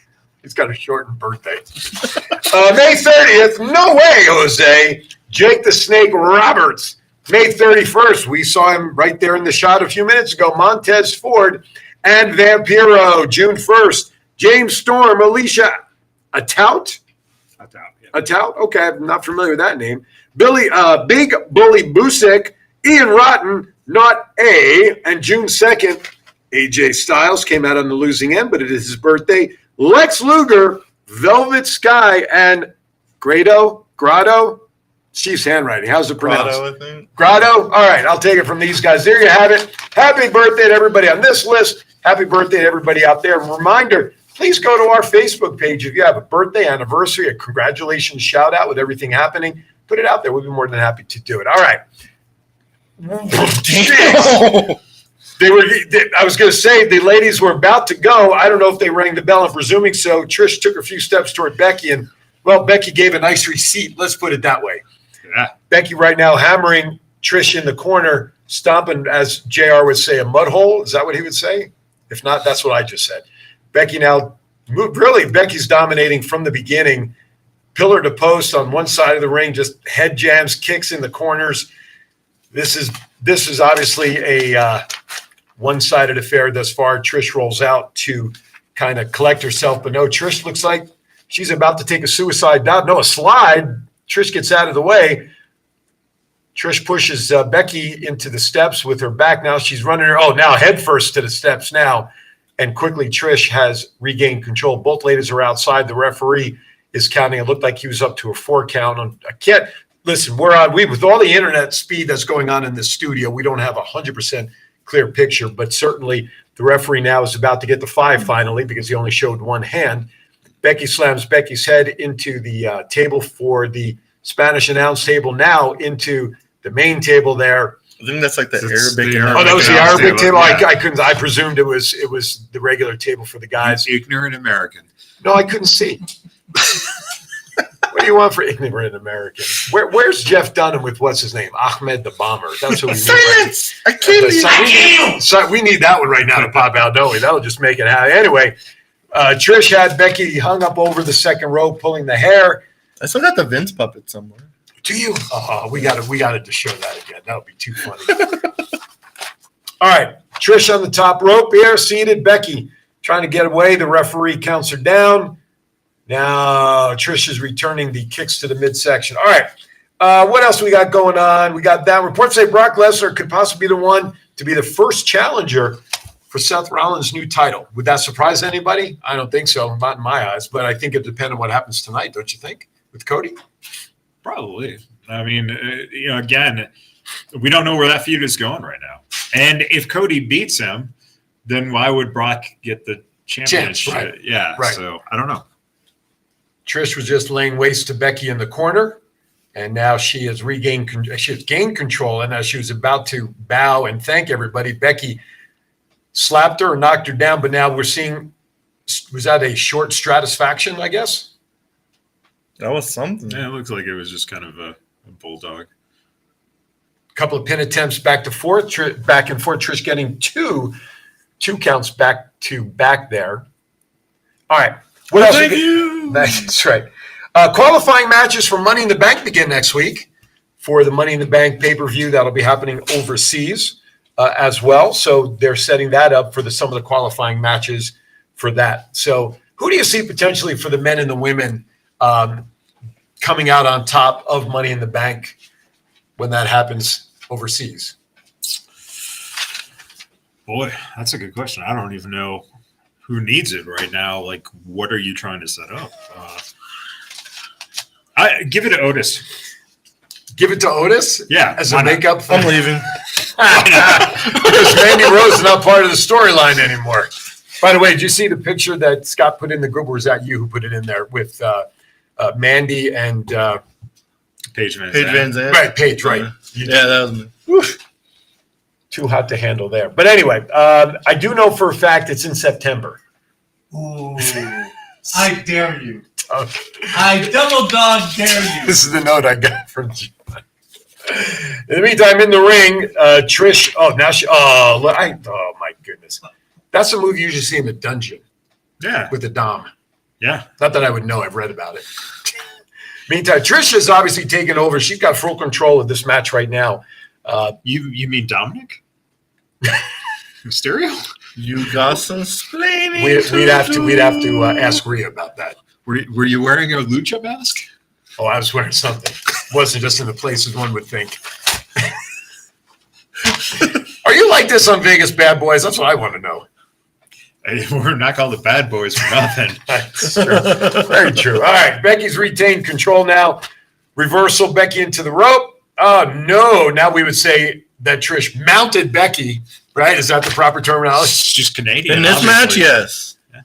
He's got a shortened birthday. May 30th, no way, Jose. Jake the Snake Roberts. May 31st, we saw him right there in the shot a few minutes ago. Montez Ford and Vampiro. June 1st, James Storm, Alicia Atout? Atout? Okay, I'm not familiar with that name. Big Bully Busick, Ian Rotten, not A. And June 2nd, AJ Styles came out on the losing end, but it is his birthday. Lex Luger, Velvet Sky, and Grotto? Chief's handwriting. How's it pronounced? Grotto, I think. Grotto? All right, I'll take it from these guys. There you have it. Happy birthday to everybody on this list. Happy birthday to everybody out there. Reminder, please go to our Facebook page. If you have a birthday, anniversary, a congratulations shout out with everything happening, put it out there. We'll be more than happy to do it. All right. I was going to say the ladies were about to go. I don't know if they rang the bell. I'm presuming so. Trish took a few steps toward Becky, and, well, Becky gave a nice receipt. Let's put it that way. Yeah. Becky right now hammering Trish in the corner, stomping, as JR would say, a mud hole. Is that what he would say? If not, that's what I just said. Becky now, really, Becky's dominating from the beginning. Pillar to post on one side of the ring, just head jams, kicks in the corners. This is obviously a one-sided affair thus far. Trish rolls out to kind of collect herself, but no, Trish looks like she's about to take a suicide dive. No, a slide. Trish gets out of the way. Trish pushes Becky into the steps with her back. Now she's running her. Oh, now head first to the steps now. And quickly Trish has regained control. Both ladies are outside. The referee is counting. It looked like he was up to a 4 count. I can't listen. With all the internet speed that's going on in this studio, we don't have 100% clear picture, but certainly the referee now is about to get the 5 finally, because he only showed one hand. Becky slams Becky's head into the table for the Spanish announce table now into the main table there. I think that's like the It's Arabic. the Arabic Oh, that was the Arabic table. yeah. I couldn't. I presumed it was the regular table for the guys. Ignorant American. No, I couldn't see. What do you want for ignorant American? Where's Jeff Dunham with what's his name? Ahmed the Bomber. That's who we need. Silence! I can't We need that one right now to pop out, don't we? That'll just make it happen. Anyway, Trish had Becky hung up over the second row, pulling the hair. I still got the Vince puppet somewhere. Do you? Oh, we got to show that again. That would be too funny. All right, Trish on the top rope here, seated. Becky trying to get away. The referee counts her down. Now Trish is returning the kicks to the midsection. All right, what else we got going on? We got that. Reports say Brock Lesnar could possibly be the one to be the first challenger for Seth Rollins' new title. Would that surprise anybody? I don't think so, not in my eyes, but I think it depends on what happens tonight, don't you think, with Cody? Probably. I mean, again, we don't know where that feud is going right now. And if Cody beats him, then why would Brock get the championship? Right. Yeah. Right. So I don't know. Trish was just laying waste to Becky in the corner, and now she has gained control. And as she was about to bow and thank everybody, Becky slapped her or knocked her down. But now we're seeing, was that a short stratisfaction, I guess? That was something. Yeah, it looks like it was just kind of a bulldog. A couple of pin attempts back and forth. Trish getting two counts back to back there. All right. What else? Thank you. That's right. Qualifying matches for Money in the Bank begin next week for the Money in the Bank pay-per-view that'll be happening overseas as well. So they're setting that up for some of the qualifying matches for that. So who do you see potentially for the men and the women coming out on top of Money in the Bank when that happens overseas? Boy, that's a good question. I don't even know who needs it right now. Like, what are you trying to set up? I give it to Otis. Give it to Otis? Yeah. As a makeup thing? I'm leaving. Because Mandy Rose is not part of the storyline anymore. By the way, did you see the picture that Scott put in the group, or was that you who put it in there with Mandy and Paige Van Zandt. Right, Paige, right. Yeah, that was me. Woof. Too hot to handle there. But anyway, I do know for a fact it's in September. Ooh, I dare you. Okay. I double dog dare you. This is the note I got from John. In the meantime, in the ring, Trish. Oh, now she. Oh my goodness. That's a move you usually see in the dungeon. Yeah. With the Dom. Yeah. Not that I would know. I've read about it. Meantime, Trish is obviously taken over. She's got full control of this match right now. You mean Dominic? Mysterio? You got some explaining. We'd have to ask Rhea about that. Were you wearing a lucha mask? Oh, I was wearing something. Wasn't just in the places one would think. Are you like this on Vegas Bad Boys? That's what I want to know. Hey, we're not called the Bad Boys for nothing. That's true. Very true. All right, Becky's retained control now. Reversal, Becky into the rope. Oh, no. Now we would say that Trish mounted Becky, right? Is that the proper terminology? It's just Canadian. In this match, yes. Yeah.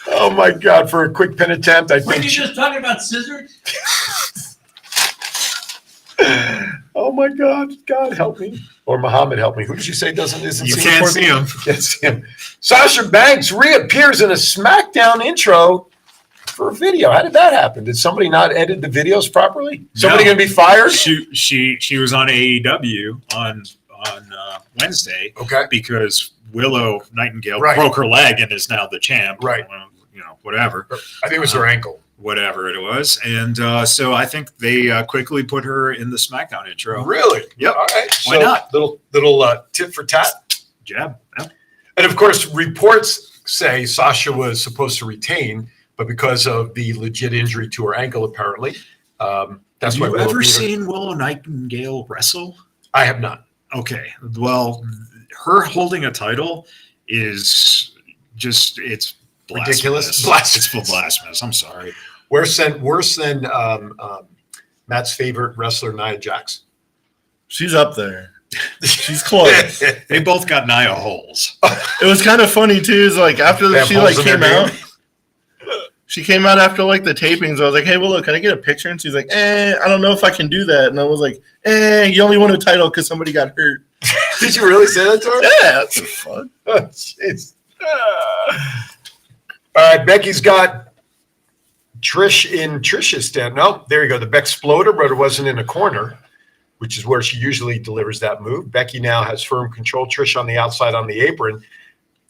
Oh, my God. For a quick pin attempt, I Were think. you just talking about scissors? Oh, my God. God, help me. Or Muhammad, help me. Who did you say isn't You see can't for- see him. Can't see him. Sasha Banks reappears in a SmackDown intro for a video. How did that happen? Did somebody not edit the videos properly? Somebody No. going to be fired? She was on AEW on Wednesday. Okay. Because Willow Nightingale Right. broke her leg and is now the champ. Right. Well, whatever. I think it was her ankle. Whatever it was. And so I think they quickly put her in the SmackDown intro. Really? Yep. All right. Why not? Little tit for tat. Jab. Yeah. And of course, reports say Sasha was supposed to retain, but because of the legit injury to her ankle, apparently, that's Have why. you Willow ever beat her. seen Willow Nightingale wrestle? I have not. Okay. Well, her holding a title is just, it's Ridiculous. Blasphemous. It's blasphemous. I'm sorry. Worse than Matt's favorite wrestler, Nia Jax. She's up there. She's close. They both got Nia holes. It was kind of funny too. Is like after They have she holes like in came their out, She came out after like the tapings. I was like, hey, well, look, can I get a picture? And she's like, I don't know if I can do that. And I was like, you only won a title because somebody got hurt. Did you really say that to her? Yeah, that's fun. Oh, jeez. All right, Becky's got Trish in Trish's stand. No, there you go. The Bexploder, but it wasn't in a corner, which is where she usually delivers that move. Becky now has firm control. Trish on the outside on the apron.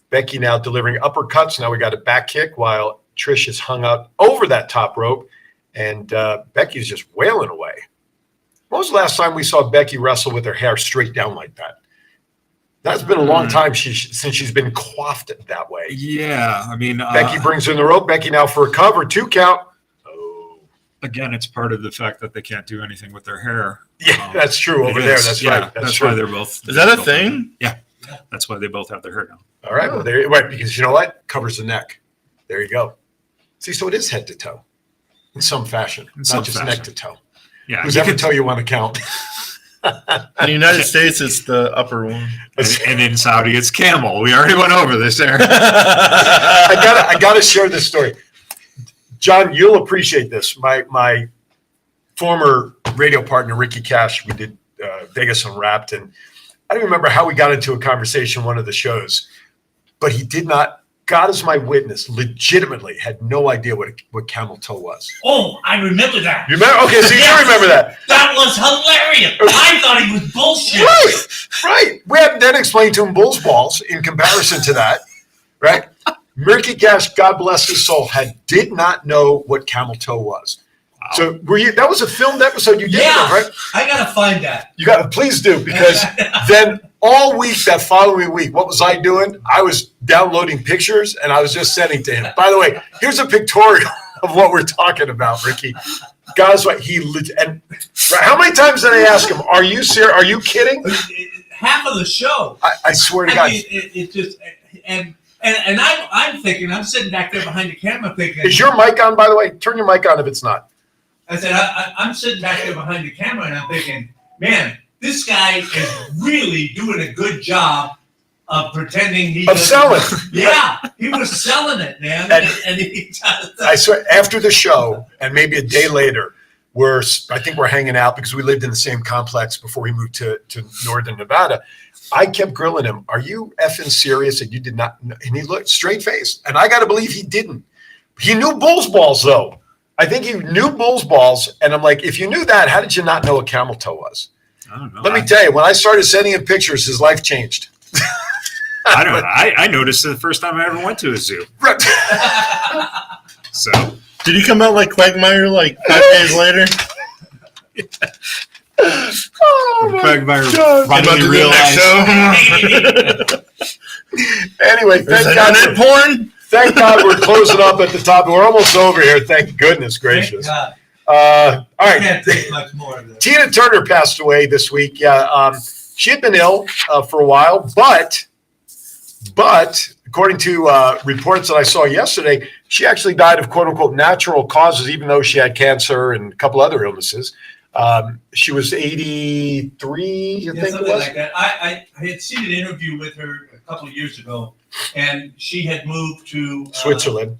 Becky now delivering uppercuts. Now we got a back kick while Trish is hung up over that top rope, and Becky's just wailing away. When was the last time we saw Becky wrestle with her hair straight down like that? That's been a long time since she's been coiffed that way. Yeah, I mean, Becky brings in the rope. Becky now for a cover, 2 count. Again, it's part of the fact that they can't do anything with their hair. Yeah, that's true over there. That's right. That's why they're both. Is that a thing? Yeah, that's why they both have their hair down. All right, well, there, right, because you know what? Covers the neck. There you go. See, so it is head to toe in some fashion, not just neck to toe. Yeah, whose ever toe you want to count. In the United States, it's the upper one. And in Saudi, it's camel. We already went over this there. I gotta share this story. John, you'll appreciate this. My former radio partner, Ricky Cash, we did Vegas Unwrapped, and I don't remember how we got into a conversation one of the shows, but he did not, God is my witness, legitimately had no idea what camel toe was. Oh, I remember that. You remember? Okay, so you do remember that. That was hilarious. I thought he was bullshit. Right. We had then explained to him bull's balls in comparison to that, right? Ricky Cash, God bless his soul, did not know what camel toe was. Wow. So that was a filmed episode you did, right? I gotta find that. You gotta please do, because then all week, that following week, what was I doing? I was downloading pictures and I was just sending to him. By the way, here's a pictorial of what we're talking about, Ricky. Guys, what and how many times did I ask him, are you serious? Are you kidding? Half of the show. I swear to God. Mean, it just and I'm thinking, I'm sitting back there behind the camera thinking. Is your mic on, by the way? Turn your mic on if it's not. I said, I'm sitting back there behind the camera and I'm thinking, man, this guy is really doing a good job of pretending he of selling. Yeah, he was selling it, man. And he I swear, after the show, and maybe a day later, I think we're hanging out because we lived in the same complex before we moved to Northern Nevada. I kept grilling him. Are you effing serious that you did not know? And he looked straight faced. And I got to believe he didn't. He knew bull's balls, though. I think he knew bull's balls. And I'm like, if you knew that, how did you not know what camel toe was? I don't know. Let me tell you, when I started sending him pictures, his life changed. I don't know. I noticed it the first time I ever went to a zoo. Right. So. Did he come out like Quagmire like 5 days later? Oh my Quagmire God. finally realized. Anyway, thank God we're closing up at the top. We're almost over here. Thank goodness gracious. Thank all right. Can't take much more of this. Tina Turner passed away this week. Yeah, she had been ill for a while, but according to reports that I saw yesterday, she actually died of quote unquote natural causes, even though she had cancer and a couple other illnesses. She was 83, I think it was. Like that. I had seen an interview with her a couple of years ago, and she had moved to Switzerland.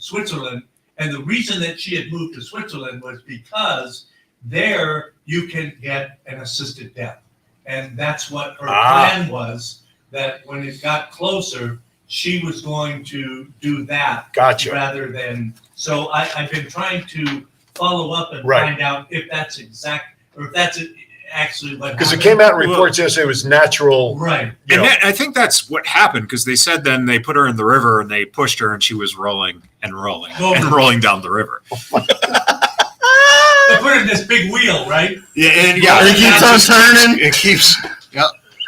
And the reason that she had moved to Switzerland was because there you can get an assisted death. And that's what her plan was, that when it got closer, she was going to do that. Gotcha. Rather than, so I've been trying to follow up and find out if that's actually what happened. Because it came out in reports yesterday it was natural. Right. And I think that's what happened, because they said then they put her in the river and they pushed her and she was rolling and rolling and rolling down the river. They put her in this big wheel, right? Yeah, and it keeps on turning. It keeps. Yep.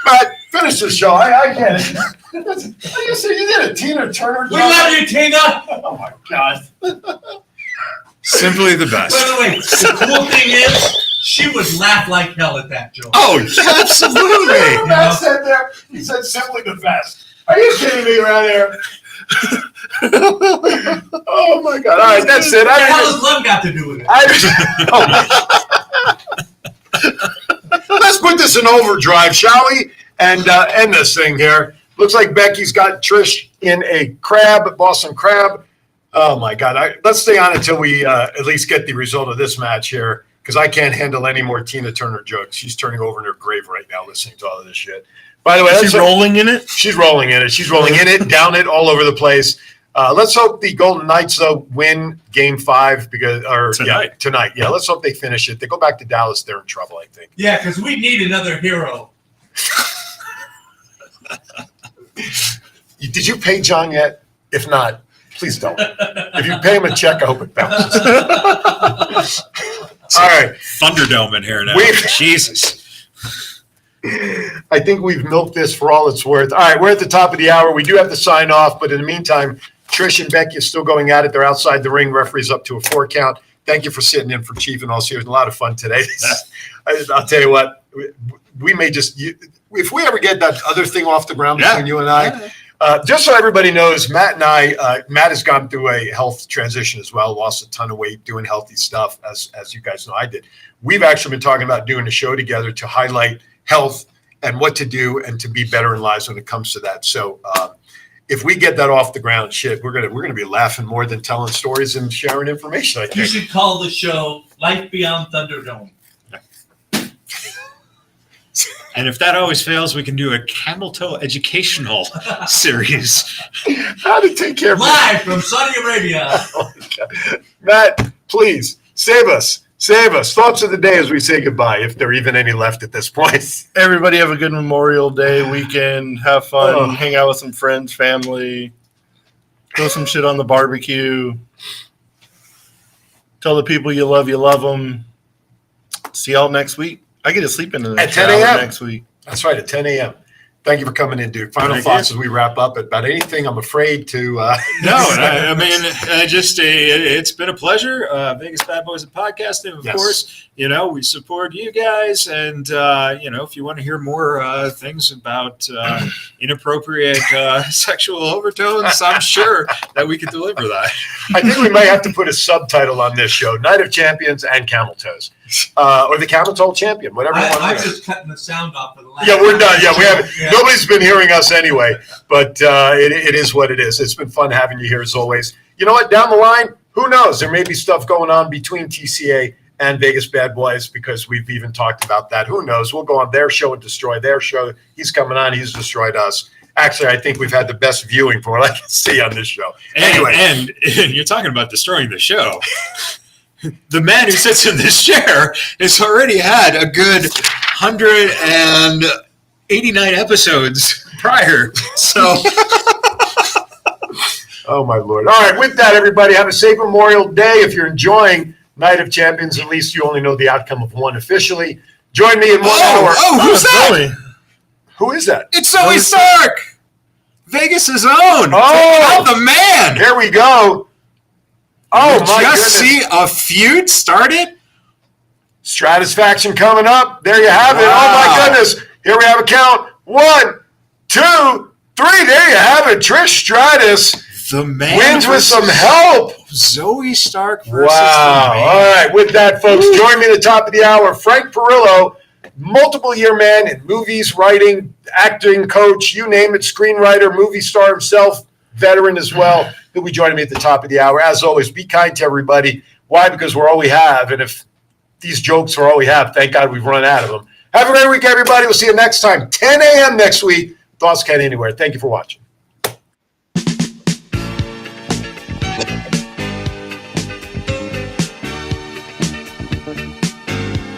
All right, finish the show. I get it. You said you did a Tina Turner. We love you, Tina. Oh my God. Simply the best. By the way, the cool thing is, she would laugh like hell at that joke. Oh, absolutely. Matt said there. He said simply the best. Are you kidding me around here? Oh my God! All right, that's it. What the hell has love got to do with it? Let's put this in overdrive, shall we? And end this thing here. Looks like Becky's got Trish in a crab, Boston crab. Oh my God! Let's stay on until we at least get the result of this match here, because I can't handle any more Tina Turner jokes. She's turning over in her grave right now, listening to all of this shit. By the way, she's rolling in it. She's rolling in it. She's rolling in it, down it, all over the place. Let's hope the Golden Knights though win Game 5 tonight. Yeah, let's hope they finish it. They go back to Dallas, they're in trouble, I think. Yeah, because we need another hero. Did you pay John yet? If not, please don't. If you pay him a check, I hope it bounces. All right. Thunderdome in here now. Jesus. I think we've milked this for all it's worth. All right, we're at the top of the hour. We do have to sign off, but in the meantime, Trish and Becky are still going at it. They're outside the ring. Referee's up to a 4 count. Thank you for sitting in for Chief and us here. It was a lot of fun today. I'll tell you what, we may just, if we ever get that other thing off the ground between you and I, just so everybody knows, Matt and I, Matt has gone through a health transition as well, lost a ton of weight, doing healthy stuff, as you guys know I did. We've actually been talking about doing a show together to highlight health and what to do and to be better in lives when it comes to that. So if we get that off the ground, shit, we're gonna be laughing more than telling stories and sharing information. I think You should call the show Life Beyond Thunderdome. And if that always fails, we can do a camel toe educational series. How to take care of Live from Saudi Arabia. Oh my God. Matt, please save us. Save us. Thoughts of the day as we say goodbye, if there are even any left at this point. Everybody have a good Memorial Day weekend. Have fun. Hang out with some friends, family. Throw some shit on the barbecue. Tell the people you love them. See y'all next week. I get to sleep in the at 10 a.m. next week. That's right, at 10 a.m. Thank you for coming in, Duke. Final thoughts as we wrap up. About anything, I'm afraid to. No, I mean, it's been a pleasure. Vegas Bad Boys and Podcasting, of course. You know, we support you guys, and if you want to hear more things about inappropriate sexual overtones, I'm sure that we could deliver that. I think we might have to put a subtitle on this show: Night of Champions and Camel Toes, or the Camel Toe Champion, whatever you want to I'm do. just cutting the sound off of the last. Yeah, we're done. Yeah, we haven't. Yeah. Nobody's been hearing us anyway, but it is what it is. It's been fun having you here as always. You know what? Down the line, who knows? There may be stuff going on between TCA and Vegas Bad Boys, because we've even talked about that. Who knows? We'll go on their show and destroy their show. He's coming on. He's destroyed us. Actually, I think we've had the best viewing from what I can see on this show. Anyway. And you're talking about destroying the show. The man who sits in this chair has already had a good 189 episodes prior. So, oh my Lord. All right, with that, everybody, have a safe Memorial Day. If you're enjoying Night of Champions, at least you only know the outcome of one officially. Join me in 1 hour. Oh, who's that? Really? Who is that? It's Zoe Stark, Vegas' own. Oh, the man. Here we go. Oh, my goodness. Just see a feud started? Stratisfaction coming up. There you have it. Oh, my goodness. Here we have a count. 1, 2, 3. There you have it. Trish Stratus the man wins with some help. Zoe Stark versus wow. the man. All right. With that, folks, join me at the top of the hour. Frank Perillo, multiple-year man in movies, writing, acting, coach, you name it, screenwriter, movie star himself, veteran as well. He'll be joining me at the top of the hour. As always, be kind to everybody. Why? Because we're all we have. And if these jokes are all we have, thank God we've run out of them. Have a great week, everybody. We'll see you next time, 10 a.m. next week. Thoughts Count Anywhere. Thank you for watching.